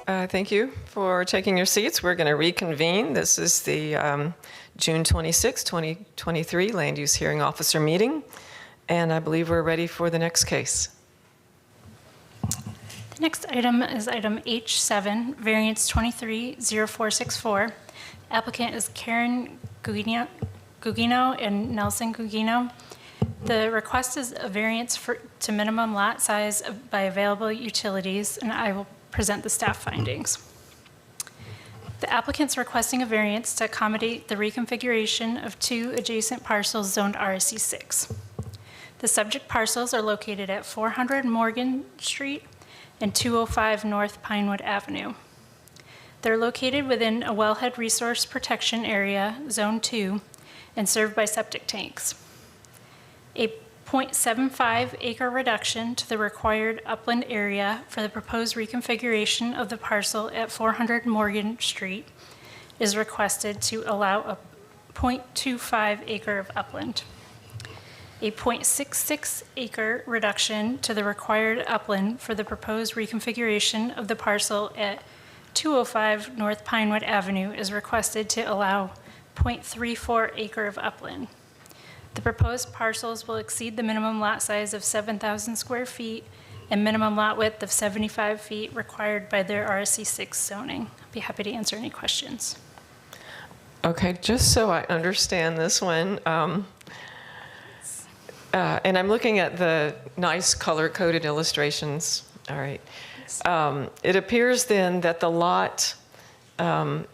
Thank you for taking your seats. We're going to reconvene. This is the June 26, 2023 Land Use Hearing Officer meeting, and I believe we're ready for the next case. The next item is item H7, variance 230464. Applicant is Karen Gugino and Nelson Gugino. The request is a variance to minimum lot size by available utilities, and I will present the staff findings. The applicant's requesting a variance to accommodate the reconfiguration of 2 adjacent parcels zoned RSC 6. The subject parcels are located at 400 Morgan Street and 205 North Pinewood Avenue. They're located within a wellhead resource protection area, Zone 2, and served by septic tanks. A 0.75 acre reduction to the required upland area for the proposed reconfiguration of the parcel at 400 Morgan Street is requested to allow a 0.25 acre of upland. A 0.66 acre reduction to the required upland for the proposed reconfiguration of the parcel at 205 North Pinewood Avenue is requested to allow 0.34 acre of upland. The proposed parcels will exceed the minimum lot size of 7,000 square feet and minimum lot width of 75 feet required by their RSC 6 zoning. I'd be happy to answer any questions. Okay, just so I understand this one, and I'm looking at the nice color-coded illustrations. All right. It appears then that the lot on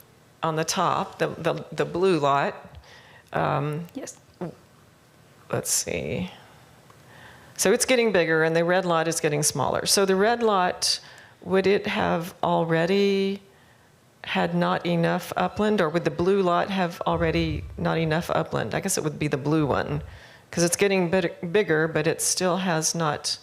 the top, the blue lot, yes. Let's see. So it's getting bigger, and the red lot is getting smaller. So the red lot, would it have already had not enough upland, or would the blue lot have already not enough upland? I guess it would be the blue one, because it's getting bigger, but it still has not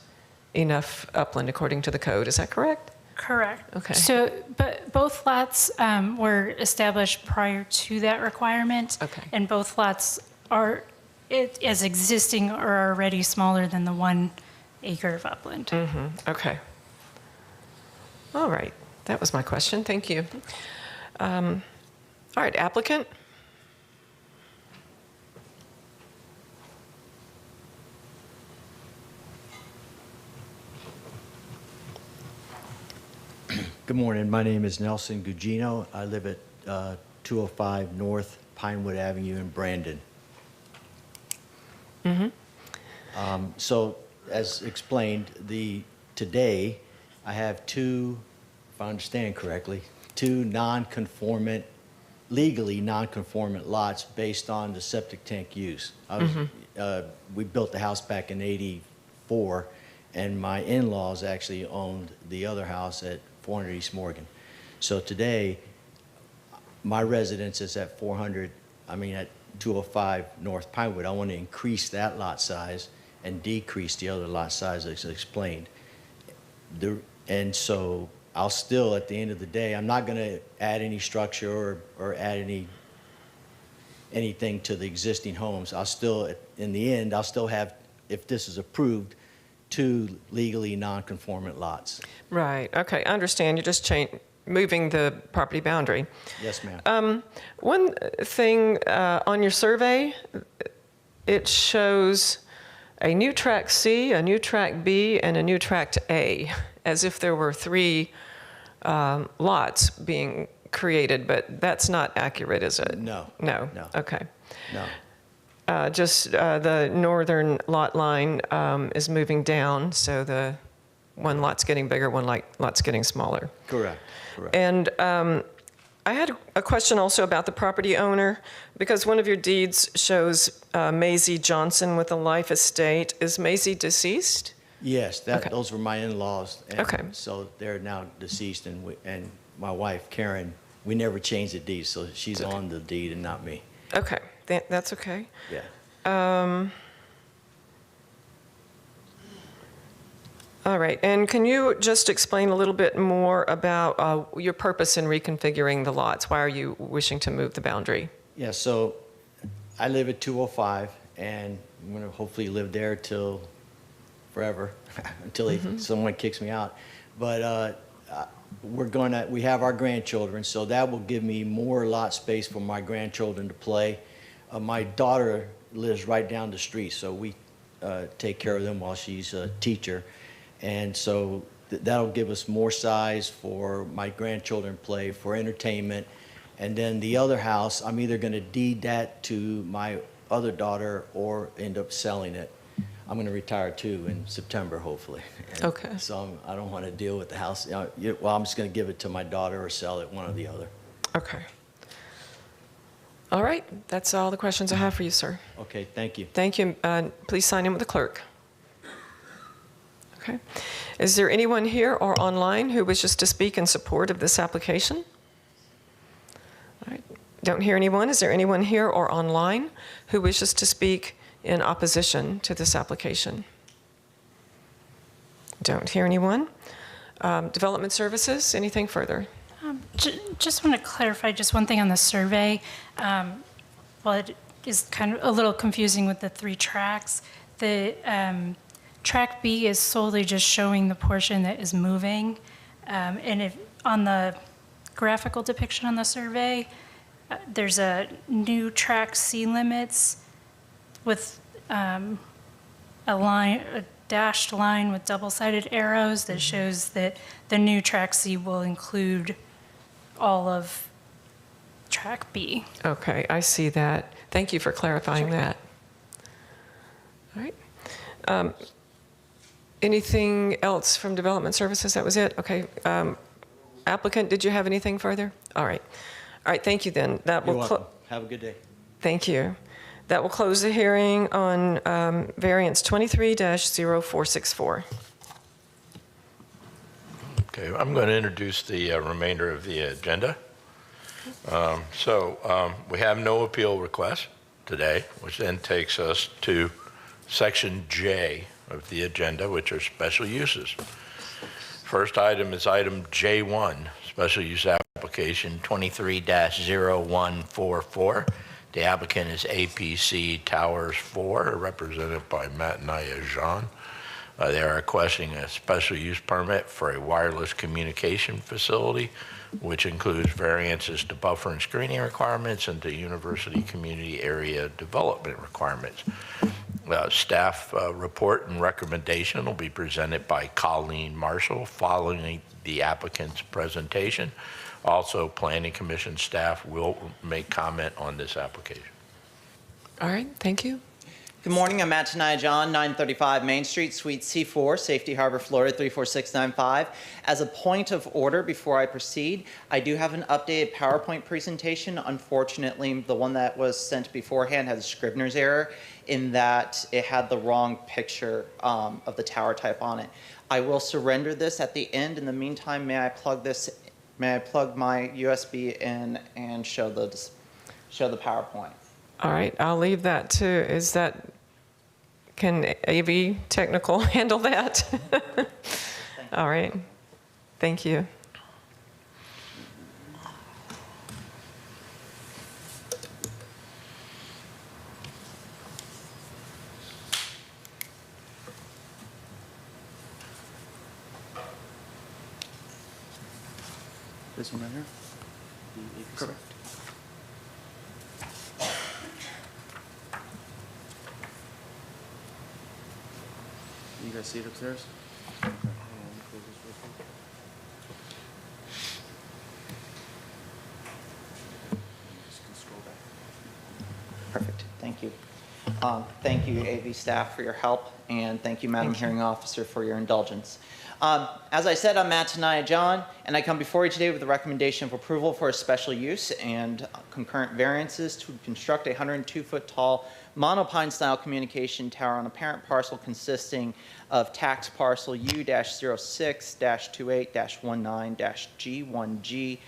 enough upland according to the code. Is that correct? Correct. Okay. So, but both lots were established prior to that requirement. Okay. And both lots are, as existing, are already smaller than the 1 acre of upland. Mm-hmm. Okay. All right. That was my question. Thank you. All right, applicant? Good morning. My name is Nelson Gugino. I live at 205 North Pinewood Avenue in Brandon. Mm-hmm. So, as explained, today I have 2, if I understand correctly, 2 non-conformant, legally non-conformant lots based on the septic tank use. We built the house back in '84, and my in-laws actually owned the other house at 400 East Morgan. So today, my residence is at 205 North Pinewood. I want to increase that lot size and decrease the other lot size as explained. And so I'll still, at the end of the day, I'm not going to add any structure or add anything to the existing homes. I'll still, in the end, I'll still have, if this is approved, 2 legally non-conformant lots. Right. Okay. I understand. You're just moving the property boundary. Yes, ma'am. One thing on your survey, it shows a new tract C, a new tract B, and a new tract A, as if there were 3 lots being created, but that's not accurate, is it? No. No? No. Okay. No. Just the northern lot line is moving down, so the one lot's getting bigger, one lot's getting smaller. Correct. Correct. And I had a question also about the property owner, because one of your deeds shows Maisie Johnson with a life estate. Is Maisie deceased? Yes, those were my in-laws. Okay. So they're now deceased, and my wife, Karen, we never changed the deed, so she's on the deed and not me. Okay, that's okay. Yeah. All right, and can you just explain a little bit more about your purpose in reconfiguring the lots? Why are you wishing to move the boundary? Yeah, so I live at 205, and I'm going to hopefully live there till forever, until someone kicks me out. But we have our grandchildren, so that will give me more lot space for my grandchildren to play. My daughter lives right down the street, so we take care of them while she's a teacher. And so that'll give us more size for my grandchildren to play, for entertainment. And then the other house, I'm either going to deed that to my other daughter or end up selling it. I'm going to retire too in September, hopefully. And Okay. so I don't want to deal with the house. Well, I'm just going to give it to my daughter or sell it, one or the other. Okay. All right, that's all the questions I have for you, sir. Okay, thank you. Thank you. Please sign in with the clerk. Okay. Is there anyone here or online who wishes to speak in support of this application? All right. Don't hear anyone. Is there anyone here or online who wishes to speak in opposition to this application? Don't hear anyone. Development Services, anything further? Just want to clarify just one thing on the survey. Well, it is kind of a little confusing with the 3 tracks. The track B is solely just showing the portion that is moving. And if on the graphical depiction on the survey, there's a new track C limits with a dashed line with double-sided arrows that shows that the new track C will include all of track B. Okay, I see that. Thank you for clarifying that. All right. Anything else from Development Services? That was it? Okay. Applicant, did you have anything further? All right. All right, thank you then. That You're will welcome. Have a good day. Thank you. That will close the hearing on variance 23-0464. Okay, I'm going to introduce the remainder of the agenda. We have no appeal request today, which then takes us to section J of the agenda, which are special uses. First item is item J1, special use application 23-0144. The applicant is APC Towers 4, represented by Matanaya Jean. They are requesting a special use permit for a wireless communication facility, which includes variances to buffer and screening requirements and to university community area development requirements. Staff report and recommendation will be presented by Colleen Marshall following the applicant's presentation. Also, Planning Commission staff will make comment on this application. All right, thank you. Good morning, I'm Matanaya John, 935 Main Street, Suite C4, Safety Harbor, Florida 34695. As a point of order before I proceed, I do have an updated PowerPoint presentation. Unfortunately, the one that was sent beforehand had a Scrivener's error in that it had the wrong picture of the tower type on it. I will surrender this at the end. In the meantime, may I plug my USB in and show the PowerPoint? All right, I'll leave that to, can AV Technical handle that? All right, thank you. This one right here? Correct. You guys see it upstairs? Okay, hold on, let me close this real quick. Just scroll back. Perfect, thank you. Thank you, AV staff, for your help, and thank you, Madam Hearing Officer, for your indulgence. As I said, I'm Matanaya John, and I come before you today with a recommendation of approval for a special use and concurrent variances to construct a 102-foot tall monopine-style communication tower on a parent parcel consisting of tax parcel U-06-28-19-G1G,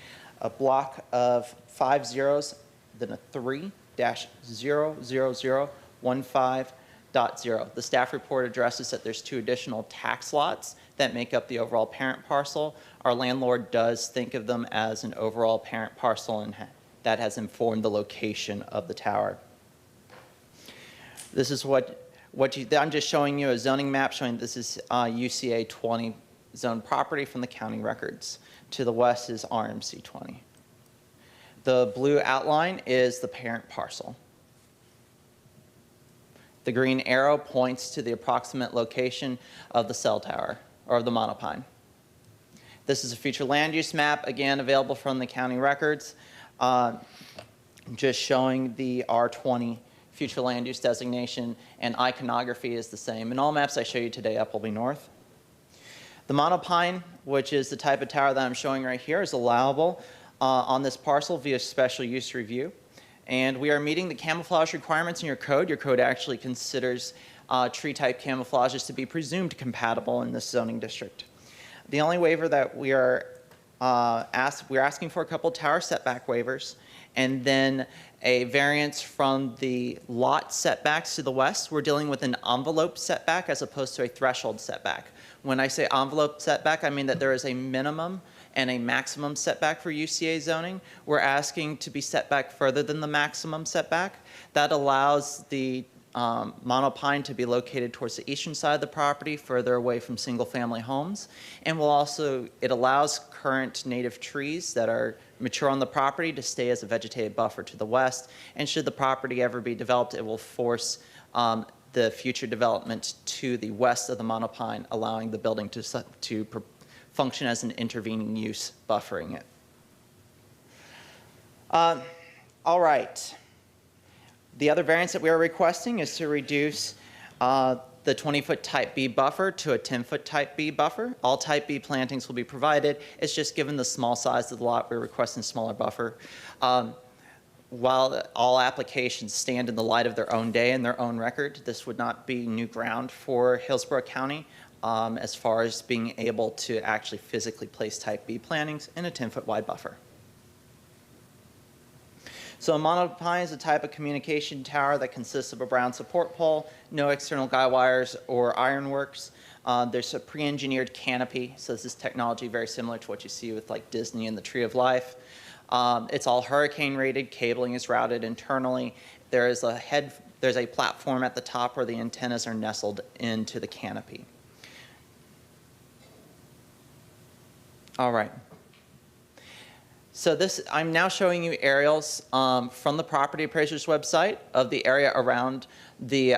a block of 5 zeros, then a 3-00015.0. The staff report addresses that there's 2 additional tax lots that make up the overall parent parcel. Our landlord does think of them as an overall parent parcel, and that has informed the location of the tower. This is I'm just showing you a zoning map showing this is UCA zoned property from the county records. To the west is RMC 20. The blue outline is the parent parcel. The green arrow points to the approximate location of the cell tower, or the monopine. This is a future land use map, again available from the county records, just showing the R20 future land use designation, and iconography is the same. In all maps I show you today up will be north. The monopine, which is the type of tower that I'm showing right here, is allowable on this parcel via special use review. And we are meeting the camouflage requirements in your code. Your code actually considers tree type camouflages to be presumed compatible in this zoning district. The only waiver that we're asking for a couple tower setback waivers, and then a variance from the lot setbacks to the west. We're dealing with an envelope setback as opposed to a threshold setback. When I say envelope setback, I mean that there is a minimum and a maximum setback for UCA zoning. We're asking to be set back further than the maximum setback. That allows the monopine to be located towards the eastern side of the property, further away from single-family homes. And it allows current native trees that are mature on the property to stay as a vegetative buffer to the west. And should the property ever be developed, it will force the future development to the west of the monopine, allowing the building to function as an intervening use, buffering it. All right. The other variance that we are requesting is to reduce the 20-foot type B buffer to a 10-foot type B buffer. All type B plantings will be provided. It's just given the small size of the lot, we're requesting a smaller buffer. While all applications stand in the light of their own day and their own record, this would not be new ground for Hillsborough County as far as being able to actually physically place type B plantings in a 10-foot wide buffer. So a monopine is a type of communication tower that consists of a brown support pole, no external guy wires or ironworks. There's a pre-engineered canopy, so this is technology very similar to what you see with like Disney and the Tree of Life. It's all hurricane rated, cabling is routed internally. There's a platform at the top where the antennas are nestled into the canopy. All right. So I'm now showing you aerials from the property appraiser's website of the area around the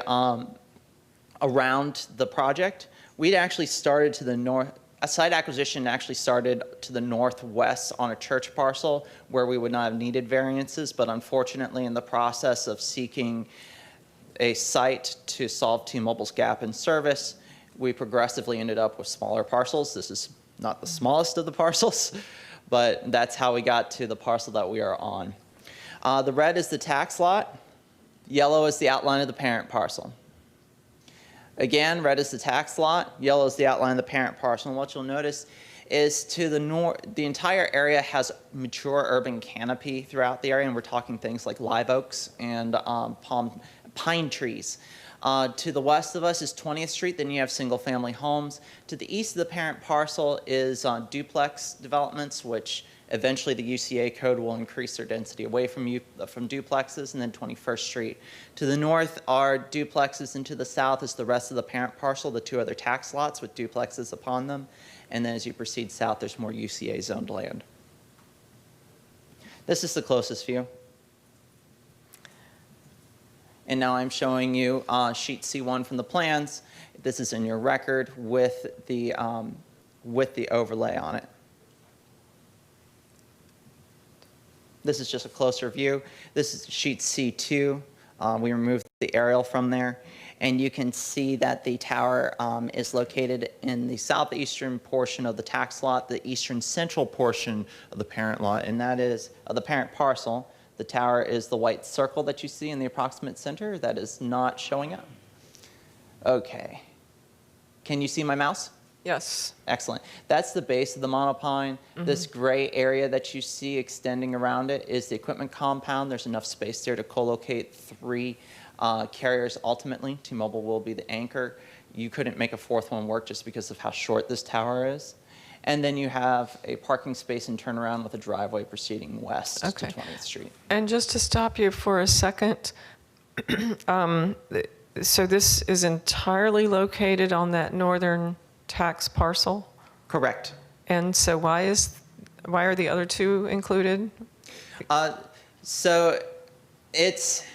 project. We'd actually started to the north. A site acquisition actually started to the northwest on a church parcel where we would not have needed variances, but unfortunately in the process of seeking a site to solve T-Mobile's gap in service, we progressively ended up with smaller parcels. This is not the smallest of the parcels, but that's how we got to the parcel that we are on. The red is the tax lot. Yellow is the outline of the parent parcel. Again, red is the tax lot. Yellow is the outline of the parent parcel. And what you'll notice is to the north, the entire area has mature urban canopy throughout the area, and we're talking things like live oaks and pine trees. To the west of us is 20th Street, then you have single-family homes. To the east of the parent parcel is duplex developments, which eventually the UCA code will increase their density away from duplexes, and then 21st Street. To the north are duplexes, and to the south is the rest of the parent parcel, the two other tax lots with duplexes upon them. And then as you proceed south, there's more UCA zoned land. This is the closest view. And now I'm showing you sheet C1 from the plans. This is in your record with the overlay on it. This is just a closer view. This is sheet C2. We removed the aerial from there. And you can see that the tower is located in the southeastern portion of the tax lot, the eastern central portion of the parent lot, and that is the parent parcel. The tower is the white circle that you see in the approximate center that is not showing up. Okay. Can you see my mouse? Yes. Excellent. That's the base of the monopine. Mm-hmm. This gray area that you see extending around it is the equipment compound. There's enough space there to co-locate 3 carriers ultimately. T-Mobile will be the anchor. You couldn't make a 4th one work just because of how short this tower is. And then you have a parking space and turnaround with a driveway proceeding west to 20th Street. And just to stop you for a second, so this is entirely located on that northern tax parcel? Correct. And so why are the other two included? So this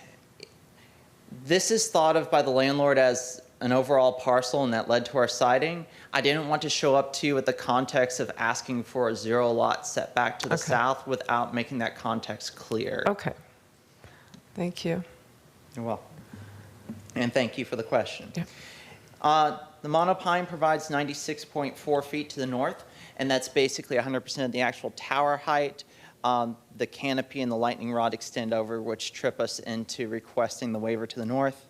is thought of by the landlord as an overall parcel, and that led to our citing. I didn't want to show up to you with the context of asking for a 0 lot setback to the south without making that context clear. Okay. Thank you. You're welcome. And thank you for the question. Yeah. The monopine provides 96.4 feet to the north, and that's basically 100% of the actual tower height. The canopy and the lightning rod extend over, which trip us into requesting the waiver to the north.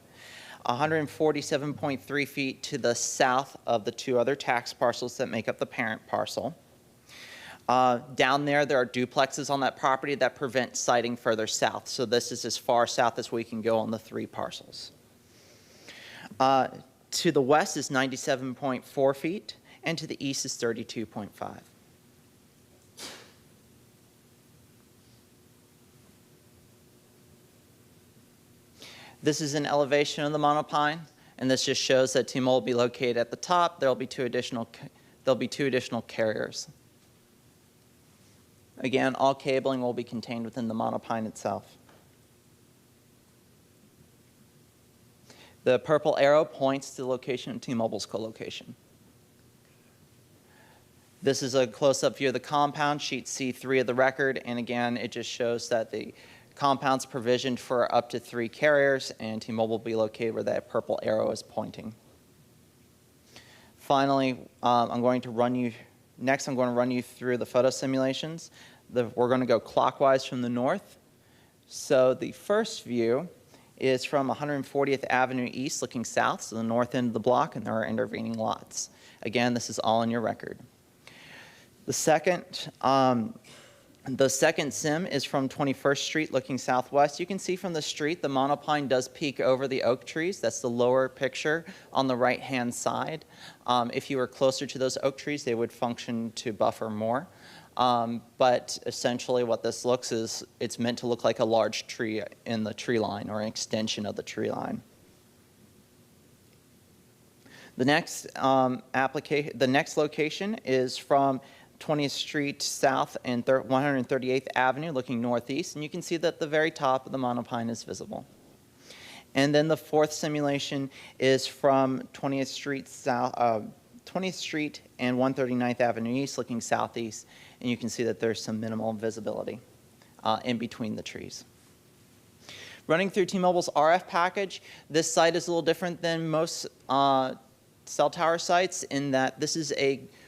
147.3 feet to the south of the two other tax parcels that make up the parent parcel. Down there are duplexes on that property that prevent siting further south. So this is as far south as we can go on the 3 parcels. To the west is 97.4 feet, and to the east is 32.5. This is an elevation of the monopine, and this just shows that T-Mobile will be located at the top. There'll be two additional carriers. Again, all cabling will be contained within the monopine itself. The purple arrow points to the location of T-Mobile's co-location. This is a close-up view of the compound, sheet C3 of the record, and again, it just shows that the compound's provisioned for up to 3 carriers, and T-Mobile will be located where that purple arrow is pointing. Finally, I'm going to run you through the photo simulations. We're going to go clockwise from the north. So the first view is from 140th Avenue East looking south, so the north end of the block, and there are intervening lots. Again, this is all in your record. The second sim is from 21st Street looking southwest. You can see from the street the monopine does peek over the oak trees. That's the lower picture on the right-hand side. If you were closer to those oak trees, they would function to buffer more. But essentially what this looks is, it's meant to look like a large tree in the tree line or an extension of the tree line. The next location is from 20th Street South and 138th Avenue looking northeast, and you can see that the very top of the monopine is visible. And then the fourth simulation is from 20th Street South, 20th Street and 139th Avenue East looking southeast, and you can see that there's some minimal visibility in between the trees. Running through T-Mobile's RF package, this site is a little different than most cell tower sites in that this is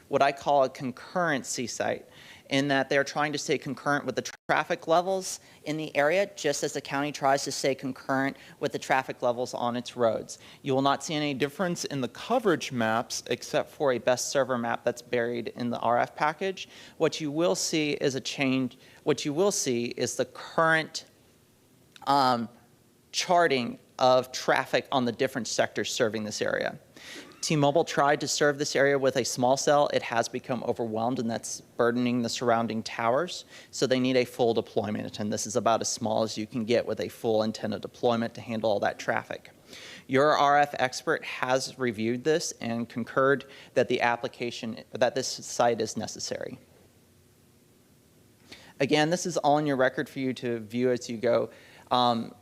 what I call a concurrency site, in that they're trying to stay concurrent with the traffic levels in the area, just as the county tries to stay concurrent with the traffic levels on its roads. You will not see any difference in the coverage maps except for a best server map that's buried in the RF package. What you will see is a change. What you will see is the current charting of traffic on the different sectors serving this area. T-Mobile tried to serve this area with a small cell. It has become overwhelmed, and that's burdening the surrounding towers. So they need a full deployment, and this is about as small as you can get with a full antenna deployment to handle all that traffic. Your RF expert has reviewed this and concurred that this site is necessary. Again, this is all in your record for you to view as you go.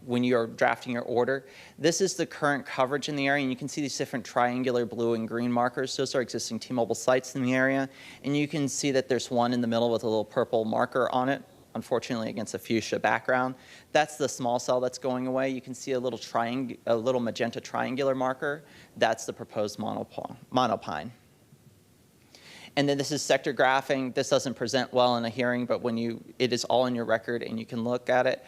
When you're drafting your order. This is the current coverage in the area, and you can see these different triangular blue and green markers. Those are existing T-Mobile sites in the area, and you can see that there's one in the middle with a little purple marker on it, unfortunately against a fuchsia background. That's the small cell that's going away. You can see a little magenta triangular marker. That's the proposed monopine. And then this is sector graphing. This doesn't present well in a hearing, but it is all in your record and you can look at it.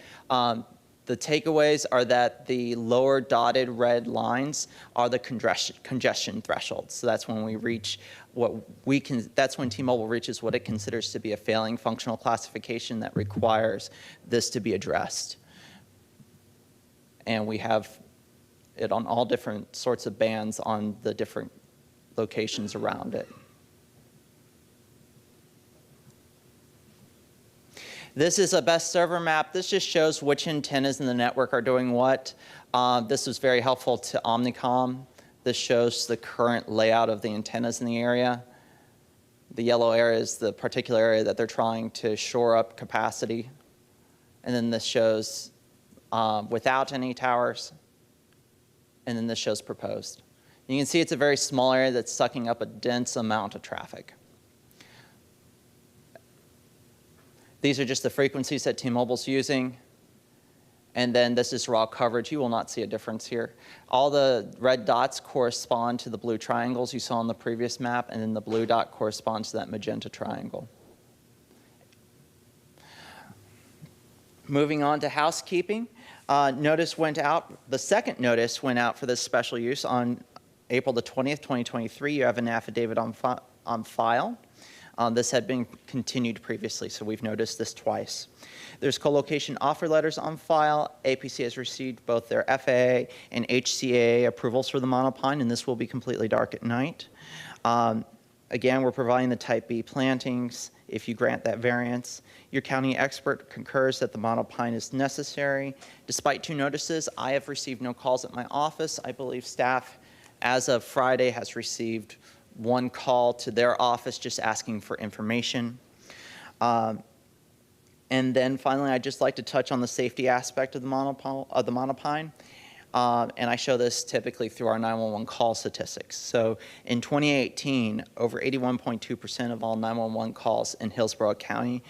The takeaways are that the lower dotted red lines are the congestion thresholds. So that's when we reach that's when T-Mobile reaches what it considers to be a failing functional classification that requires this to be addressed. And we have it on all different sorts of bands on the different locations around it. This is a best server map. This just shows which antennas in the network are doing what. This was very helpful to Omnicom. This shows the current layout of the antennas in the area. The yellow area is the particular area that they're trying to shore up capacity. And then this shows without any towers. And then this shows proposed. You can see it's a very small area that's sucking up a dense amount of traffic. These are just the frequencies that T-Mobile's using. And then this is raw coverage. You will not see a difference here. All the red dots correspond to the blue triangles you saw on the previous map, and then the blue dot corresponds to that magenta triangle. Moving on to housekeeping, notice went out, the second notice went out for this special use on April the 20th, 2023. You have an affidavit on file. This had been continued previously, so we've noticed this twice. There's co-location offer letters on file. APC has received both their FAA and HCA approvals for the monopine, and this will be completely dark at night. Again, we're providing the type B plantings if you grant that variance. Your county expert concurs that the monopine is necessary. Despite 2 notices, I have received no calls at my office. I believe staff, as of Friday, has received 1 call to their office just asking for information. And then finally, I'd just like to touch on the safety aspect of the monopine. And I show this typically through our 911 call statistics. So in 2018, over 81.2% of all 911 calls in Hillsborough County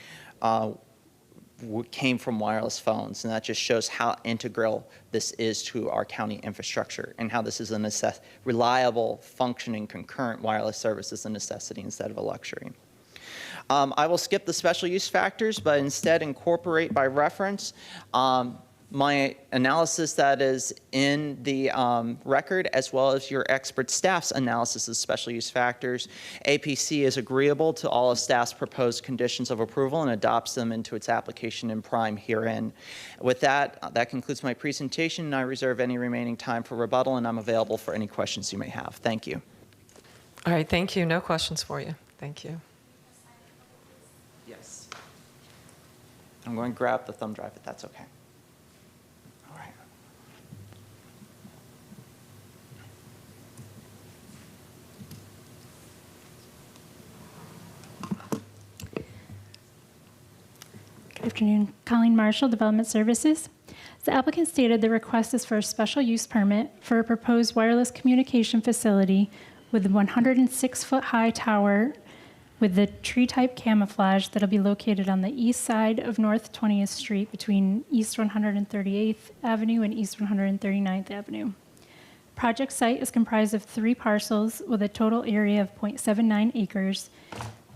came from wireless phones. And that just shows how integral this is to our county infrastructure and how this is a reliable, functioning, concurrent wireless service is a necessity instead of a luxury. I will skip the special use factors, but instead incorporate by reference my analysis that is in the record, as well as your expert staff's analysis of special use factors. APC is agreeable to all of staff's proposed conditions of approval and adopts them into its application in prime herein. With that, that concludes my presentation, and I reserve any remaining time for rebuttal, and I'm available for any questions you may have. Thank you. All right, thank you. No questions for you. Thank you. Yes. I'm going to grab the thumb drive if that's okay. All right. Good afternoon. Colleen Marshall, Development Services. The applicant stated the request is for a special use permit for a proposed wireless communication facility with a 106-foot-high tower with the tree-type camouflage that'll be located on the east side of North 20th Street between East 138th Avenue and East 139th Avenue. Project site is comprised of 3 parcels with a total area of 0.79 acres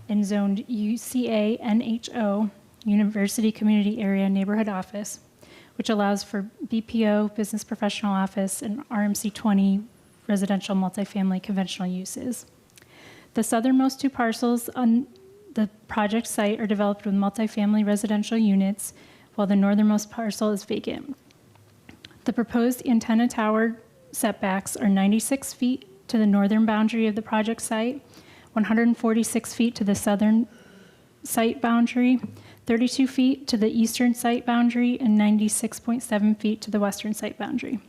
and zoned UCA NHO, University Community Area Neighborhood Office, which allows for BPO, Business Professional Office, and RMC 20 residential multifamily conventional uses. The southernmost 2 parcels on the project site are developed with multifamily residential units, while the northernmost parcel is vacant. The proposed antenna tower setbacks are 96 feet to the northern boundary of the project site, 146 feet to the southern site boundary, 32 feet to the eastern site boundary, and 96.7 feet to the western site boundary.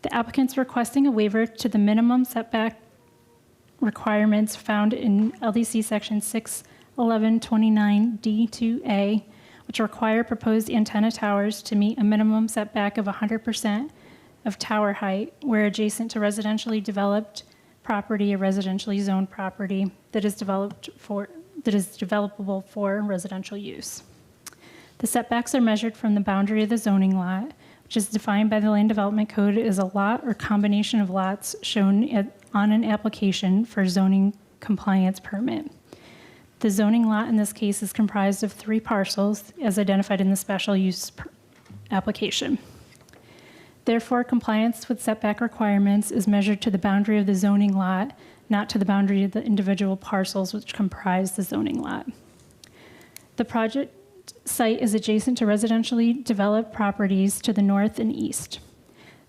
The applicant's requesting a waiver to the minimum setback requirements found in LDC Section 61129D2A, which require proposed antenna towers to meet a minimum setback of 100% of tower height where adjacent to residentially developed property or residentially zoned property that is developable for residential use. The setbacks are measured from the boundary of the zoning lot, which is defined by the Land Development Code as a lot or combination of lots shown on an application for zoning compliance permit. The zoning lot in this case is comprised of 3 parcels as identified in the special use application. Therefore, compliance with setback requirements is measured to the boundary of the zoning lot, not to the boundary of the individual parcels which comprise the zoning lot. The project site is adjacent to residentially developed properties to the north and east.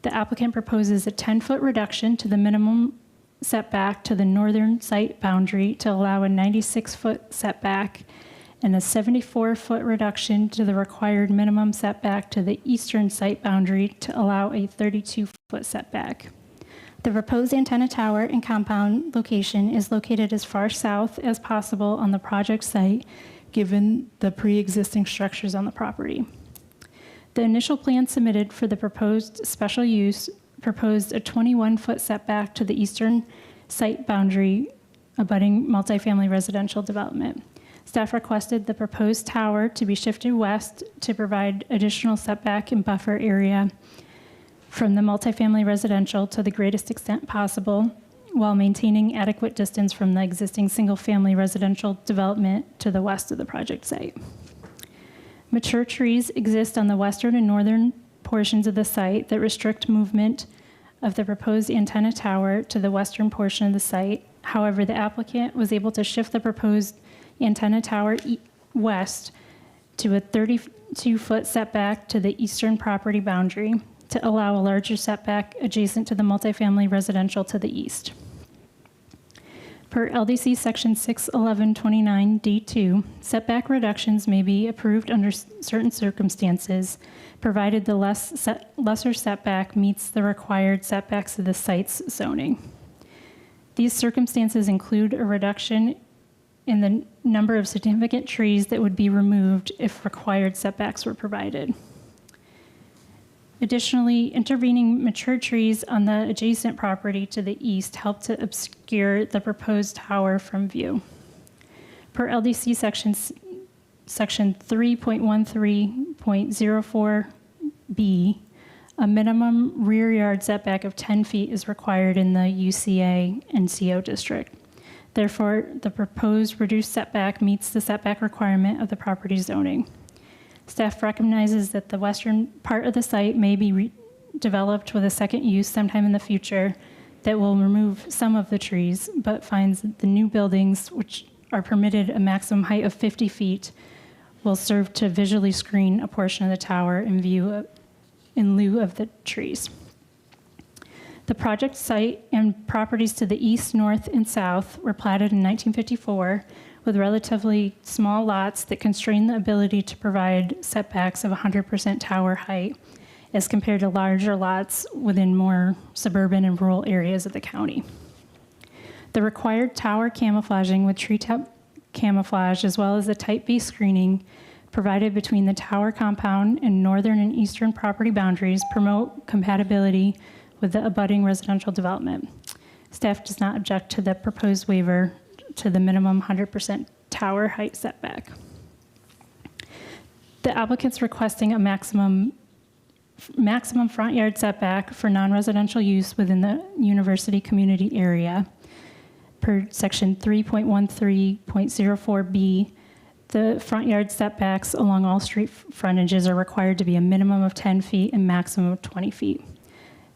The applicant proposes a 10-foot reduction to the minimum setback to the northern site boundary to allow a 96-foot setback and a 74-foot reduction to the required minimum setback to the eastern site boundary to allow a 32-foot setback. The proposed antenna tower and compound location is located as far south as possible on the project site, given the pre-existing structures on the property. The initial plan submitted for the proposed special use proposed a 21-foot setback to the eastern site boundary abutting multifamily residential development. Staff requested the proposed tower to be shifted west to provide additional setback and buffer area from the multifamily residential to the greatest extent possible, while maintaining adequate distance from the existing single-family residential development to the west of the project site. Mature trees exist on the western and northern portions of the site that restrict movement of the proposed antenna tower to the western portion of the site. However, the applicant was able to shift the proposed antenna tower west to a 32-foot setback to the eastern property boundary to allow a larger setback adjacent to the multifamily residential to the east. Per LDC Section 61129D2, setback reductions may be approved under certain circumstances, provided the lesser setback meets the required setbacks of the site's zoning. These circumstances include a reduction in the number of significant trees that would be removed if required setbacks were provided. Additionally, intervening mature trees on the adjacent property to the east help to obscure the proposed tower from view. Per LDC Section 3.13.04B, a minimum rear yard setback of 10 feet is required in the UCA and CO district. Therefore, the proposed reduced setback meets the setback requirement of the property zoning. Staff recognizes that the western part of the site may be developed with a second use sometime in the future that will remove some of the trees, but finds that the new buildings, which are permitted a maximum height of 50 feet, will serve to visually screen a portion of the tower in lieu of the trees. The project site and properties to the east, north, and south were platted in 1954 with relatively small lots that constrain the ability to provide setbacks of 100% tower height as compared to larger lots within more suburban and rural areas of the county. The required tower camouflaging with treetop camouflage, as well as the Type B screening provided between the tower compound and northern and eastern property boundaries, promote compatibility with the abutting residential development. Staff does not object to the proposed waiver to the minimum 100% tower height setback. The applicant's requesting a maximum front yard setback for non-residential use within the university community area. Per Section 3.13.04B, the front yard setbacks along all street frontages are required to be a minimum of 10 feet and maximum of 20 feet.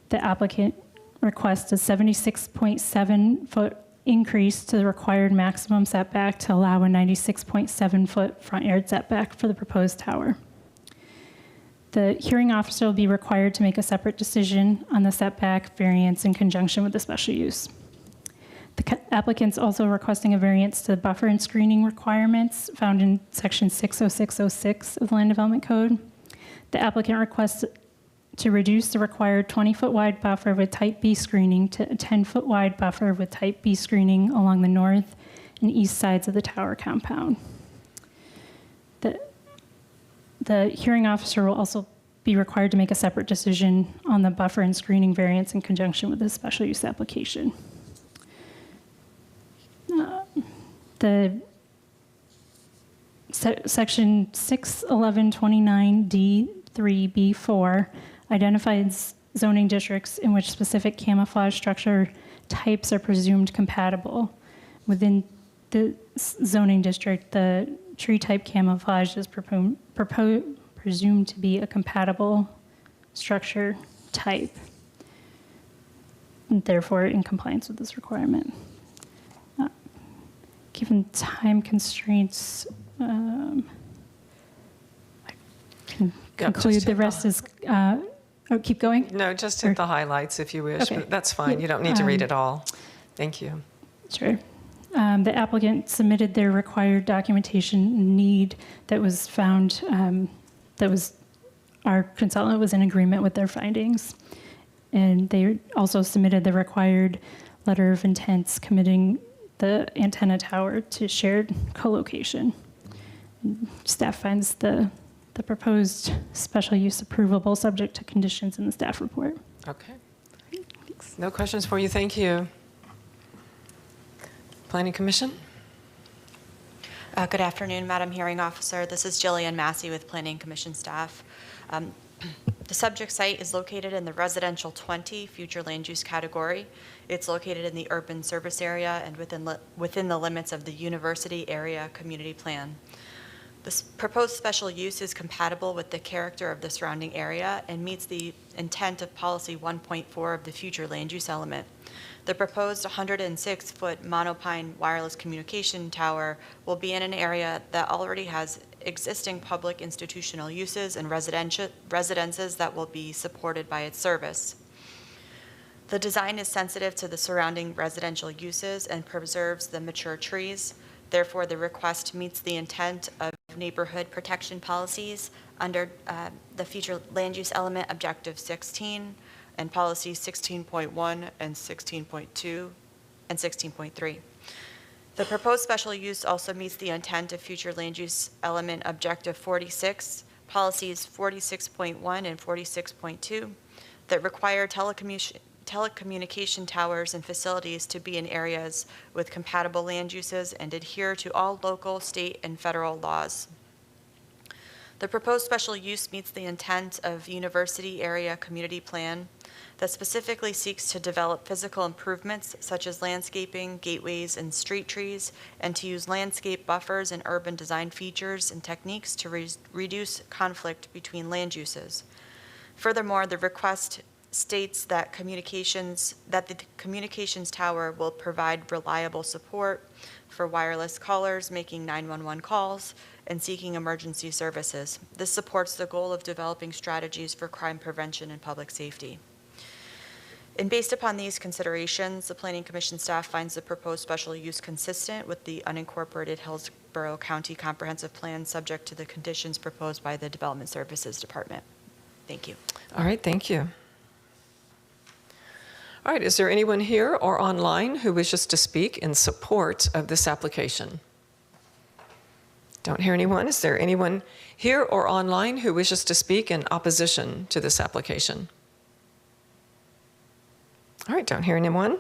The applicant requests a 76.7-foot increase to the required maximum setback to allow a 96.7-foot front yard setback for the proposed tower. The hearing officer will be required to make a separate decision on the setback variance in conjunction with the special use. The applicant's also requesting a variance to the buffer and screening requirements found in Section 60606 of the Land Development Code. The applicant requests to reduce the required 20-foot wide buffer with Type B screening to a 10-foot wide buffer with Type B screening along the north and east sides of the tower compound. The hearing officer will also be required to make a separate decision on the buffer and screening variance in conjunction with the special use application. Section 61129D3B4 identifies zoning districts in which specific camouflage structure types are presumed compatible. Within the zoning district, the tree type camouflage is presumed to be a compatible structure type, and therefore in compliance with this requirement. Given time constraints, I can conclude. The rest is, keep going? No, just hit the highlights if you wish. Okay. But that's fine. Yep. You don't need to read it all. Thank you. Sure. The applicant submitted their required documentation need that was found, our consultant was in agreement with their findings. And they also submitted the required letter of intents committing the antenna tower to shared co-location. Staff finds the proposed special use approvable subject to conditions in the staff report. Okay. No questions for you. Thank you. Planning Commission? Good afternoon, Madam Hearing Officer. This is Jillian Massey with Planning Commission staff. The subject site is located in the residential 20 future land use category. It's located in the urban service area and within the limits of the university area community plan. This proposed special use is compatible with the character of the surrounding area and meets the intent of policy 1.4 of the future land use element. The proposed 106-foot monopine wireless communication tower will be in an area that already has existing public institutional uses and residences that will be supported by its service. The design is sensitive to the surrounding residential uses and preserves the mature trees. Therefore, the request meets the intent of neighborhood protection policies under the future land use element objective 16 and policies 16.1 and 16.2 and 16.3. The proposed special use also meets the intent of future land use element objective 46, policies 46.1 and 46.2 that require telecommunication towers and facilities to be in areas with compatible land uses and adhere to all local, state, and federal laws. The proposed special use meets the intent of University Area Community Plan that specifically seeks to develop physical improvements such as landscaping, gateways, and street trees, and to use landscape buffers and urban design features and techniques to reduce conflict between land uses. Furthermore, the request states that the communications tower will provide reliable support for wireless callers making 911 calls and seeking emergency services. This supports the goal of developing strategies for crime prevention and public safety. And based upon these considerations, the Planning Commission staff finds the proposed special use consistent with the unincorporated Hillsborough County Comprehensive Plan subject to the conditions proposed by the Development Services Department. Thank you. All right, thank you. All right, is there anyone here or online who wishes to speak in support of this application? Don't hear anyone. Is there anyone here or online who wishes to speak in opposition to this application? All right, don't hear anyone.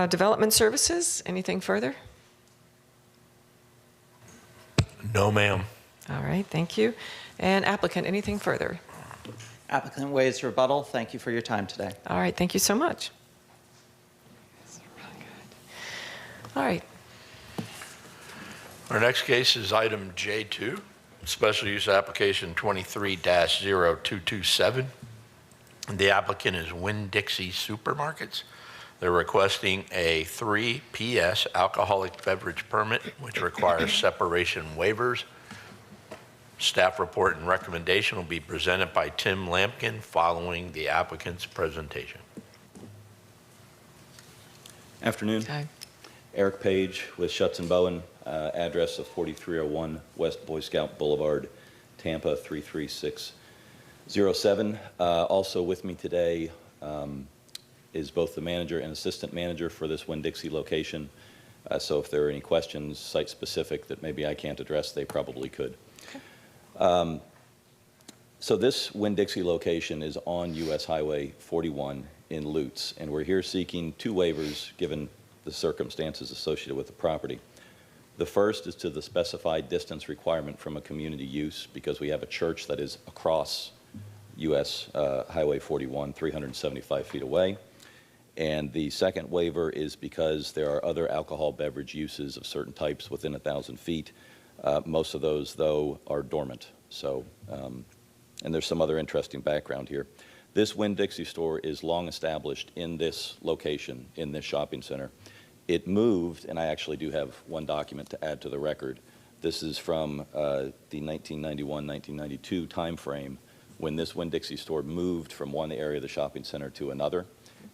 Development Services, anything further? No, ma'am. All right, thank you. And applicant, anything further? Applicant waives rebuttal. Thank you for your time today. All right, thank you so much. All right. Our next case is item J2, special use application 23-0227. The applicant is Winn-Dixie Supermarkets. They're requesting a 3 PS alcoholic beverage permit, which requires separation waivers. Staff report and recommendation will be presented by Tim Lampkin following the applicant's presentation. Afternoon. Hi. Eric Page with Schutz & Bowen, address of 4301 West Boy Scout Boulevard, Tampa 33607. Also with me today is both the manager and assistant manager for this Winn-Dixie location. So if there are any questions site-specific that maybe I can't address, they probably could. So this Winn-Dixie location is on US Highway 41 in Lutz, and we're here seeking 2 waivers given the circumstances associated with the property. The first is to the specified distance requirement from a community use because we have a church that is across US Highway 41, 375 feet away. And the second waiver is because there are other alcohol beverage uses of certain types within 1,000 feet. Most of those, though, are dormant. So, and there's some other interesting background here. This Winn-Dixie store is long established in this location, in this shopping center. It moved, and I actually do have one document to add to the record. This is from the 1991-1992 timeframe when this Winn-Dixie store moved from one area of the shopping center to another.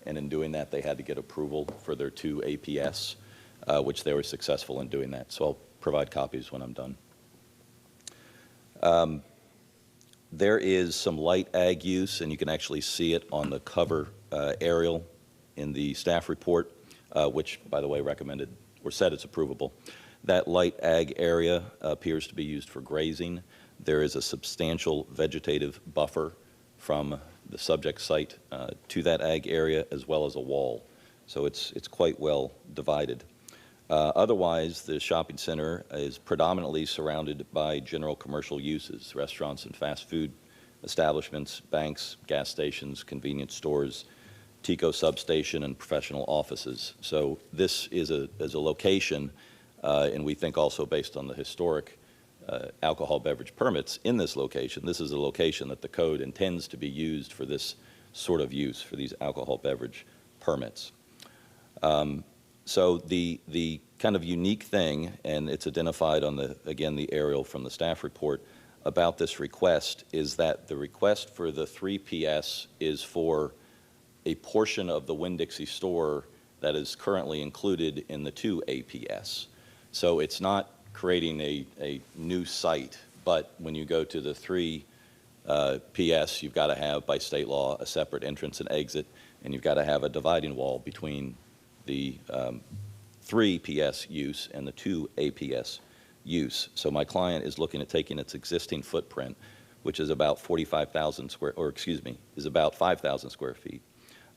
And in doing that, they had to get approval for their 2 APS, which they were successful in doing that. So I'll provide copies when I'm done. There is some light ag use, and you can actually see it on the cover aerial in the staff report, which, by the way, recommended or said it's approvable. That light ag area appears to be used for grazing. There is a substantial vegetative buffer from the subject site to that ag area, as well as a wall. So it's quite well divided. Otherwise, the shopping center is predominantly surrounded by general commercial uses, restaurants and fast food establishments, banks, gas stations, convenience stores, TECO substation, and professional offices. So this is a location, and we think also based on the historic alcohol beverage permits in this location, this is a location that the code intends to be used for this sort of use, for these alcohol beverage permits. So the kind of unique thing, and it's identified on the, again, the aerial from the staff report about this request, is that the request for the 3 PS is for a portion of the Winn-Dixie store that is currently included in the 2 APS. So it's not creating a new site, but when you go to the 3 PS, you've got to have, by state law, a separate entrance and exit, and you've got to have a dividing wall between the 3 PS use and the 2 APS use. So my client is looking at taking its existing footprint, which is about 45,000 square, or excuse me, is about 5,000 square feet.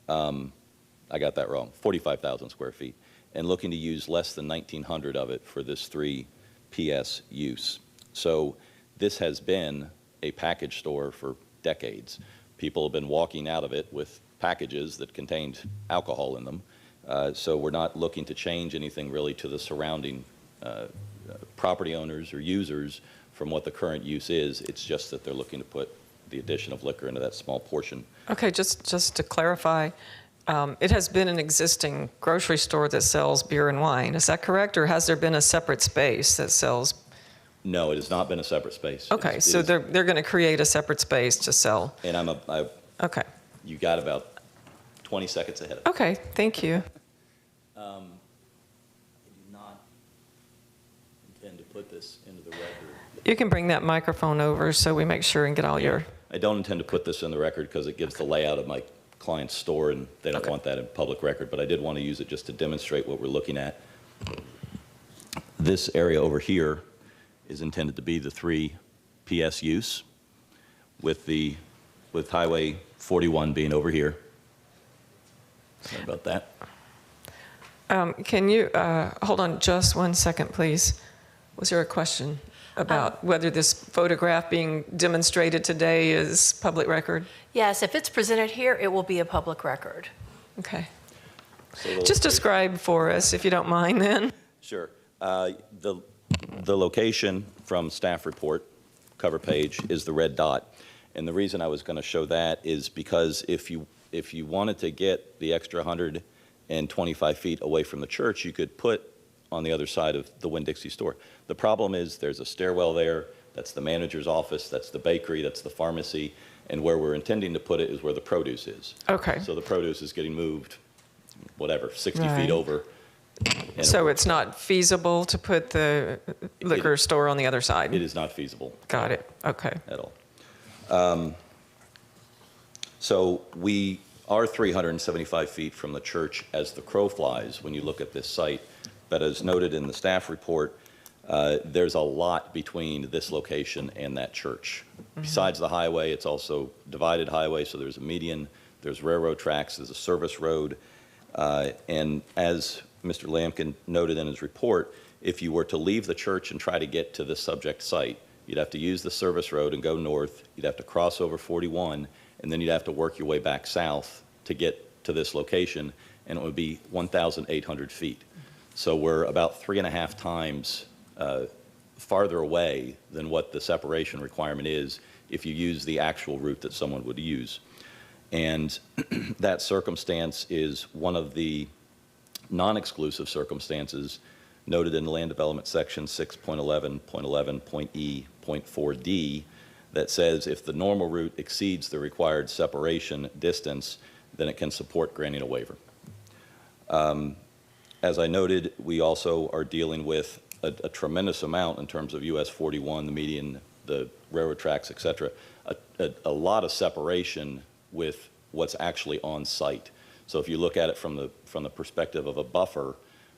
I got that wrong, 45,000 square feet, and looking to use less than 1,900 of it for this 3 PS use. So this has been a package store for decades. People have been walking out of it with packages that contained alcohol in them. So we're not looking to change anything really to the surrounding property owners or users from what the current use is. It's just that they're looking to put the addition of liquor into that small portion. Okay, just to clarify, it has been an existing grocery store that sells beer and wine. Is that correct, or has there been a separate space that sells? No, it has not been a separate space. Okay, so they're going to create a separate space to sell. And okay. You got about 20 seconds ahead of me. Okay, thank you. I do not intend to put this into the record. You can bring that microphone over so we make sure and get all your... I don't intend to put this in the record because it gives the layout of my client's store, and they don't want that in public record, but I did want to use it just to demonstrate what we're looking at. This area over here is intended to be the 3 PS use, with Highway 41 being over here. Sorry about that. Can you hold on just one second, please? Was there a question about whether this photograph being demonstrated today is public record? Yes, if it's presented here, it will be a public record. Okay. Just describe for us, if you don't mind, then. Sure. The location from staff report, cover page, is the red dot. And the reason I was going to show that is because if you wanted to get the extra 125 feet away from the church, you could put on the other side of the Winn-Dixie store. The problem is there's a stairwell there. That's the manager's office. That's the bakery. That's the pharmacy. And where we're intending to put it is where the produce is. Okay. So the produce is getting moved, whatever, 60 Right. feet over. So it's not feasible to put the liquor store on the other side? It is not feasible. Got it. Okay. At all. So we are 375 feet from the church as the crow flies when you look at this site. But as noted in the staff report, there's a lot between this location and that church. Besides the highway, it's also divided highway, so there's a median, there's railroad tracks, there's a service road. And as Mr. Lampkin noted in his report, if you were to leave the church and try to get to the subject site, you'd have to use the service road and go north, you'd have to cross over 41, and then you'd have to work your way back south to get to this location, and it would be 1,800 feet. So we're about 3.5 times farther away than what the separation requirement is if you use the actual route that someone would use. And that circumstance is one of the non-exclusive circumstances noted in the land development section 6.11.11.E.4D that says if the normal route exceeds the required separation distance, then it can support granting a waiver. As I noted, we also are dealing with a tremendous amount in terms of US 41, the median, the railroad tracks, et cetera, a lot of separation with what's actually on site. So if you look at it from the perspective of a buffer,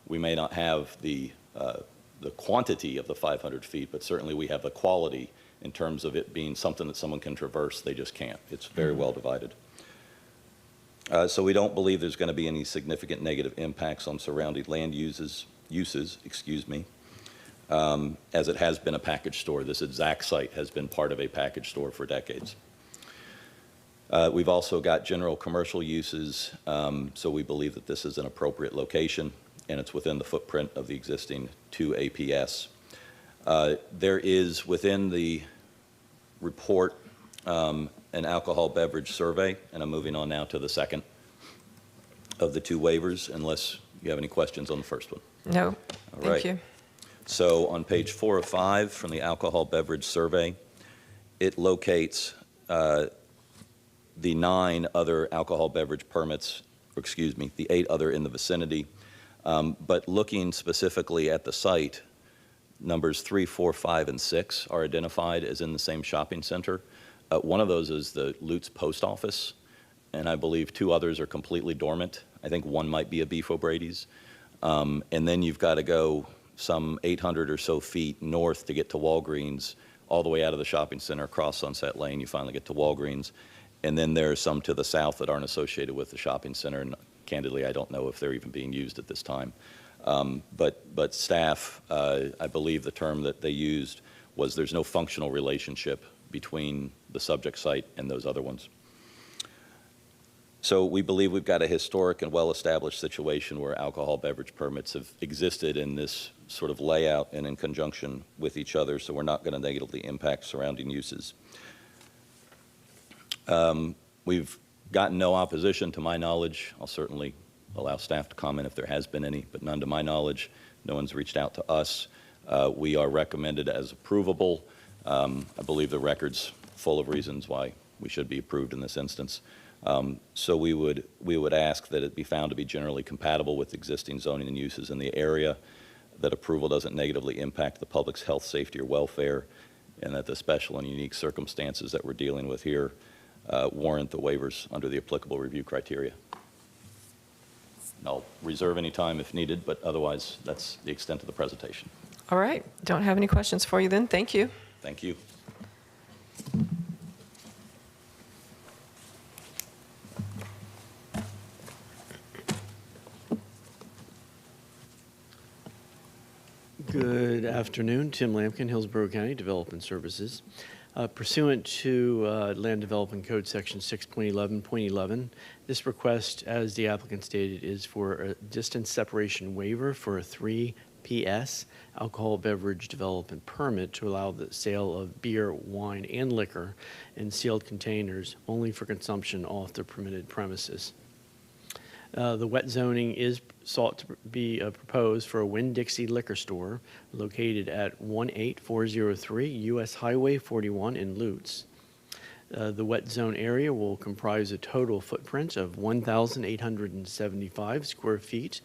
we may not have the quantity of the 500 feet, but certainly we have the quality in terms of it being something that someone can traverse. They just can't. It's very well divided. So we don't believe there's going to be any significant negative impacts on surrounding land uses, as it has been a package store. This exact site has been part of a package store for decades. We've also got general commercial uses, so we believe that this is an appropriate location, and it's within the footprint of the existing 2 APS. There is within the report an alcohol beverage survey, and I'm moving on now to the second of the 2 waivers, unless you have any questions on the first one. No, All thank right. you. So on page 4 of 5 from the alcohol beverage survey, it locates the 9 other alcohol beverage permits, or excuse me, the 8 other in the vicinity. But looking specifically at the site, numbers 3, 4, 5, and 6 are identified as in the same shopping center. One of those is the Lutz Post Office, and I believe 2 others are completely dormant. I think one might be a Beef O'Brady's. And then you've got to go some 800 or so feet north to get to Walgreens, all the way out of the shopping center across Sunset Lane. You finally get to Walgreens. And then there are some to the south that aren't associated with the shopping center. And candidly, I don't know if they're even being used at this time. But staff, I believe the term that they used was there's no functional relationship between the subject site and those other ones. So we believe we've got a historic and well-established situation where alcohol beverage permits have existed in this sort of layout and in conjunction with each other, so we're not going to negatively impact surrounding uses. We've gotten no opposition to my knowledge. I'll certainly allow staff to comment if there has been any, but none to my knowledge. No one's reached out to us. We are recommended as approvable. I believe the record's full of reasons why we should be approved in this instance. So we would ask that it be found to be generally compatible with existing zoning and uses in the area, that approval doesn't negatively impact the public's health, safety, or welfare, and that the special and unique circumstances that we're dealing with here warrant the waivers under the applicable review criteria. And I'll reserve any time if needed, but otherwise that's the extent of the presentation. All right, don't have any questions for you then. Thank you. Thank you. Good afternoon. Tim Lampkin, Hillsborough County Development Services. Pursuant to Land Development Code Section 6.11.11, this request, as the applicant stated, is for a distance separation waiver for a 3PS alcohol beverage development permit to allow the sale of beer, wine, and liquor in sealed containers only for consumption off the permitted premises. The wet zoning is sought to be proposed for a Winn-Dixie liquor store located at 18403 U.S. Highway 41 in Lutz. The wet zone area will comprise a total footprint of 1,875 square feet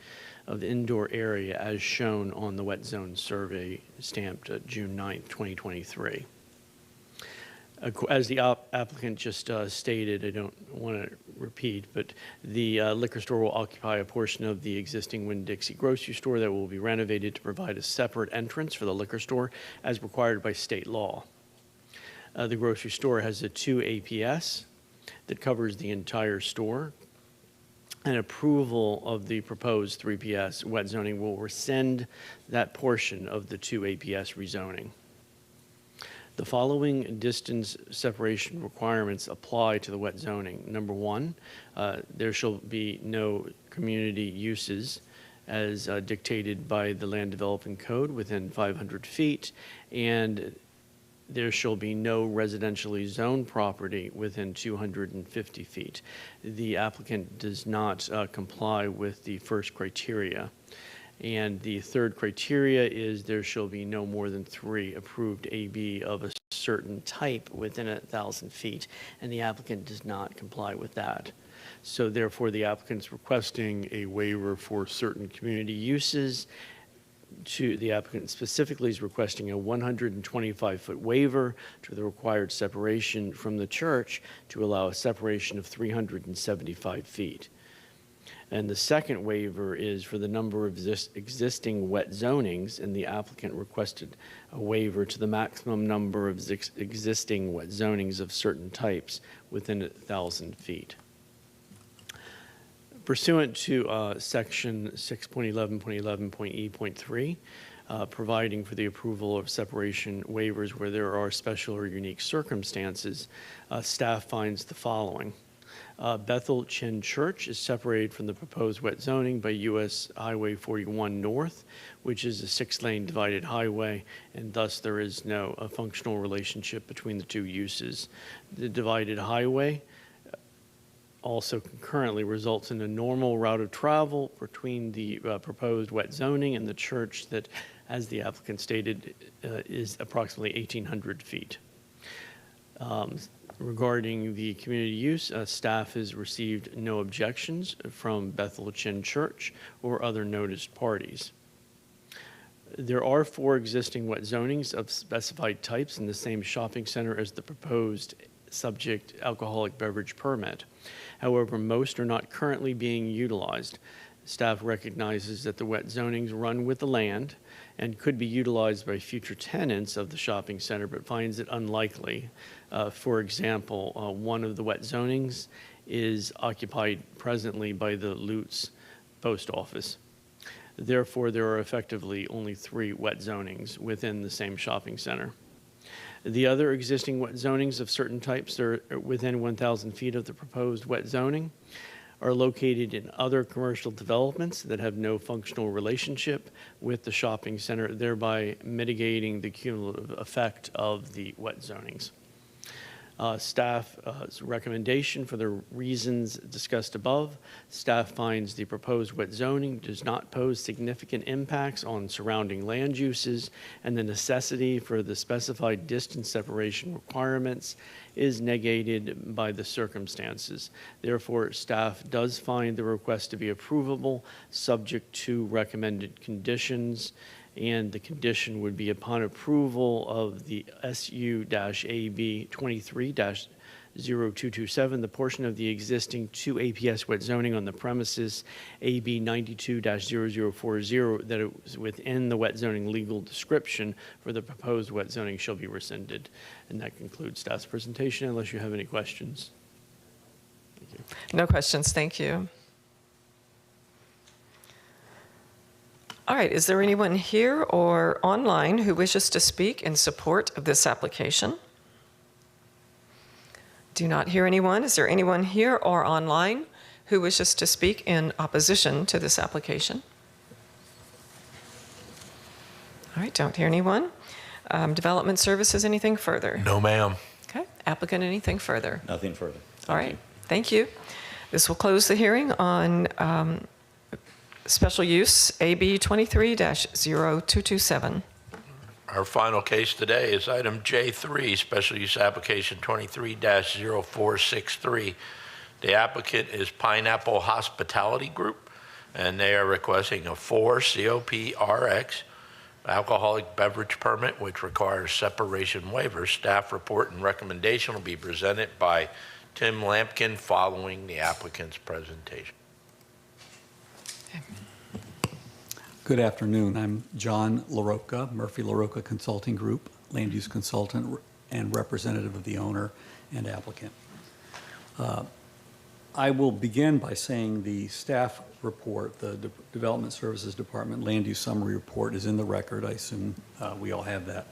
of the indoor area as shown on the wet zone survey stamped June 9th, 2023. As the applicant just stated, I don't want to repeat, but the liquor store will occupy a portion of the existing Winn-Dixie grocery store that will be renovated to provide a separate entrance for the liquor store as required by state law. The grocery store has a 2 APS that covers the entire store. And approval of the proposed 3PS wet zoning will rescind that portion of the 2 APS rezoning. The following distance separation requirements apply to the wet zoning. Number 1, there shall be no community uses as dictated by the Land Development Code within 500 feet, and there shall be no residentially zoned property within 250 feet. The applicant does not comply with the first criteria. And the third criteria is there shall be no more than 3 approved AB of a certain type within 1,000 feet, and the applicant does not comply with that. So therefore, the applicant is requesting a waiver for certain community uses the applicant specifically is requesting a 125-foot waiver to the required separation from the church to allow a separation of 375 feet. And the second waiver is for the number of existing wet zonings, and the applicant requested a waiver to the maximum number of existing wet zonings of certain types within 1,000 feet. Pursuant to section 6.11.11.e.3, providing for the approval of separation waivers where there are special or unique circumstances, staff finds the following. Bethel Chin Church is separated from the proposed wet zoning by U.S. Highway 41 North, which is a 6-lane divided highway, and thus there is no functional relationship between the two uses. The divided highway also concurrently results in a normal route of travel between the proposed wet zoning and the church that, as the applicant stated, is approximately 1,800 feet. Regarding the community use, staff has received no objections from Bethel Chin Church or other noticed parties. There are 4 existing wet zonings of specified types in the same shopping center as the proposed subject alcoholic beverage permit. However, most are not currently being utilized. Staff recognizes that the wet zonings run with the land and could be utilized by future tenants of the shopping center, but finds it unlikely. For example, one of the wet zonings is occupied presently by the Lutz post office. Therefore, there are effectively only 3 wet zonings within the same shopping center. The other existing wet zonings of certain types that are within 1,000 feet of the proposed wet zoning are located in other commercial developments that have no functional relationship with the shopping center, thereby mitigating the cumulative effect of the wet zonings. Staff's recommendation for the reasons discussed above, staff finds the proposed wet zoning does not pose significant impacts on surrounding land uses, and the necessity for the specified distance separation requirements is negated by the circumstances. Therefore, staff does find the request to be approvable, subject to recommended conditions, and the condition would be upon approval of the SU-AB 23-0227, the portion of the existing 2 APS wet zoning on the premises AB 92-0040 that is within the wet zoning legal description for the proposed wet zoning shall be rescinded. And that concludes staff's presentation, unless you have any questions. Thank you. No questions, thank you. All right, is there anyone here or online who wishes to speak in support of this application? Do not hear anyone. Is there anyone here or online who wishes to speak in opposition to this application? All right, don't hear anyone. Development Services, anything further? No, ma'am. Okay, applicant, anything further? Nothing further. All right, thank you. This will close the hearing on special use AB 23-0227. Our final case today is item J3, special use application 23-0463. The applicant is Pineapple Hospitality Group, and they are requesting a 4 COP-RX alcoholic beverage permit, which requires separation waivers. Staff report and recommendation will be presented by Tim Lampkin following the applicant's presentation. Good afternoon. I'm John LaRocca, Murphy LaRocca Consulting Group, land use consultant and representative of the owner and applicant. I will begin by saying the staff report, the Development Services Department Land Use Summary Report is in the record. I assume we all have that.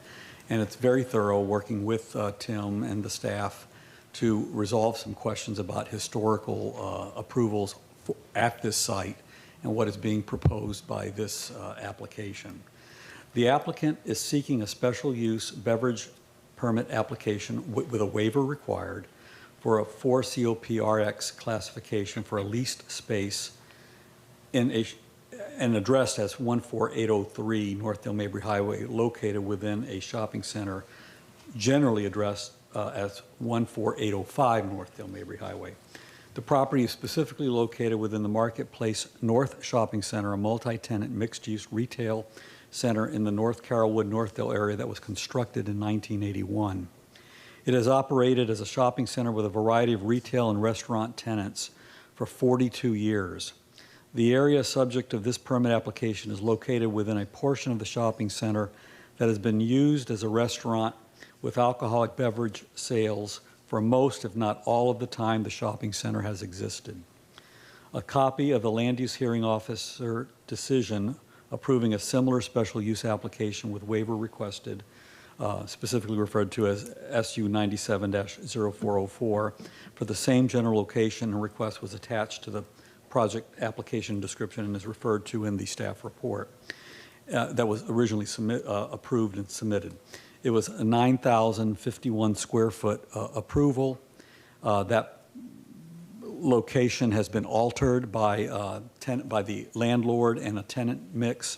And it's very thorough, working with Tim and the staff to resolve some questions about historical approvals at this site and what is being proposed by this application. The applicant is seeking a special use beverage permit application with a waiver required for a 4 COP-RX classification for a leased space and addressed as 14803 North Dale Mabry Highway, located within a shopping center, generally addressed as 14805 North Dale Mabry Highway. The property is specifically located within the Marketplace North Shopping Center, a multi-tenant mixed-use retail center in the North Carrollwood-Northdale area that was constructed in 1981. It has operated as a shopping center with a variety of retail and restaurant tenants for 42 years. The area subject of this permit application is located within a portion of the shopping center that has been used as a restaurant with alcoholic beverage sales for most, if not all, of the time the shopping center has existed. A copy of the Land Use Hearing Officer decision approving a similar special use application with waiver requested, specifically referred to as SU 97-0404, for the same general location and request was attached to the project application description and is referred to in the staff report that was originally approved and submitted. It was a 9,051 square foot approval. That location has been altered by the landlord and a tenant mix.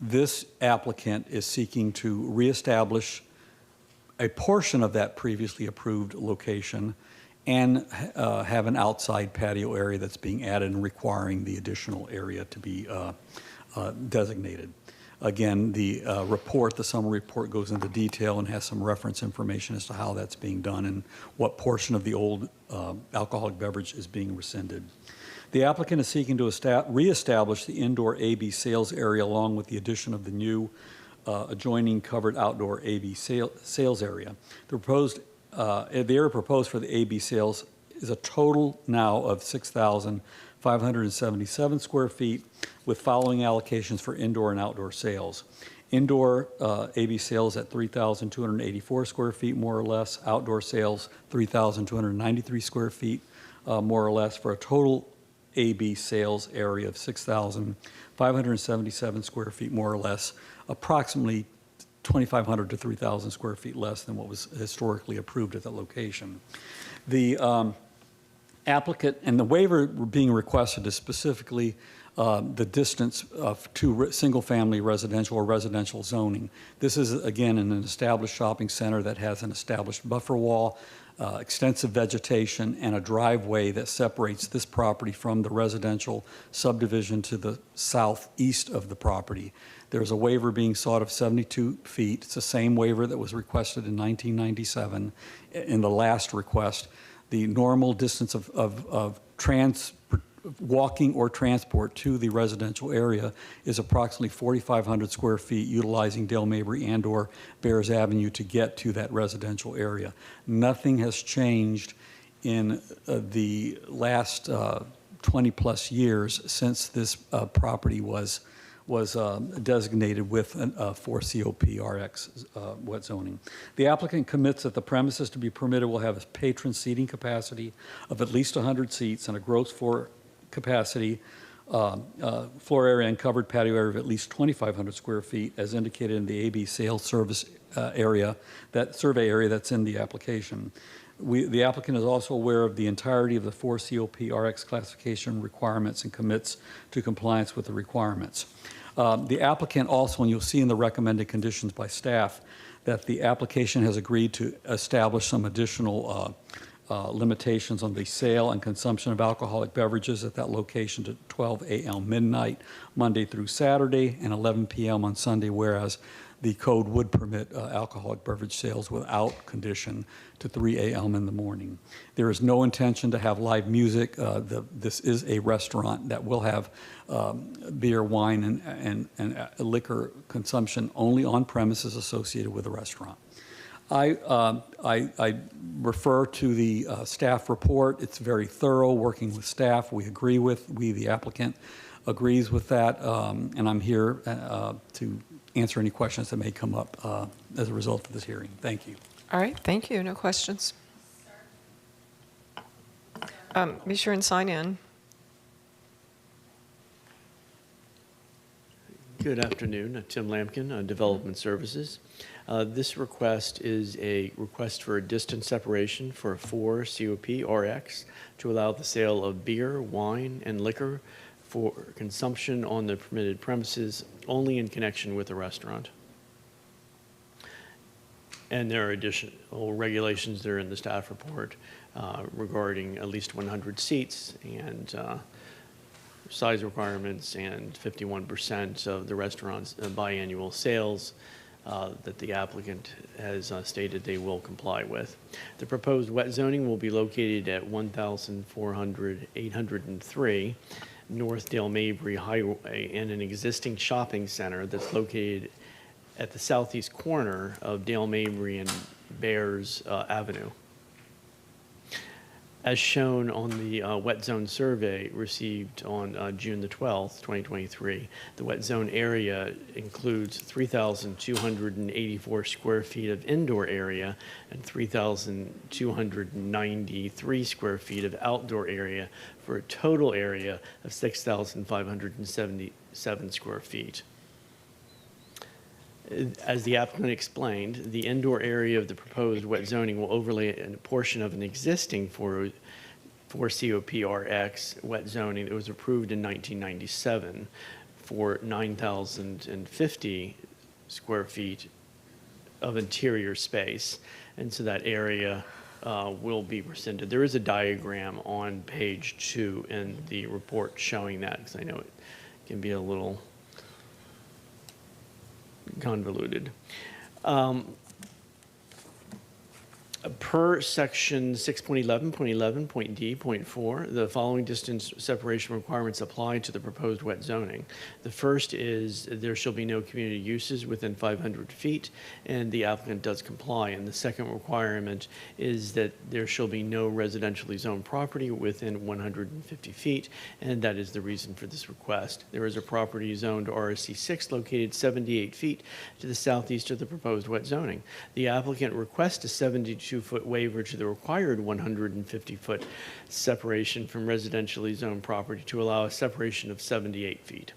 This applicant is seeking to reestablish a portion of that previously approved location and have an outside patio area that's being added and requiring the additional area to be designated. Again, the report, the summary report, goes into detail and has some reference information as to how that's being done and what portion of the old alcoholic beverage is being rescinded. The applicant is seeking to reestablish the indoor AB sales area along with the addition of the new adjoining covered outdoor AB sales area. The area proposed for the AB sales is a total now of 6,577 square feet with following allocations for indoor and outdoor sales. Indoor AB sales at 3,284 square feet, more or less. Outdoor sales, 3,293 square feet, more or less, for a total AB sales area of 6,577 square feet, more or less, approximately 2,500 to 3,000 square feet less than what was historically approved at that location. The applicant and the waiver being requested is specifically the distance to single-family residential or residential zoning. This is, again, in an established shopping center that has an established buffer wall, extensive vegetation, and a driveway that separates this property from the residential subdivision to the southeast of the property. There's a waiver being sought of 72 feet. It's the same waiver that was requested in 1997 in the last request. The normal distance of walking or transport to the residential area is approximately 4,500 square feet, utilizing Dale Mabry and or Bears Avenue to get to that residential area. Nothing has changed in the last 20 plus years since this property was designated with for COP RX wet zoning. The applicant commits that the premises to be permitted will have a patron seating capacity of at least 100 seats and a gross floor capacity, floor area and covered patio area of at least 2,500 square feet, as indicated in the AB sales service area, that survey area that's in the application. The applicant is also aware of the entirety of the 4 COP RX classification requirements and commits to compliance with the requirements. The applicant also, and you'll see in the recommended conditions by staff, that the application has agreed to establish some additional limitations on the sale and consumption of alcoholic beverages at that location to 12 a.m. midnight, Monday through Saturday, and 11 p.m. on Sunday, whereas the code would permit alcoholic beverage sales without condition to 3 a.m. in the morning. There is no intention to have live music. This is a restaurant that will have beer, wine, and liquor consumption only on premises associated with the restaurant. I refer to the staff report. It's very thorough, working with staff. We, the applicant, agrees with that, and I'm here to answer any questions that may come up as a result of this hearing. Thank you. All right, thank you. No questions? Be sure and sign in. Good afternoon. Tim Lampkin, Development Services. This request is a request for a distance separation for 4 COP RX to allow the sale of beer, wine, and liquor for consumption on the permitted premises only in connection with the restaurant. And there are additional regulations that are in the staff report regarding at least 100 seats and size requirements and 51% of the restaurant's biannual sales that the applicant has stated they will comply with. The proposed wet zoning will be located at 1,803 North Dale Mabry Highway in an existing shopping center that's located at the southeast corner of Dale Mabry and Bears Avenue. As shown on the wet zone survey received on June the 12th, 2023, the wet zone area includes 3,284 square feet of indoor area and 3,293 square feet of outdoor area for a total area of 6,577 square feet. As the applicant explained, the indoor area of the proposed wet zoning will overlay a portion of an existing 4 COPRX wet zoning that was approved in 1997 for 9,050 square feet of interior space. And so that area will be rescinded. There is a diagram on page 2 in the report showing that, because I know it can be a little convoluted. Per section 6.11.11.d.4, the following distance separation requirements apply to the proposed wet zoning. The first is there shall be no community uses within 500 feet, and the applicant does comply. And the second requirement is that there shall be no residentially zoned property within 150 feet, and that is the reason for this request. There is a property zoned RSC 6 located 78 feet to the southeast of the proposed wet zoning. The applicant requests a 72-foot waiver to the required 150-foot separation from residentially zoned property to allow a separation of 78 feet.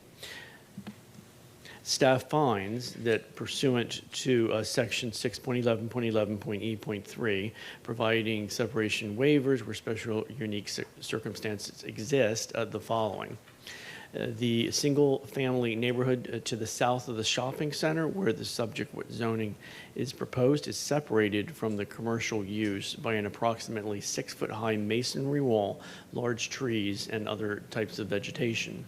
Staff finds that pursuant to section 6.11.11.e.3, providing separation waivers where special unique circumstances exist, the following. The single-family neighborhood to the south of the shopping center where the subject zoning is proposed is separated from the commercial use by an approximately 6-foot-high masonry wall, large trees, and other types of vegetation.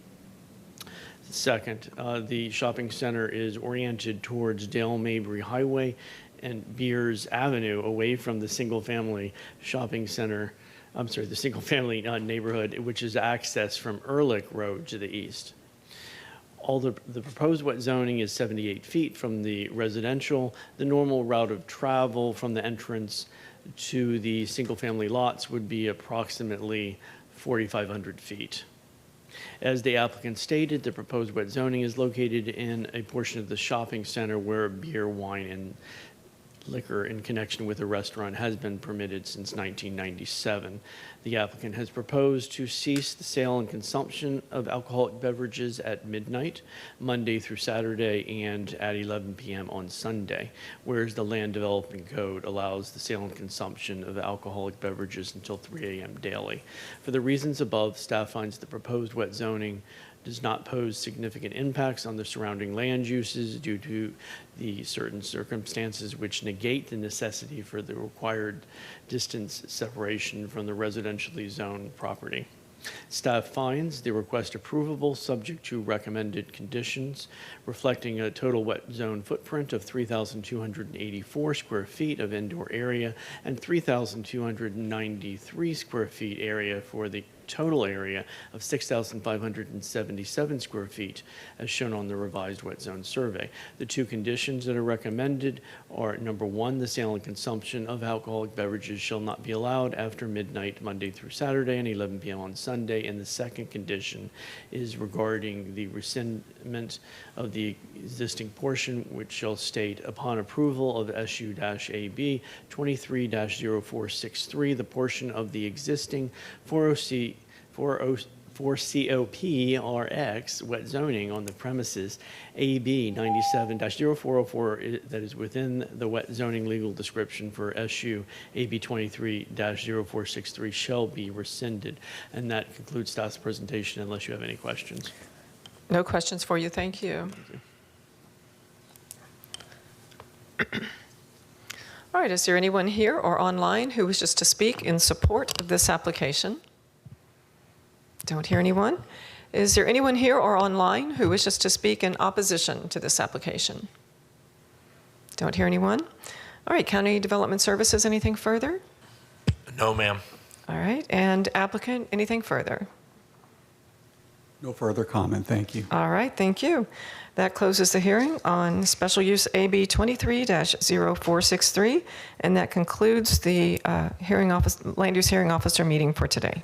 Second, the shopping center is oriented towards Dale Mabry Highway and Beers Avenue, away from the single-family shopping center. The single-family neighborhood, which is accessed from Ehrlich Road to the east. The proposed wet zoning is 78 feet from the residential. The normal route of travel from the entrance to the single-family lots would be approximately 4,500 feet. As the applicant stated, the proposed wet zoning is located in a portion of the shopping center where beer, wine, and liquor in connection with a restaurant has been permitted since 1997. The applicant has proposed to cease the sale and consumption of alcoholic beverages at midnight, Monday through Saturday, and at 11 p.m. on Sunday, whereas the Land Development Code allows the sale and consumption of alcoholic beverages until 3 a.m. daily. For the reasons above, staff finds the proposed wet zoning does not pose significant impacts on the surrounding land uses due to the certain circumstances which negate the necessity for the required distance separation from the residentially zoned property. Staff finds the request approvable subject to recommended conditions, reflecting a total wet zone footprint of 3,284 square feet of indoor area and 3,293 square feet area for the total area of 6,577 square feet, as shown on the revised wet zone survey. The two conditions that are recommended are, number one, the sale and consumption of alcoholic beverages shall not be allowed after midnight, Monday through Saturday, and 11 p.m. on Sunday. And the second condition is regarding the rescindment of the existing portion, which shall state, upon approval of SU-AB 23-0463, the portion of the existing 4COPRX wet zoning on the premises AB 97-0404 that is within the wet zoning legal description for SU AB 23-0463 shall be rescinded. And that concludes staff's presentation unless you have any questions. No questions for you. Thank you. All right, is there anyone here or online who wishes to speak in support of this application? Don't hear anyone. Is there anyone here or online who wishes to speak in opposition to this application? Don't hear anyone. All right, County Development Services, anything further? No, ma'am. All right, and applicant, anything further? No further comment, thank you. All right, thank you. That closes the hearing on special use AB 23-0463, and that concludes the land use hearing officer meeting for today.